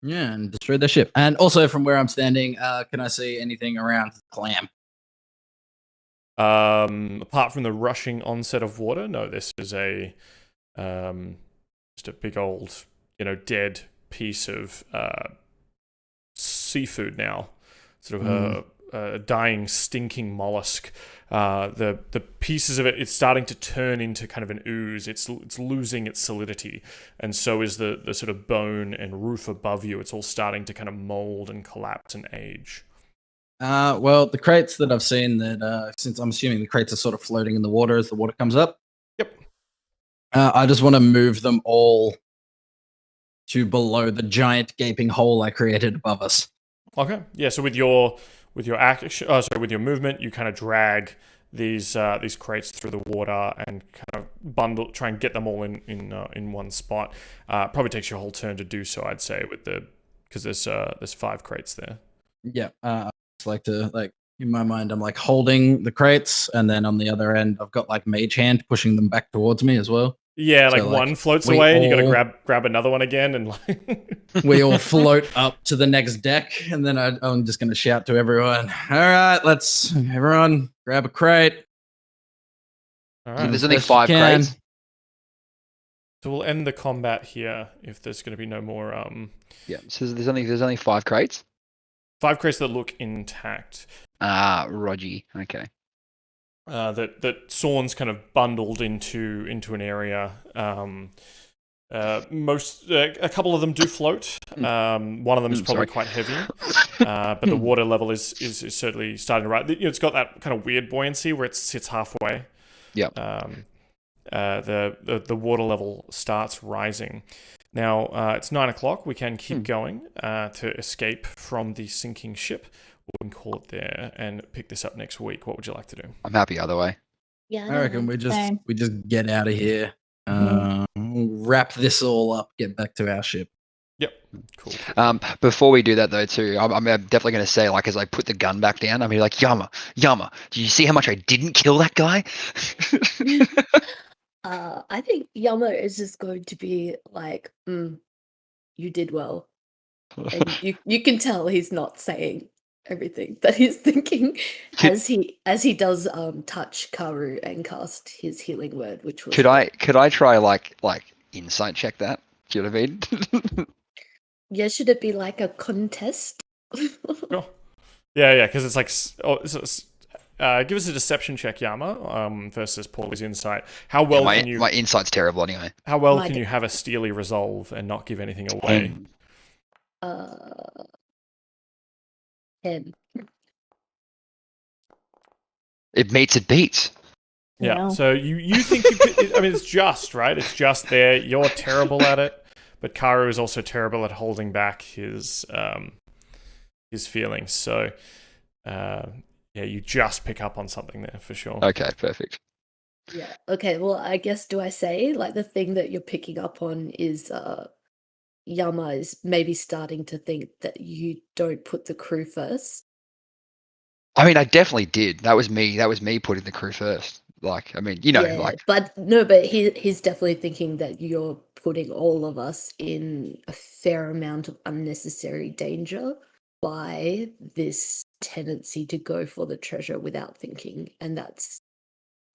Yeah, and destroyed their ship. And also, from where I'm standing, can I see anything around the clam? Apart from the rushing onset of water, no. This is just a big old, dead piece of seafood now. Sort of a dying, stinking mollusk. The pieces of it's starting to turn into kind of an ooze. It's losing its solidity, and so is the sort of bone and roof above you. It's all starting to kind of mold and collapse and age. Well, the crates that I've seen that since I'm assuming the crates are sort of floating in the water as the water comes up. Yep. I just want to move them all to below the giant gaping hole I created above us. Okay. Yeah. So with your action, with your movement, you kind of drag these crates through the water and kind of try and get them all in one spot. Probably takes you a whole turn to do so, I'd say, because there's 5 crates there. Yeah. I just like to in my mind, I'm like holding the crates, and then on the other end, I've got like mage hand pushing them back towards me as well. Yeah, So, one floats away, and you got to grab another one again, and we all float up to the next deck, and then I'm just going to shout to everyone, all right, everyone grab a crate. All right. There's only 5 crates. So we'll end the combat here if there's going to be no more. Yeah, so there's only 5 crates? 5 crates that look intact. Rogie, okay. That Sorn's kind of bundled into an area. A couple of them do float. One of them is probably quite heavy, but the water level is certainly starting to rise. It's got that kind of weird buoyancy where it sits halfway. Yep. The water level starts rising. Now it's 9 o'clock. We can keep going to escape from the sinking ship. We can call it there and pick this up next week. What would you like to do? I'm happy either way. Yeah, I reckon we just get out of here, wrap this all up, get back to our ship. Yep. Cool. Before we do that though, too, I'm definitely going to say, like, as I put the gun back down, I'm like, Yama, do you see how much I didn't kill that guy? I think Yama is just going to be like, you did well. And you can tell he's not saying everything that he's thinking as he does touch Karu and cast his healing word, which was... Could I try like insight check that? Do you know what I mean? Yeah, should it be like a contest? Sure. Yeah, because it's like give us a deception check, Yama, versus Pauly's insight. How well can you... My insight's terrible anyway. How well can you have a steely resolve and not give anything away? 10. It beats. Yeah, so you think you could... I mean, it's just, right? It's just there. You're terrible at it, but Karu is also terrible at holding back his feelings. So, yeah, you just pick up on something there for sure. Okay, perfect. Yeah, okay, well, I guess, do I say, like, the thing that you're picking up on is... Yama is maybe starting to think that you don't put the crew first. I mean, I definitely did. That was me putting the crew first. Like, I mean, but he's definitely thinking that you're putting all of us in a fair amount of unnecessary danger by this tendency to go for the treasure without thinking, and that's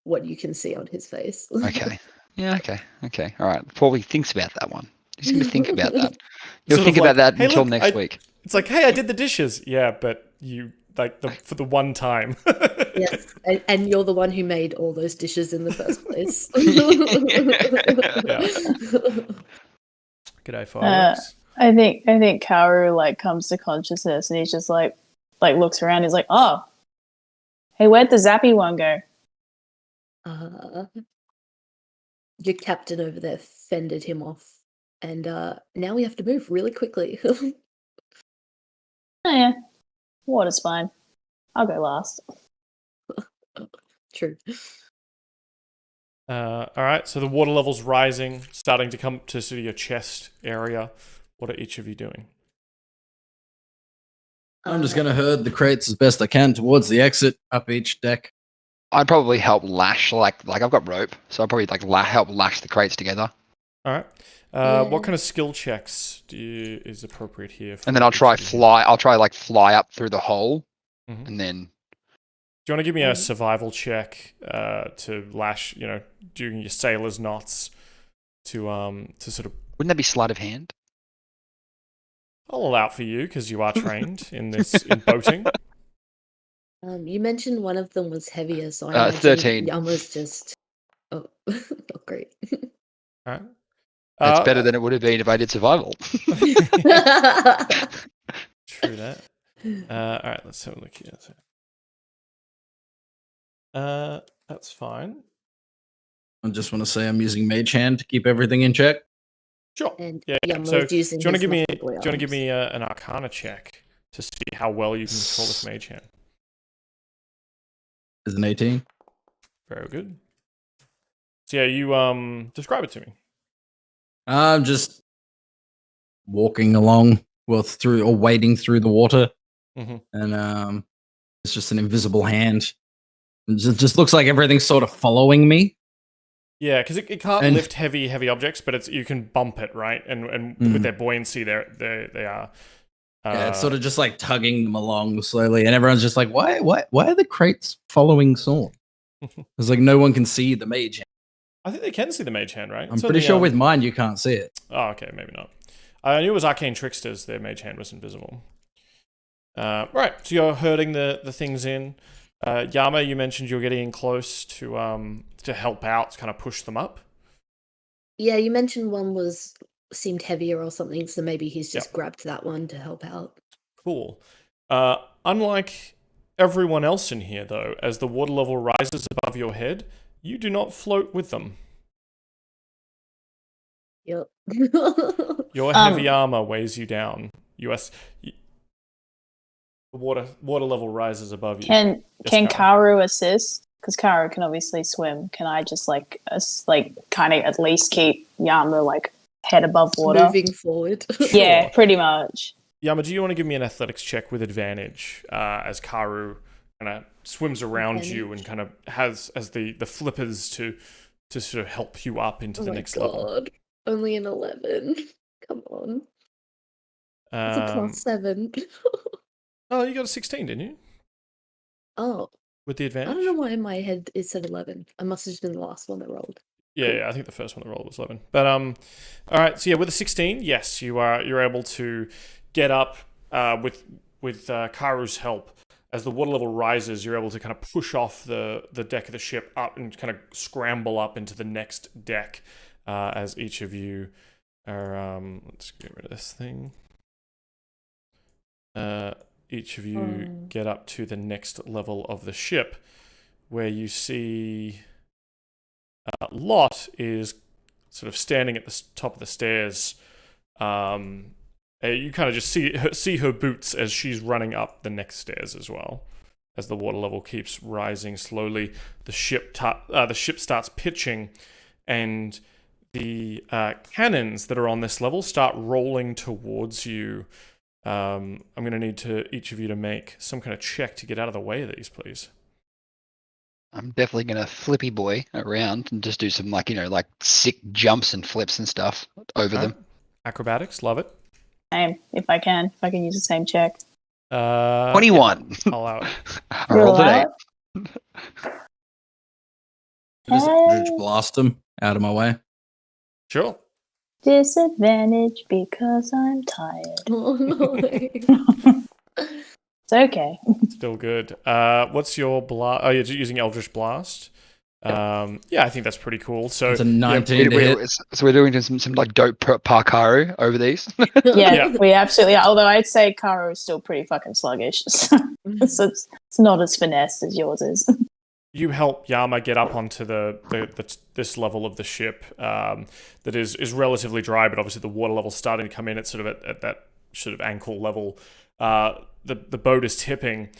what you can see on his face. Okay. Yeah, okay. All right. Pauly thinks about that one. He's going to think about that. He'll think about that until next week. It's like, hey, I did the dishes. Yeah, but you, for the one time. Yes, and you're the one who made all those dishes in the first place. G'day, fireworks. I think Karu comes to consciousness and he's just like looks around. He's like, oh, hey, where'd the zappy one go? Your captain over there fended him off. And now we have to move really quickly. Oh, yeah. Water's fine. I'll go last. True. All right, so the water level's rising, starting to come to sort of your chest area. What are each of you doing? I'm just going to herd the crates as best I can towards the exit, up each deck. I'd probably help lash, like I've got rope, so I'd probably help lash the crates together. All right. What kind of skill checks is appropriate here? And then I'll try fly up through the hole, and then. Do you want to give me a survival check to lash? Doing your sailor's knots to sort of. Wouldn't that be sleight of hand? I'll allow it for you because you are trained in boating. You mentioned one of them was heavier, so I 13. Yama's just. Oh, great. All right. That's better than it would have been if I did survival. True that. All right, let's have a look here. That's fine. I just want to say I'm using Mage Hand to keep everything in check. Sure. And Yeah. Yama So, was using do you want to his give me lovely do you want to give arms. me an Arcana check to see how well you can control this mage hand? Is an 18. Very good. So yeah, you describe it to me. I'm just walking along, through or wading through the water, and it's just an invisible hand. It just looks like everything's sort of following me. Yeah, because it can't lift heavy objects, but you can bump it, right? And with their buoyancy, they are. Yeah, it's sort of just like tugging them along slowly, and everyone's just like, why are the crates following Sorn? It's like no one can see the mage hand. I think they can see the mage hand, right? I'm pretty sure with mine you can't see it. Oh, okay, maybe not. I knew it was Arcane Tricksters. Their mage hand was invisible. Right, so you're herding the things in. Yama, you mentioned you're getting close to help out, to kind of push them up. Yeah, you mentioned one seemed heavier or something, so maybe he's just grabbed that one to help out. Cool. Unlike everyone else in here, though, as the water level rises above your head, you do not float with them. Yep. Your heavy armor weighs you down. The water level rises above you. Can Karu assist? Because Karu can obviously swim. Can I just kind of at least keep Yama like head above water, moving forward? Yeah, pretty much. Yama, do you want to give me an athletics check with advantage as Karu kind of swims around you and kind of has the flippers to sort of help you up into the next level? Only an 11. Come on. It's a +7. Oh, you got a 16, didn't you? Oh. With the advantage? I don't know why in my head it said 11. I must have just been the last one that rolled. Yeah, I think the first one that rolled was 11. But all right. So yeah, with a 16, yes, you're able to get up with Karu's help. As the water level rises, you're able to kind of push off the deck of the ship up and kind of scramble up into the next deck. As each of you are, let's get rid of this thing. Each of you get up to the next level of the ship, where you see Lot is sort of standing at the top of the stairs. You kind of just see her boots as she's running up the next stairs as well. As the water level keeps rising slowly, the ship starts pitching, and the cannons that are on this level start rolling towards you. I'm going to need each of you to make some kind of check to get out of the way of these, please. I'm definitely going to flippy boy around and just do some like sick jumps and flips and stuff over them. Acrobatics, love it. Same, if I can use the same check. 21. Yeah, I'll allow it. I rolled an 8. Just Eldritch blast him out of my way. Sure. Disadvantage because I'm tired. Oh no. It's okay. Still good. What's your blast? Oh, you're using Eldritch Blast. Yeah, I think that's pretty cool. So it's a 19 to hit. So we're doing some like dope Parkaru over these. Yeah, we absolutely are. Although I'd say Karu is still pretty fucking sluggish. So it's not as finessed as yours is. You help Yama get up onto this level of the ship that is relatively dry, but obviously the water level's starting to come in at sort of at that sort of ankle level. The boat is tipping.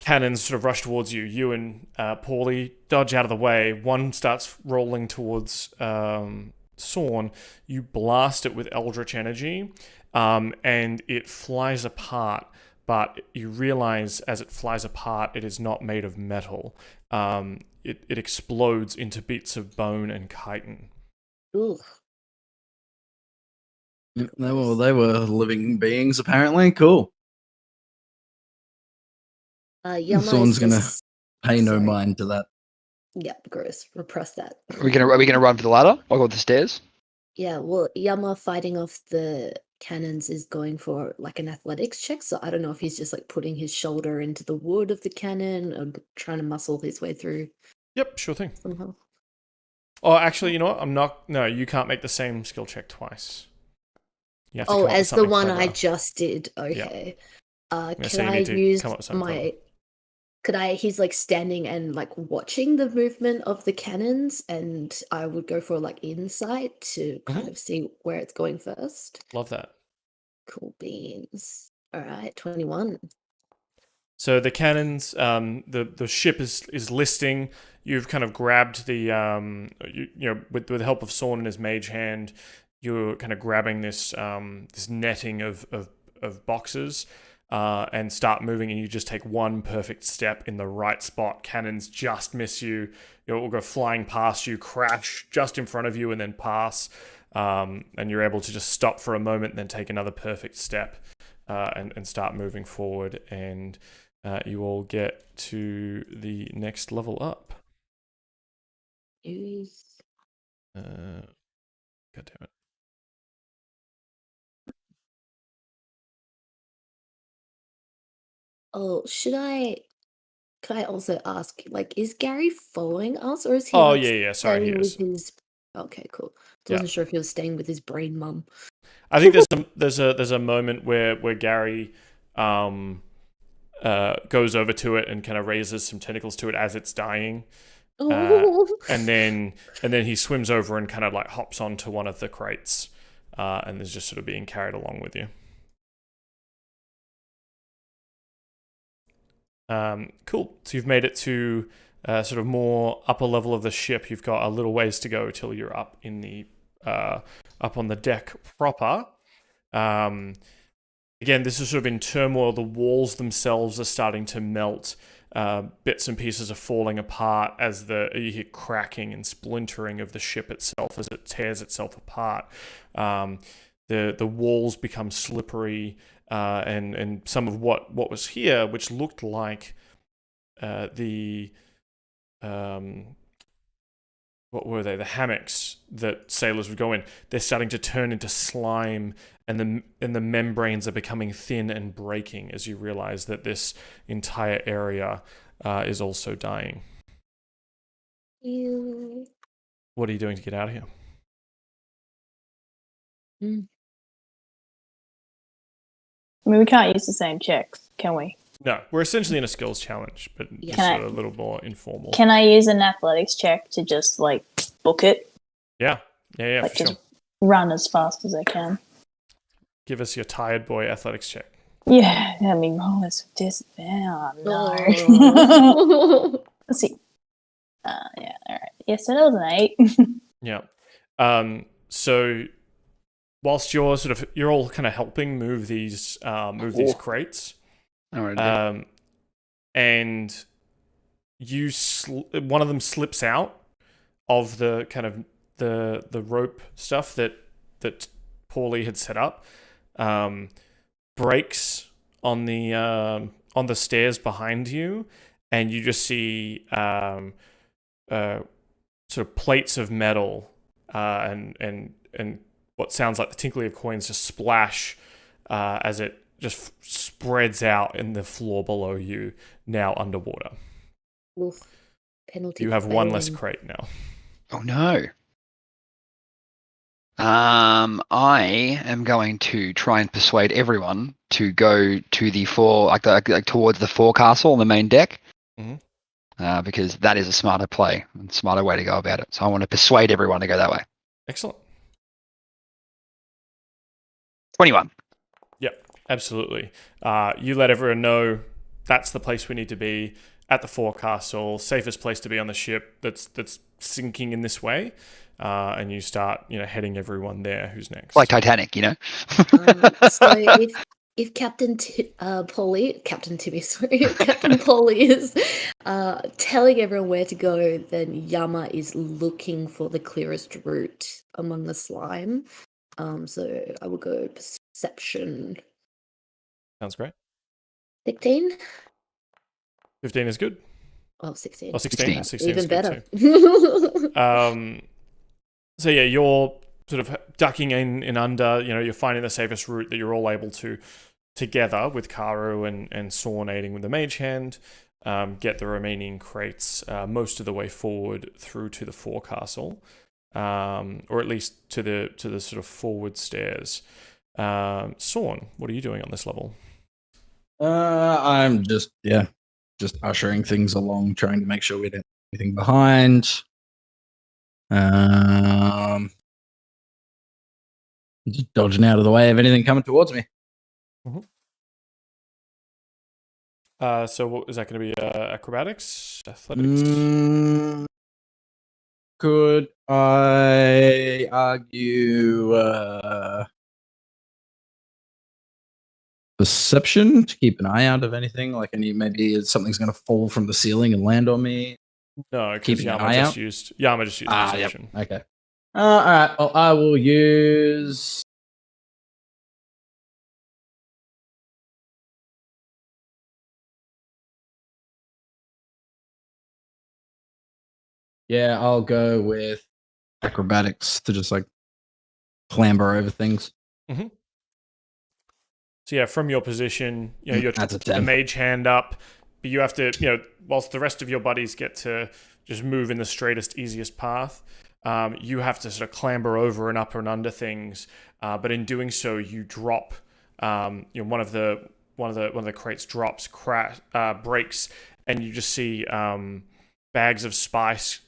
Cannons sort of rush towards you. You and Pauly dodge out of the way. One starts rolling towards Sorn. You blast it with Eldritch Energy, and it flies apart. But you realize as it flies apart, it is not made of metal. It explodes into bits of bone and chitin. Ugh. They were living beings, apparently. Cool. Yama Someone's is gonna just- pay no sorry. mind to that. Yep, gross. Repress that. Are we gonna run for the ladder or go up the stairs? Yeah, well, Yama fighting off the cannons is going for like an athletics check, so I don't know if he's just like putting his shoulder into the wood of the cannon or trying to muscle his way through Yep, sure thing. somehow. Oh, actually, you know what? No, you can't make the same skill check twice. You have to Oh, come up with as the something one I clever. just did. Okay. Can so you I need to use come up with something clever. my? Could I? He's like standing and like watching the movement of the cannons, and I would go for like insight to kind of see where it's going first. Love that. Cool beans. All right, 21. So the cannons, the ship is listing. You've kind of grabbed the with the help of Sorn and his mage hand, you're kind of grabbing this this netting of boxes and start moving, and you just take one perfect step in the right spot. Cannons just miss you. It will go flying past you, crash just in front of you, and then pass. And you're able to just stop for a moment, and then take another perfect step and start moving forward. And you all get to the next level up. Use. God damn it. Oh, could I also ask, like, is Gary following us, or is he Oh, like yeah, sorry, he staying is. with his? Okay, cool. I Yeah. wasn't sure if he was staying with his brain mum. I think there's a moment where Gary goes over to it and kind of raises some tentacles to it as it's dying. Oh. And then he swims over and kind of like hops onto one of the crates and is just sort of being carried along with you. Cool. So you've made it to sort of more upper level of the ship. You've got a little ways to go till you're up in the up on the deck proper. Again, this is sort of in turmoil. The walls themselves are starting to melt. Bits and pieces are falling apart as you hear cracking and splintering of the ship itself as it tears itself apart. The walls become slippery, and some of what was here, which looked like what were they? The hammocks that sailors would go in. They're starting to turn into slime, and the membranes are becoming thin and breaking as you realize that this entire area is also dying. Ew. What are you doing to get out of here? I mean, we can't use the same checks, can we? No, we're essentially in a skills challenge, but just Can I- sort of a little more informal. Can I use an athletics check to just like book it? Yeah, Like for sure. just run as fast as I can. Give us your tired boy athletics check. Yeah, I mean, roll this with disadvantage. No. Oh. Let's see. Yeah, all right. Yeah, so that was an 8. Yeah. So whilst you're all kind of helping move these crates, Alright. and one of them slips out of the kind of the rope stuff that Pauly had set up, breaks on the stairs behind you, and you just see sort of plates of metal and what sounds like the tinkling of coins just splash as it just spreads out in the floor below you, now underwater. Oof. Penalty. You for have one less failing. crate now. Oh no. I am going to try and persuade everyone to go to the towards the forecastle on the main deck, because that is a smarter play, and smarter way to go about it. So I want to persuade everyone to go that way. Excellent. 21. Yep, absolutely. You let everyone know that's the place we need to be, at the forecastle, safest place to be on the ship that's sinking in this way. And you start, heading everyone there. Who's next? Like Titanic, So if Captain Timmy, sorry, Captain Pauly is telling everyone where to go, then Yama is looking for the clearest route among the slime. So I will go perception. Sounds great. 16? 15 is good. Oh, 16. Oh, 16. 16 Even is good better. too. So yeah, you're sort of ducking in under, you're finding the safest route that you're all able to, together with Karu and Sorn aiding with the mage hand, get the remaining crates most of the way forward through to the forecastle, or at least to the sort of forward stairs. Sorn, what are you doing on this level? I'm just ushering things along, trying to make sure we don't leave anything behind. Just dodging out of the way of anything coming towards me. So what is that going to be? Acrobatics, athletics? Could I argue perception to keep an eye out of anything? Like maybe something's going to fall from the ceiling and land on me. No, because Keeping an Yama eye just out? used perception. Yep. Okay. All right. Well, I will use. Yeah, I'll go with acrobatics to just like clamber over things. So yeah, from your position, you're That's a the 10. mage hand up, but you have to, whilst the rest of your buddies get to just move in the straightest, easiest path, you have to sort of clamber over and up and under things. But in doing so, you drop. One of the crates drops, breaks, and you just see bags of spices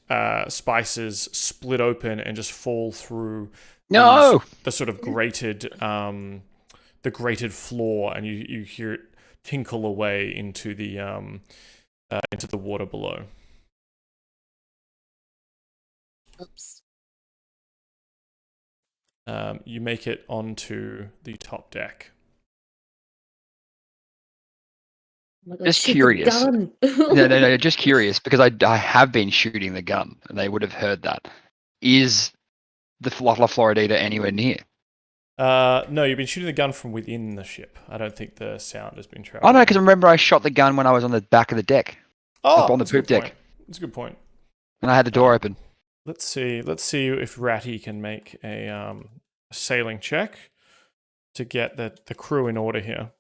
split open and just fall through. No! The sort of grated floor, and you hear it tinkle away into the water below. Oops. You make it onto the top deck. Oh my God, Just shoot the curious. gun. No, just curious, because I have been shooting the gun, and they would have heard that. Is the La Floridita anywhere near? No, you've been shooting the gun from within the ship. I don't think the sound has been traveling. Oh no, because remember I shot the gun when I was on the back of the deck. Up on the that's a good poop deck. point. That's a good point. And I had the door open. Let's see if Ratty can make a sailing check to get the crew in order here.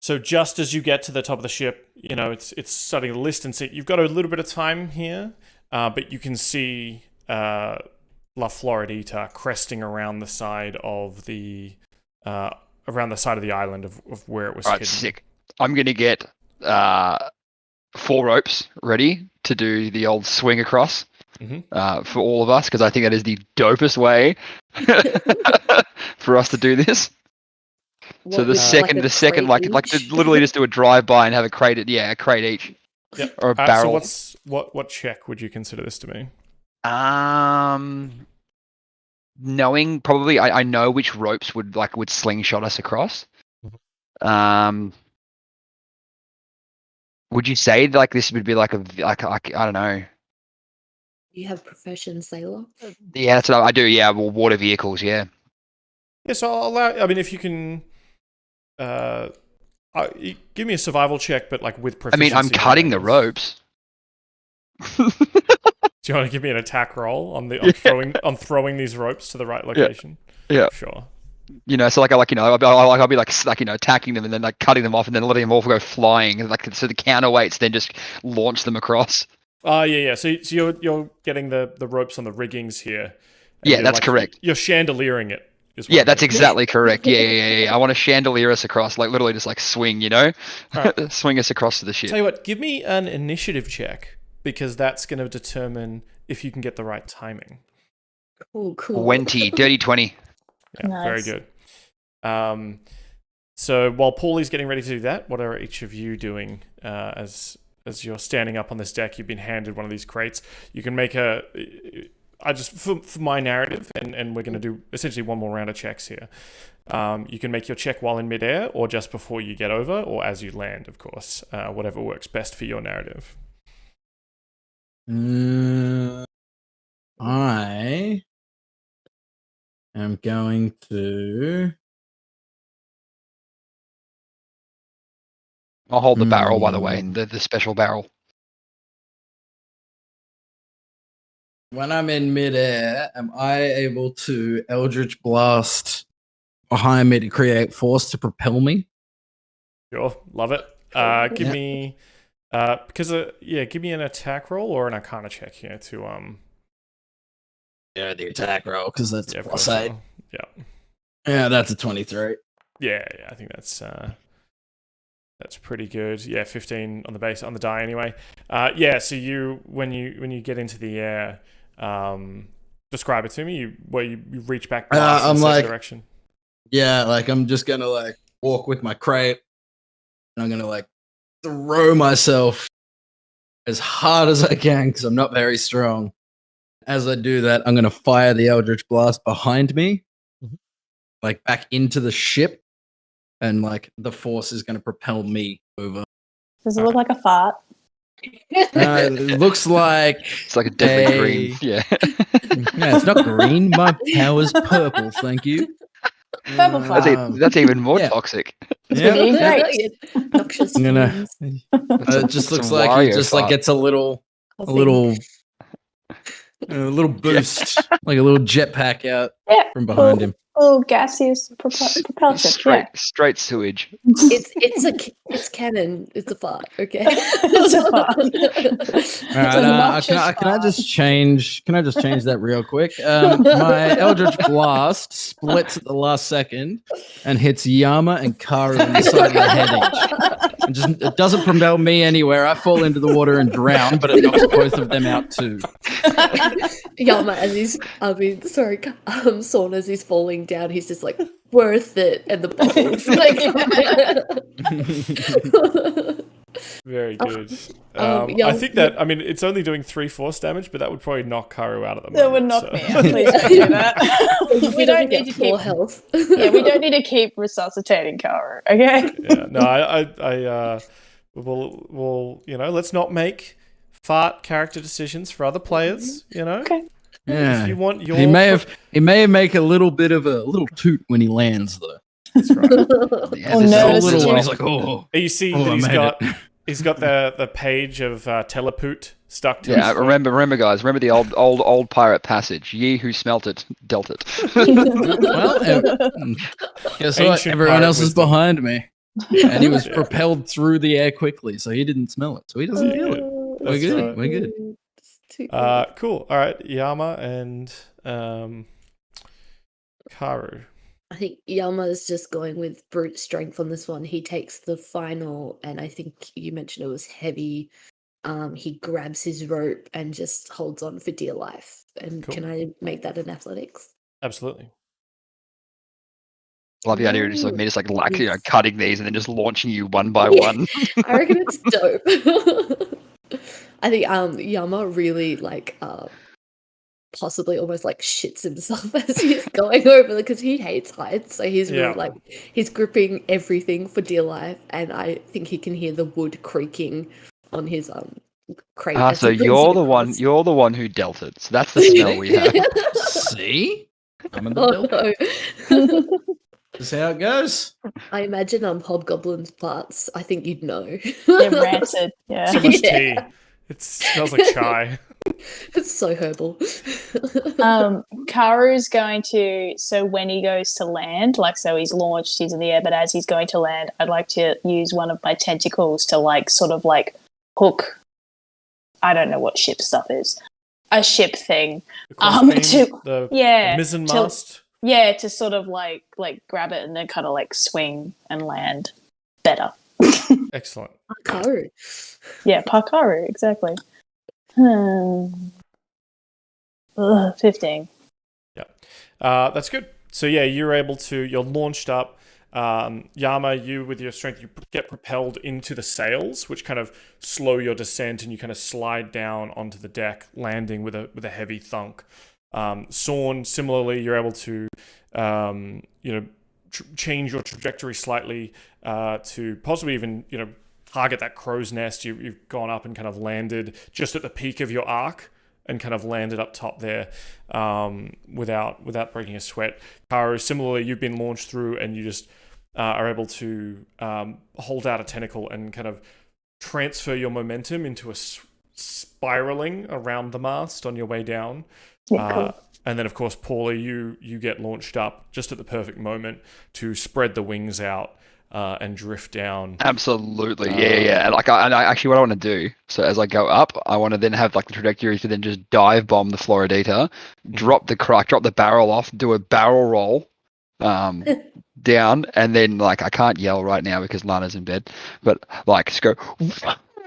So just as you get to the top of the ship, it's starting to list and see. You've got a little bit of time here, but you can see La Floridita cresting around the side of the island of where it was Alright, hidden. sick. I'm gonna get 4 ropes ready to do the old swing across for all of us, because I think that is the dopest way for us to do this. So the second, like to literally just do a drive-by and have a crate each. Yep. Or a barrel. So what check would you consider this to be? Knowing probably, I know which ropes would slingshot us across. Would you say this would be like I don't know. You have profession sailor? Yeah, that's what I do. Yeah, well, water vehicles. Yeah. Yeah, so I'll allow. I mean, if you can, give me a survival check, but with proficiency. I mean, I'm cutting the ropes. Do you want to give me an attack roll on throwing these ropes to the right location? Yeah. Sure. So I'll be attacking them and then cutting them off and then letting them all go flying, so the counterweights then just launch them across. Yeah. So you're getting the ropes on the riggings here. Yeah, that's correct. You're chandeliering it. Yeah, that's exactly correct. Yeah. I want to chandelier us across, literally just swing, right. Swing us across to the ship. Tell you what, give me an initiative check, because that's going to determine if you can get the right timing. Cool. 20, dirty 20. Yeah, Nice. Very good. So while Pauly's getting ready to do that, what are each of you doing as you're standing up on this deck? You've been handed one of these crates. You can make for my narrative, and we're going to do essentially one more round of checks here. You can make your check while in midair, or just before you get over, or as you land, of course. Whatever works best for your narrative. I am going to. I'll hold the barrel, by the way, the special barrel. When I'm in midair, am I able to Eldritch Blast behind me to create force to propel me? Sure, love it. Give me, give me an attack roll or an Arcana check here to the attack roll because that's Yeah, of plus course. 8. Yeah. Yeah, that's a 23. Yeah, I think that's pretty good. Yeah, 15 on the base on the die anyway. Yeah, so when you get into the air, describe it to me. Where you reach back, blast in a certain direction. Yeah, like I'm just gonna like walk with my crate, and I'm gonna like throw myself as hard as I can because I'm not very strong. As I do that, I'm gonna fire the Eldritch Blast behind me, like back into the ship, and like the force is gonna propel me over. Does it look like a fart? It looks like It's like a deadly green. Yeah. Yeah, it's not green. My power's purple. Thank you. Purple fart. That's even more yeah. toxic. Yeah, Great. Noxious I'm gonna- fumes. it just looks some like he Wario just like fart. gets a little boost, like a little jetpack out Yeah. from behind him. Oh, gaseous propulsion. Straight sewage. It's canon. It's a fart. Okay. It's a fart. All right, can I just change that real quick? My Eldritch Blast splits at the last second and hits Yama and Karu in the side of the head each. It doesn't propel me anywhere. I fall into the water and drown, but it knocks both of them out too. Yama as he's, Sorn as he's falling down, he's just like, worth it, and the bubbles. Very good. yeah, I think that, I mean, it's only doing 3 force damage, but that would probably knock Karu out at the moment. That would knock so. me out. Please don't do that. we don't need to keep health. Yeah, we don't need to keep resuscitating Karu. Okay. Yeah, no, we'll let's not make fart character decisions for other players. Okay. Yeah, if you want your he may make a little bit of a little toot when he lands though. That's right. Yeah, Oh, this is no, all it's Little just- one, he's like, oh, You see Oh, I that made he's got the page of telepoot stuck to Yeah, his foot. remember guys, remember the old pirate passage. Ye who smelt it, dealt it. well, guess what? Ancient Everyone pirate else is wisdom. behind me, and he was Yeah. propelled through the air quickly, so he didn't smell it, so he doesn't feel it. We're That's good. right. We're good. Cool. All right, Yama and Karu. I think Yama's just going with brute strength on this one. He takes the final, and I think you mentioned it was heavy. He grabs his rope and just holds on for dear life. And Cool. can I make that an athletics? Absolutely. Love the idea of just like me just like cutting these and then just launching you one by Yeah. one. I reckon it's dope. I think Yama really possibly almost like shits himself as he's going over because he hates heights. So he's Yeah. really like he's gripping everything for dear life, and I think he can hear the wood creaking on his crate. as So he brings you're it the one across. you're the one who dealt it. So that's the smell we have. See, I'm in the Oh building. no. This is how it goes. I imagine Hobgoblin's farts. I think you'd know. They're rancid. Yeah. So much Yeah. tea. It smells like chai. It's so herbal. Karu's going to, so when he goes to land, so he's launched, he's in the air, but as he's going to land, I'd like to use one of my tentacles to sort of hook, I don't know what ship stuff is, a ship thing. The crossbeam, to- the yeah, mizzen to- mast. Yeah, to sort of like grab it and then kind of swing and land better. Excellent. Karu. Yeah, Pakaru, exactly. 15. That's good. So yeah, you're launched up. Yama, you with your strength, you get propelled into the sails, which kind of slow your descent, and you kind of slide down onto the deck, landing with a heavy thunk. Sorn, similarly, you're able to change your trajectory slightly to possibly even target that crow's nest. You've gone up and kind of landed just at the peak of your arc and kind of landed up top there without breaking a sweat. Karu, similarly, you've been launched through and you just are able to hold out a tentacle and kind of transfer your momentum into a spiraling around the mast on your way down. Yeah, cool. And then, of course, Pauly, you get launched up just at the perfect moment to spread the wings out and drift down. Absolutely, yeah. And I actually, what I want to do, so as I go up, I want to then have like the trajectory to then just dive bomb the Floridita, drop the barrel off, do a barrel roll, down, and then like I can't yell right now because Lana's in bed, but like just go,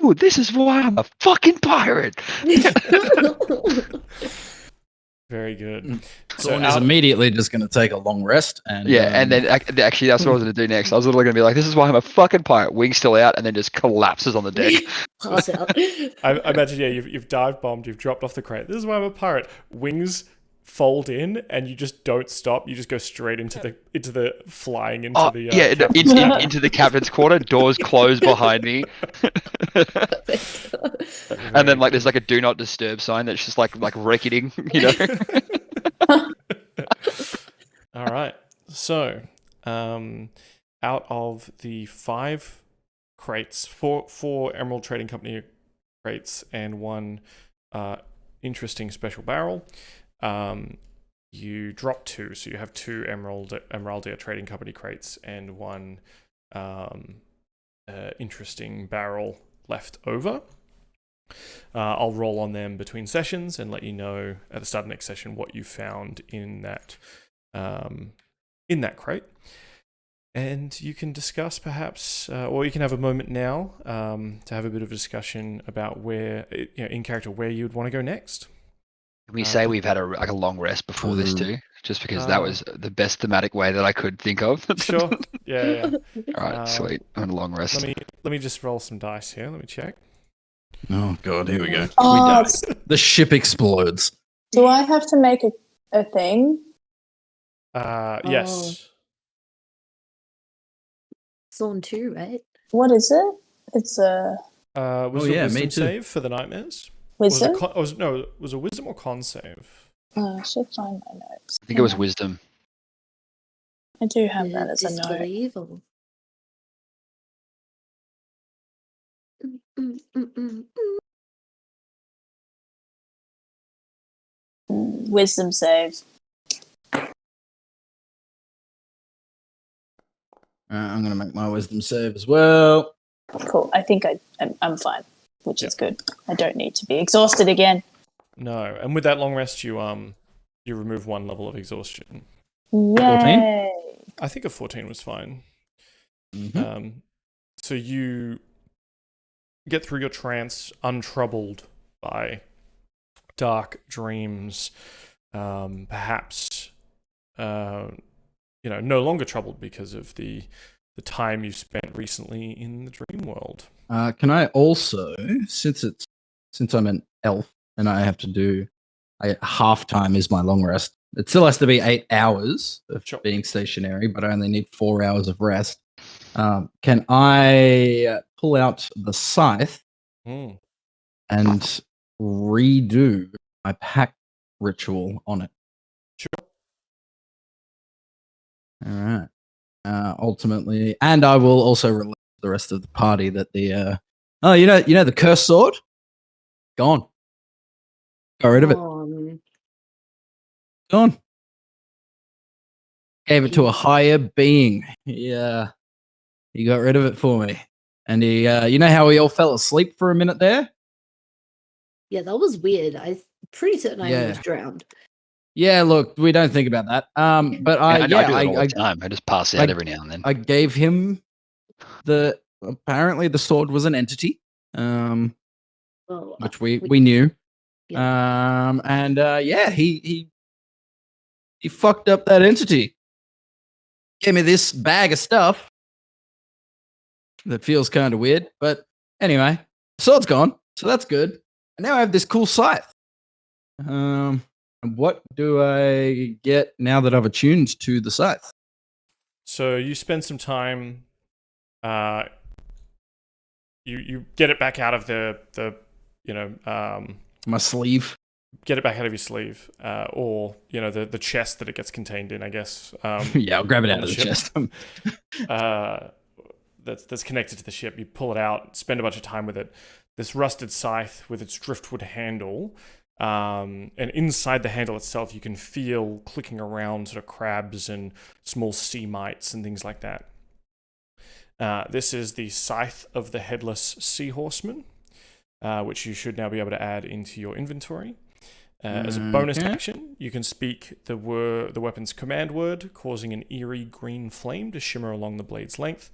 "Ooh, this is why I'm a fucking pirate." Very good. Sorn is immediately just going to take a long rest. And and then actually that's what I was going to do next. I was literally going to be like, this is why I'm a fucking pirate. Wings still out, and then just collapses on the deck. Pass out. I imagine, you've dive bombed, you've dropped off the crate. This is why I'm a pirate. Wings fold in, and you just don't stop. You just go straight into the flying into the into the captain's quarter. Doors close behind me. And then like there's like a do not disturb sign that's just like ricketing, All right. So, out of the 5 crates, four Emerald Trading Company crates and 1 interesting special barrel, you drop 2, so you have 2 Emeraldia Trading Company crates and 1 interesting barrel left over. I'll roll on them between sessions and let you know at the start of next session what you found in that crate. And you can discuss perhaps, or you can have a moment now to have a bit of a discussion about where, in character, where you'd want to go next. Can we say we've had a long rest before this too? Just because that was the best thematic way that I could think of. Sure. Yeah. All right, sweet. I'm on a long rest. Let me just roll some dice here. Let me check. Oh god, here we go. Oh, The ship explodes. do I have to make a thing? Yes. Sorn 2, right? What is it? It's a Was it a wisdom save for the nightmares? wisdom. Was it a wisdom or con save? I should find my notes. I think it was wisdom. I do have that as a note. Disbelieve or... Wisdom save. I'm going to make my wisdom save as well. Cool. I think I'm fine, which is good. I don't need to be exhausted again. No, and with that long rest, you remove 1 level of exhaustion. Yay! I think a 14 was fine. Mm-hmm. So you get through your trance untroubled by dark dreams, perhaps no longer troubled because of the time you've spent recently in the dream world. Can I also, since I'm an elf and I have to do half time is my long rest. It still has to be 8 hours of being stationary, but I only need 4 hours of rest. Can I pull out the scythe and redo my pact ritual on it? Sure. All right. Ultimately, and I will also relate to the rest of the party that the the cursed sword, gone. Got rid of it. Gone. Gave it to a higher being. Yeah, he got rid of it for me. And he, you know how we all fell asleep for a minute there? Yeah, that was weird. I'm pretty certain I almost drowned. Yeah, look, we don't think about that. But I do that all the time. I just pass out every now and then. I gave him apparently the sword was an entity, which we knew. Yeah. He fucked up that entity. Gave me this bag of stuff that feels kind of weird, but anyway, the sword's gone, so that's good. And now I have this cool scythe. And what do I get now that I've attuned to the scythe? So you spend some time. You get it back out of my sleeve. Get it back out of your sleeve, or the chest that it gets contained in, I guess. Yeah, I'll grab it out of the chest. That's connected to the ship. You pull it out, spend a bunch of time with it. This rusted scythe with its driftwood handle, and inside the handle itself, you can feel clicking around sort of crabs and small sea mites and things like that. This is the Scythe of the Headless Seahorseman, which you should now be able to add into your inventory. As a bonus action, you can speak the weapon's command word, causing an eerie green flame to shimmer along the blade's length.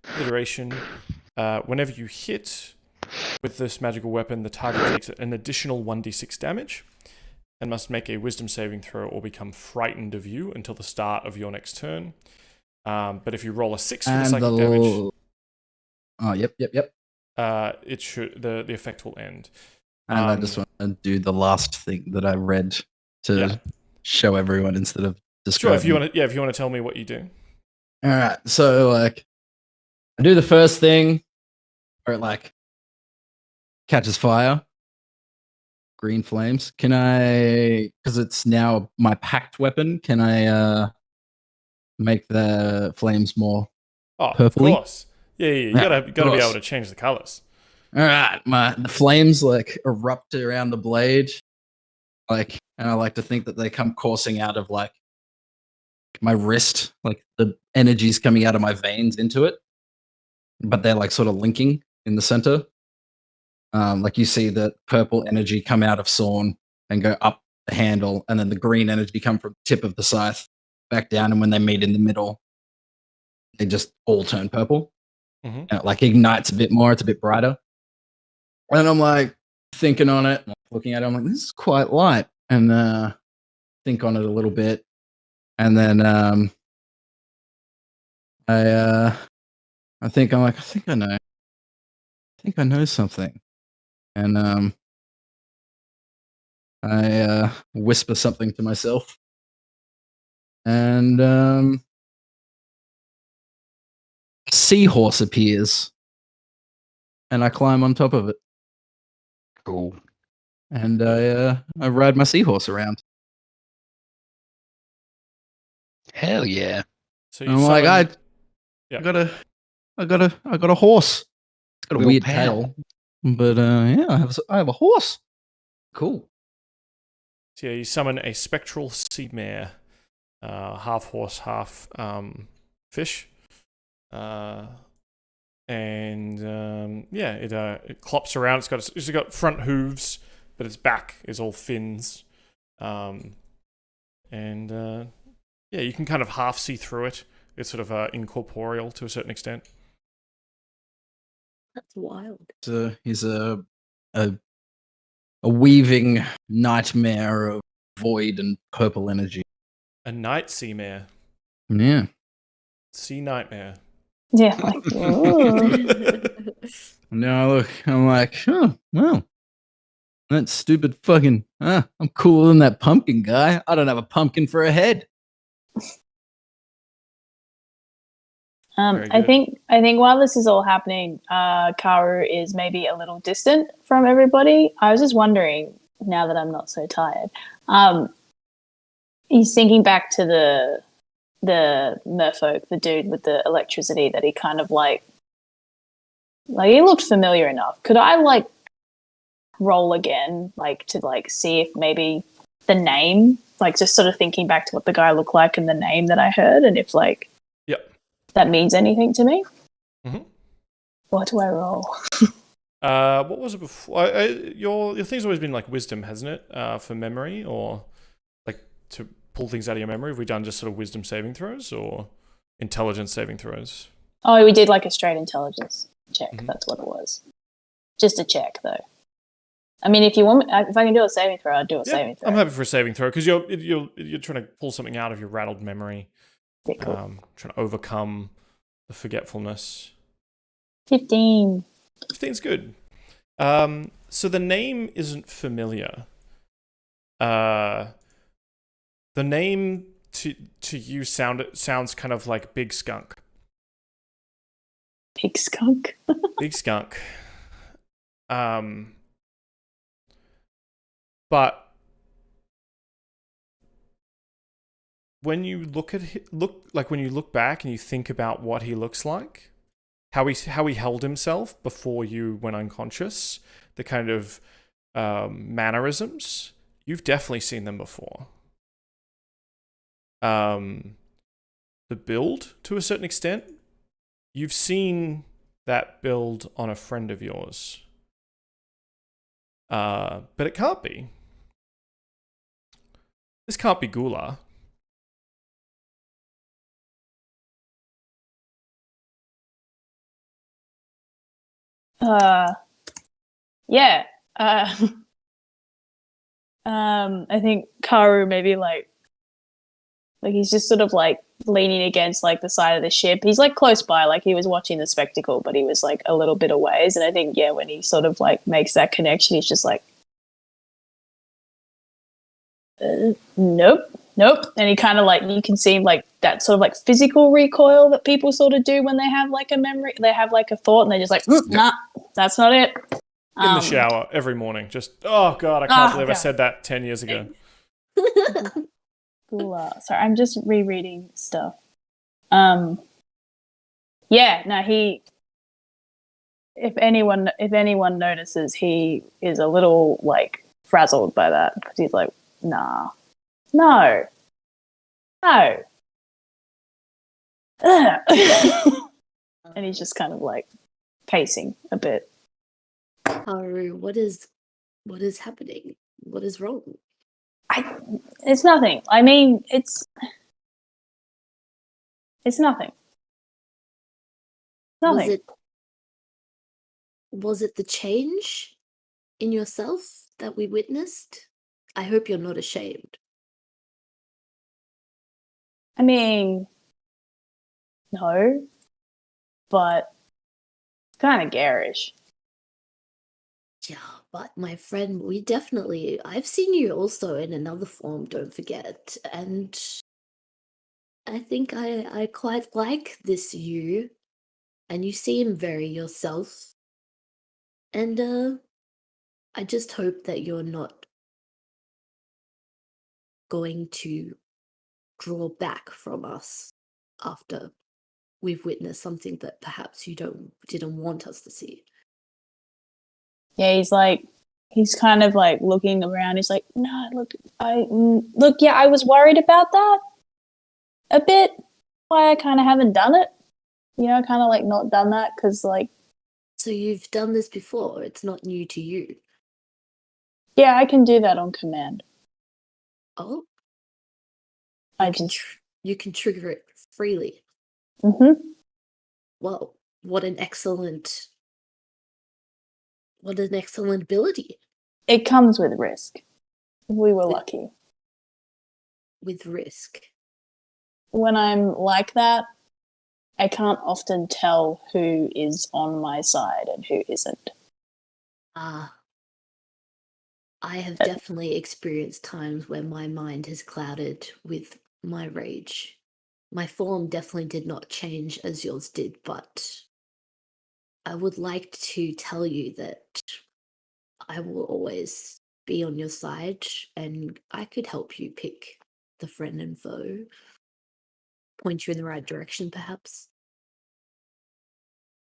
For the duration, whenever you hit with this magical weapon, the target takes an additional 1d6 damage and must make a wisdom saving throw or become frightened of you until the start of your next turn. But if you roll a 6 for the psychic damage... Oh, yep. It should the effect will end. And I just want to do the last thing that I read to show everyone instead of describing. Sure, if you want to tell me what you do. All right, so like, I do the first thing where it like catches fire, green flames. Can I, because it's now my packed weapon, can I make the flames more purpley? Of course. Yeah. You gotta be able to change the colors. All right, the flames like erupt around the blade, like, and I like to think that they come coursing out of like my wrist, like the energy's coming out of my veins into it, but they're like sort of linking in the center. Like you see the purple energy come out of Sorn and go up the handle, and then the green energy come from the tip of the scythe back down, and when they meet in the middle, they just all turn purple. Mm-hmm. And it like ignites a bit more, it's a bit brighter. And I'm like thinking on it, looking at it, I'm like, this is quite light. And think on it a little bit. And then I think I know. I think I know something. And I whisper something to myself. And a seahorse appears. And I climb on top of it. Cool. And I ride my seahorse around. Hell yeah! So I'm like, I got a horse. It's got a weird tail, but I have a horse. Cool. So you summon a spectral sea mare, half horse, half fish, and it clops around. It's got front hooves, but its back is all fins, you can kind of half see through it. It's sort of incorporeal to a certain extent. That's wild. So he's a weaving nightmare of void and purple energy. A night sea mare. Yeah. Sea nightmare. Yeah, like, Now look, I'm like, oh, well, that stupid fucking, I'm cooler than that pumpkin guy. I don't have a pumpkin for a head. I think while this is all happening, Karu is maybe a little distant from everybody. I was just wondering, now that I'm not so tired, he's thinking back to the merfolk, the dude with the electricity that he kind of like he looked familiar enough. Could I like roll again, like to like see if maybe the name, like just sort of thinking back to what the guy looked like and the name that I heard, and if like that means anything to me? Mm-hmm. What do I roll? What was it before? Your thing's always been like wisdom, hasn't it? For memory, or like to pull things out of your memory. Have we done just sort of wisdom saving throws or intelligence saving throws? Oh, we did like a straight intelligence check. Mm-hmm. That's what it was. Just a check, though. I mean, if you want, if I can do a saving throw, I'll do a saving throw. I'm happy for a saving throw because you're trying to pull something out of your rattled memory. Okay, cool. Trying to overcome the forgetfulness. 15. 15's good. So the name isn't familiar. The name to you sounds kind of like Big Skunk. Big Skunk. Big Skunk. But when you when you look back and you think about what he looks like, how he held himself before you went unconscious, the kind of mannerisms, you've definitely seen them before. The build, to a certain extent, you've seen that build on a friend of yours. But it can't be. This can't be Gula. Yeah. I think Karu maybe like he's just sort of like leaning against like the side of the ship. He's like close by, like he was watching the spectacle, but he was like a little bit away. And I think, yeah, when he sort of like makes that connection, he's just like, nope. And he kind of like, you can see like that sort of like physical recoil that people sort of do when they have like a memory, they have like a thought and they're just like, nah, that's not it. In the shower every morning. Just, oh God, I can't believe I said that 10 years ago. Gula. Sorry, I'm just rereading stuff. Yeah, no, if anyone notices, he is a little like frazzled by that because he's like, no. And he's just kind of like pacing a bit. Karu, what is happening? What is wrong? It's nothing. I mean, it's nothing. Nothing. Was it the change in yourself that we witnessed? I hope you're not ashamed. I mean, no, but it's kind of garish. Yeah, but my friend, I've seen you also in another form, don't forget. And I think I quite like this you. And you seem very yourself. And I just hope that you're not going to draw back from us after we've witnessed something that perhaps you didn't want us to see. Yeah, he's kind of like looking around. He's like, no, look, I was worried about that a bit. Why I kind of haven't done it, kind of like not done that because like. So you've done this before. It's not new to you. Yeah, I can do that on command. Oh. You can trigger it freely. Mm-hmm. Well, what an excellent ability. It comes with risk. We were lucky. With risk. When I'm like that, I can't often tell who is on my side and who isn't. I have definitely experienced times where my mind has clouded with my rage. My form definitely did not change as yours did, but I would like to tell you that I will always be on your side and I could help you pick the friend and foe. Point you in the right direction, perhaps.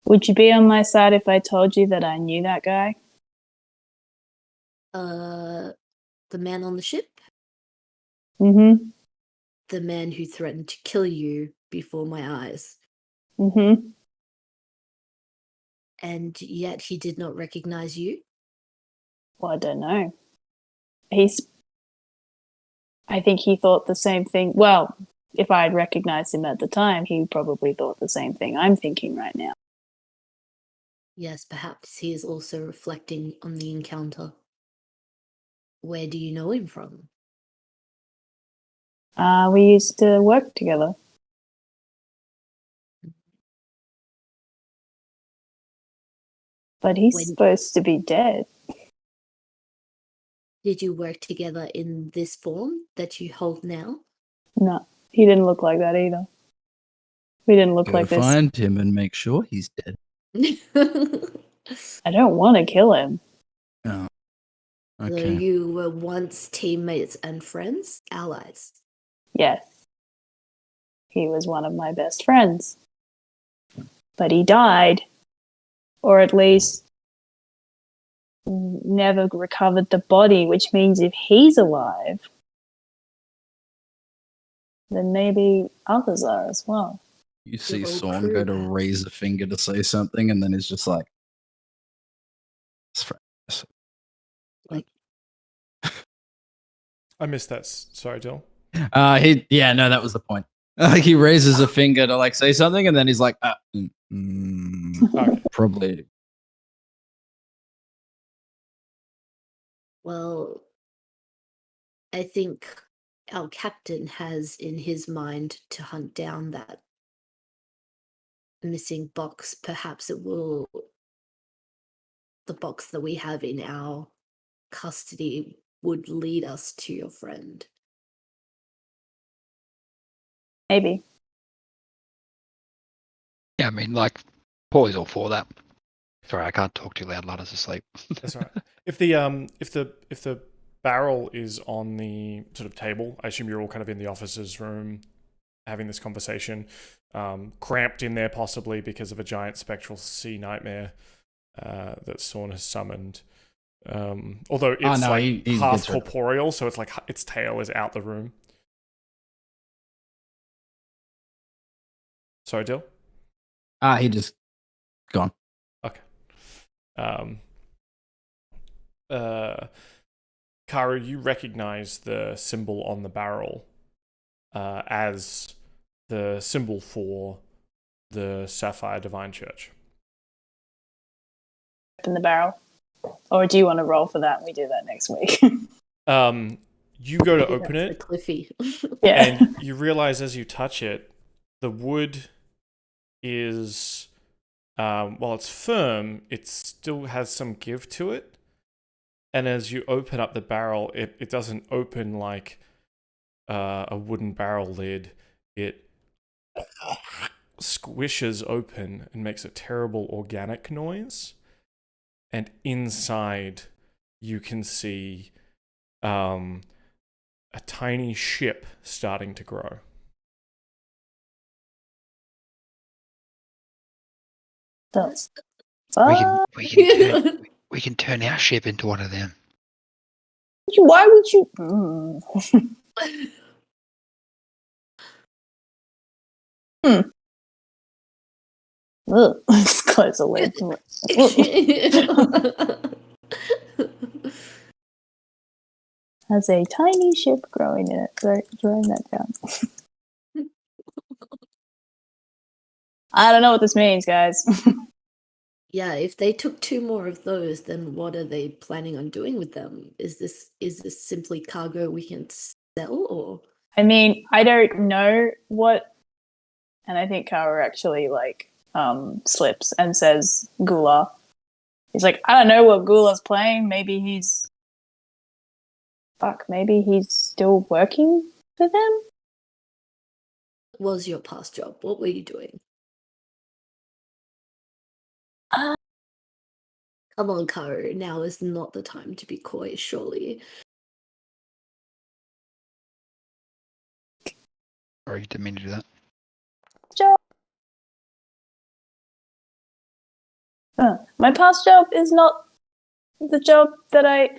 Would you be on my side if I told you that I knew that guy? The man on the ship? Mm-hmm. The man who threatened to kill you before my eyes. Mm-hmm. And yet he did not recognize you? Well, I don't know. I think he thought the same thing. Well, if I had recognized him at the time, he probably thought the same thing I'm thinking right now. Yes, perhaps he is also reflecting on the encounter. Where do you know him from? We used to work together. But he's supposed to be dead. Did you work together in this form that you hold now? No, he didn't look like that either. We didn't look like this. Find him and make sure he's dead. I don't want to kill him. Oh. Okay. So you were once teammates and friends, allies? Yes. He was one of my best friends. But he died. Or at least never recovered the body, which means if he's alive, then maybe others are as well. You see whole Sorn crew go to back. raise a finger to say something, and then he's just like, "It's fr- Like, I missed that. Sorry, Dill. no, that was the point. Like he raises a finger to like say something, and then he's like, Okay. probably. well, I think our captain has in his mind to hunt down that missing box. Perhaps it will. The box that we have in our custody would lead us to your friend. Maybe. Yeah, I mean, like, Pauly's all for that. Sorry, I can't talk too loud. Lana's asleep. That's all right. If the barrel is on the sort of table, I assume you're all kind of in the officer's room having this conversation, cramped in there possibly because of a giant spectral sea nightmare that Sorn has summoned. Although it's he half gets rid of it. corporeal, so it's like its tail is out the room. Sorry, Dill? He just gone. Okay. Karu, you recognize the symbol on the barrel as the symbol for the Sapphire Divine Church. In the barrel. Or do you want to roll for that and we do that next week? You go to Maybe open that's it, the Cliffy. Yeah. and you realize as you touch it, the wood is, while it's firm, it still has some give to it. And as you open up the barrel, it doesn't open like a wooden barrel lid. It squishes open and makes a terrible organic noise. And inside, you can see a tiny ship starting to grow. That's We can turn our ship into one of them. why would you? Ugh. Let's close the lid. Has a tiny ship growing in it. Throwing that down. I don't know what this means, guys. Yeah, if they took 2 more of those, then what are they planning on doing with them? Is this simply cargo we can sell, or? I mean, I don't know what, and I think Karu actually slips and says Gula. He's like, I don't know what Gula's playing. Maybe he's still working for them. What was your past job? What were you doing? Come on, Karu. Now is not the time to be coy, surely. Sorry, didn't mean to do that. Job. My past job is not the job that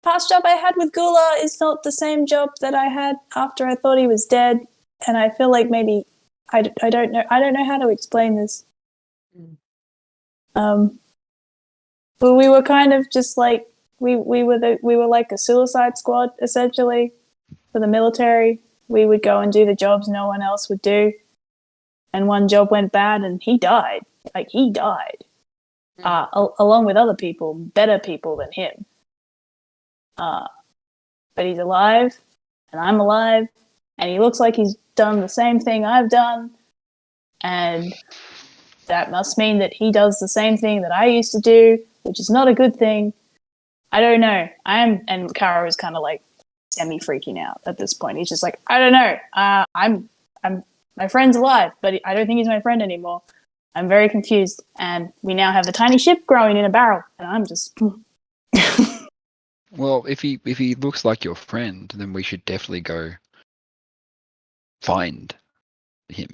past job I had with Gula is not the same job that I had after I thought he was dead, and I feel like maybe I don't know how to explain this. But we were kind of just like we were like a suicide squad essentially for the military. We would go and do the jobs no one else would do, and one job went bad and he died. Like he died, along with other people, better people than him. But he's alive, and I'm alive, and he looks like he's done the same thing I've done, and that must mean that he does the same thing that I used to do, which is not a good thing. I don't know. And Karu is kind of like semi-freaking out at this point. He's just like, I don't know. I'm my friend's alive, but I don't think he's my friend anymore. I'm very confused, and we now have a tiny ship growing in a barrel, and I'm just... Well, if he looks like your friend, then we should definitely go find him.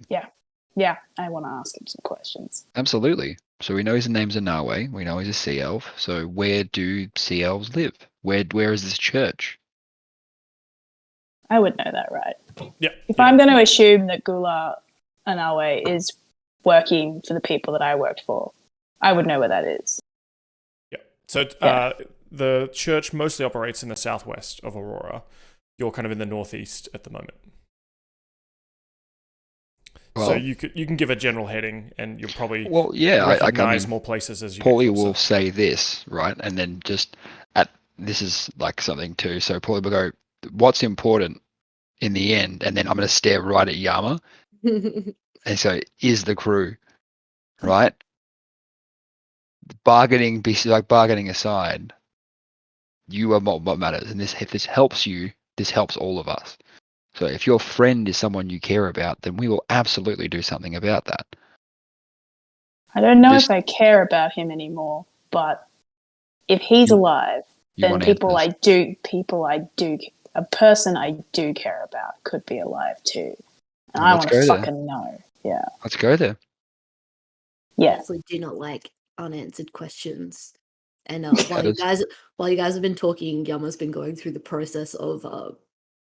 Yeah, I want to ask him some questions. Absolutely. So we know his name's a Nawe. We know he's a sea elf. So where do sea elves live? Where is this church? I would know that, right? Yeah. If I'm going to assume that Gula Anawe is working for the people that I worked for, I would know where that is. Yeah. So the church mostly operates in the southwest of Aurora. You're kind of in the northeast at the moment. Well, so you can give a general heading, and you'll probably recognize more places as you. Pauly get will say this, right, and then just this is like something too. So Pauly will go, "What's important in the end?" And then I'm going to stare right at Yama, and so is the crew, right? Bargaining aside, you are what matters, and if this helps you, this helps all of us. So if your friend is someone you care about, then we will absolutely do something about that. I don't know if I care about him anymore, but if he's alive, then a person I do care about could be alive too. And I want to fucking know. Yeah. Let's go there. Yeah. I absolutely do not like unanswered questions. And while you guys have been talking, Yama's been going through the process of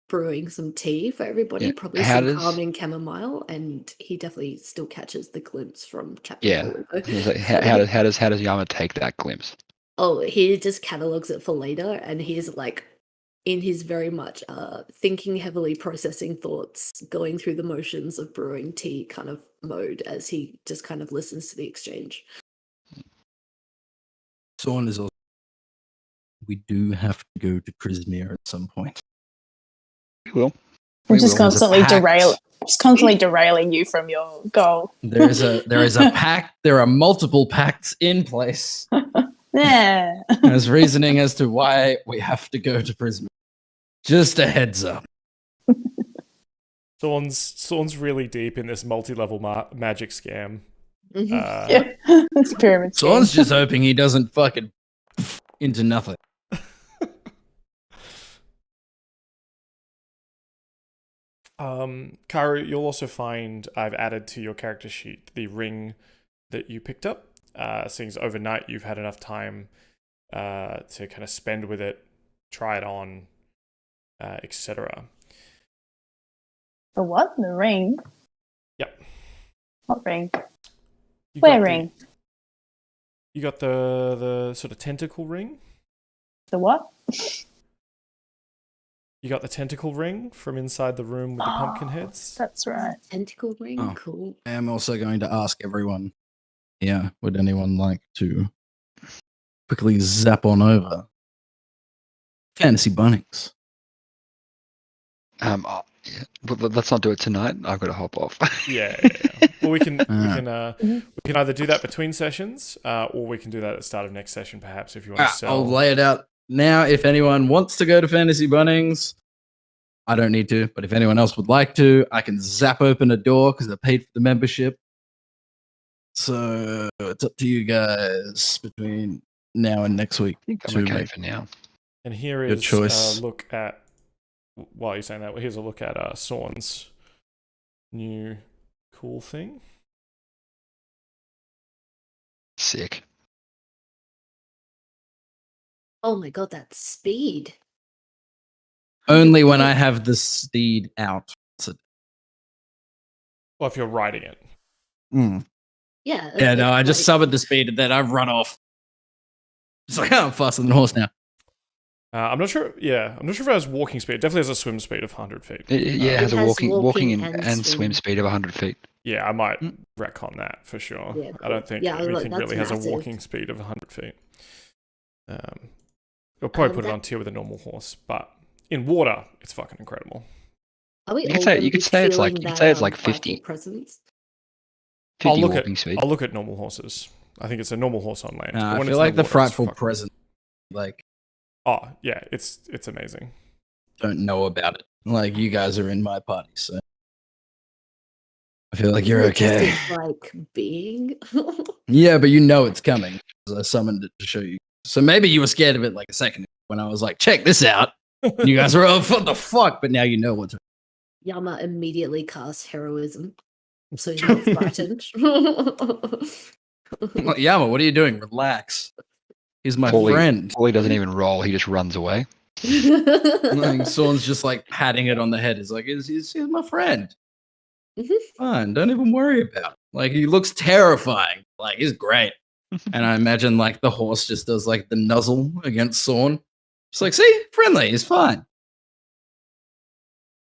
brewing some tea for everybody, probably some calming chamomile, and he definitely still catches the glimpse from Captain Pauly. Like, how does Yama take that glimpse? Oh, he just catalogs it for later, and he's like in his very much thinking heavily, processing thoughts, going through the motions of brewing tea kind of mode as he just kind of listens to the exchange. Sorn is also. We do have to go to Prismere at some point. We will. I'm just constantly derailing you from your goal. There is a pact. There are multiple pacts in place. Yeah. There's reasoning as to why we have to go to Prismere. Just a heads up. Sorn's really deep in this multi-level magic scam. It's pyramid scheme. Sorn's just hoping he doesn't fucking into nothing. Karu, you'll also find I've added to your character sheet the ring that you picked up. Seeing as overnight you've had enough time to kind of spend with it, try it on, etc. The what? The ring? Yep. What ring? Where ring? You got the sort of tentacle ring? The what? You got the tentacle ring from inside the room with the pumpkin heads? That's right. Tentacle ring? Oh. Cool. I am also going to ask everyone, would anyone like to quickly zap on over Fantasy Bunnings? Let's not do it tonight. I've got to hop off. Yeah. Well, we can either do that between sessions, or we can do that at the start of next session, perhaps, if you want to sell. I'll lay it out now. If anyone wants to go to Fantasy Bunnings, I don't need to, but if anyone else would like to, I can zap open a door because I paid for the membership. So it's up to you guys between now and next week. I think I'm okay for now. And here is choice. A look at, while you're saying that, here's a look at Sorn's new cool thing. Sick. Oh my god, that's speed. Only when I have the steed out. Well, if you're riding it. Yeah. Yeah, no, I just summoned the speed and then I run off. It's like, I'm faster than a horse now. I'm not sure. Yeah, I'm not sure if it has walking speed. It definitely has a swim speed of 100 feet. It has a walking and swim speed of 100 feet. Yeah, I might retcon that for sure. Yeah, cool. I don't think anything really has a walking speed of 100 feet. You'll probably put it on tier with a normal horse, but in water, it's fucking incredible. You could say it's like 50. Presence? 50 walking speed. I'll look at normal horses. I think it's a normal horse on land. I feel like the frightful present, like. Oh yeah, it's amazing. Don't know about it. Like you guys are in my party, so I feel like you're okay. Like being. Yeah, but you know it's coming. I summoned it to show you. So maybe you were scared of it like a second when I was like, "Check this out." And you guys were, "Oh, what the fuck?" But now you know what to. Yama immediately casts heroism, so he's not frightened. Yama, what are you doing? Relax. He's my friend. Pauly doesn't even roll. He just runs away. Like, Sorn's just like patting it on the head. He's like, he's my friend. Fine, don't even worry about it. Like, he looks terrifying. Like, he's great. And I imagine like the horse just does like the nuzzle against Sorn. It's like, see, friendly, he's fine.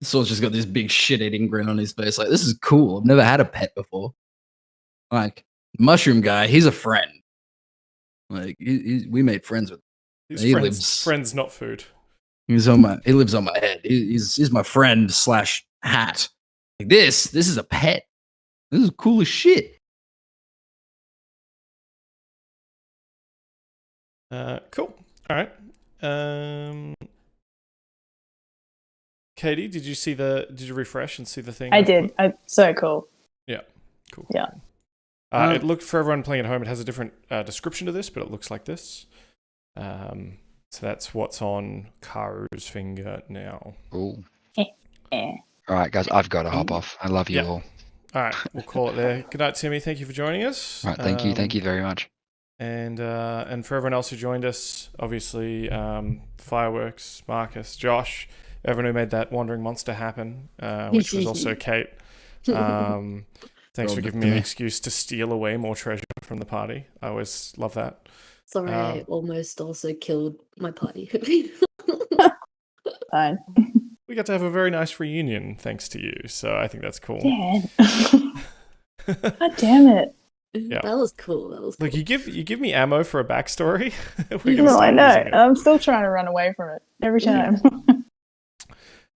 Sorn's just got this big shit-eating grin on his face. Like, this is cool. I've never had a pet before. Like, mushroom guy, he's a friend. Like, we made friends with him. He's friends, not food. He lives on my head. He's my friend / hat. Like, this is a pet. This is cool as shit. Cool. All right. Katie, did you refresh and see the thing? I did. So cool. Yeah. Cool. Yeah. It looked, for everyone playing at home, it has a different description to this, but it looks like this. So that's what's on Karu's finger now. Cool. Yeah. All right, guys, I've got to hop off. I love you all. All right, we'll call it there. Good night, Timmy. Thank you for joining us. All right, thank you very much. And for everyone else who joined us, obviously, Fireworks, Marcus, Josh, everyone who made that Wandering Monster happen, which was also Cait. Thanks for giving me an excuse to steal away more treasure from the party. I always love that. Sorry, I almost also killed my party. Fine. We got to have a very nice reunion thanks to you, so I think that's cool. Dan. God damn it. Yeah. That was cool. Look, you give me ammo for a backstory. No, I know. I'm still trying to run away from it every time.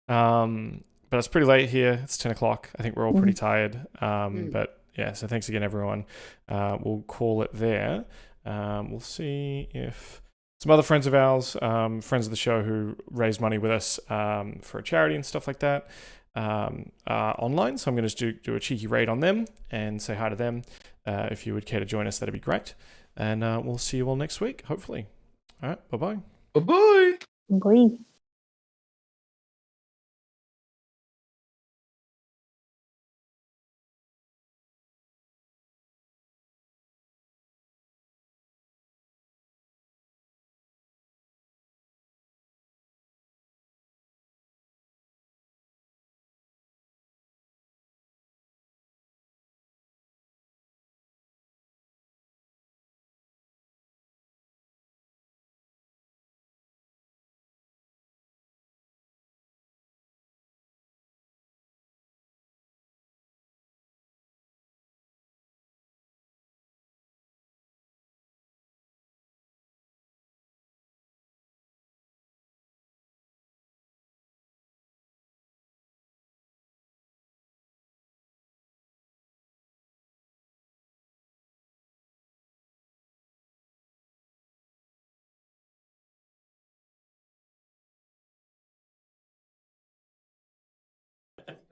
But it's pretty late here. It's 10 o'clock. I think we're all pretty tired. But yeah, so thanks again, everyone. We'll call it there. We'll see if some other friends of ours, friends of the show who raise money with us for a charity and stuff like that, are online. So I'm going to do a cheeky raid on them and say hi to them. If you would care to join us, that'd be great. And we'll see you all next week, hopefully. All right, bye-bye. Bye-bye. Bye.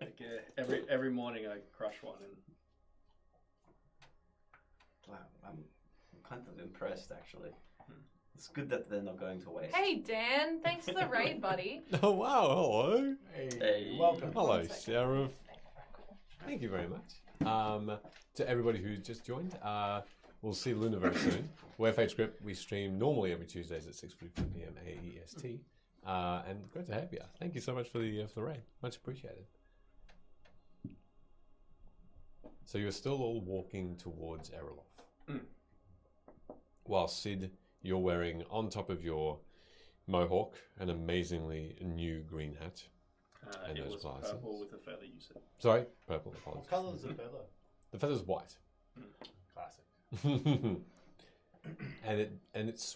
Like, every morning I crush one and. Wow, I'm kind of impressed actually. It's good that they're not going to waste. Hey Dan, thanks for the raid, buddy. Oh wow, hello. Hey. Welcome. Hello, Sheriff. Thank you very much. To everybody who's just joined, we'll see Luna very soon. We're Fate Script. We stream normally every Tuesdays at 6:45 PM AEST. And great to have you. Thank you so much for the raid. Much appreciated. So you're still all walking towards Eroloff. While Sid, you're wearing on top of your mohawk an amazingly new green hat. And those glasses. Purple with a feather, you said. Sorry, purple. Apologies. What colour is the feather? The feather's white. Classic. and it's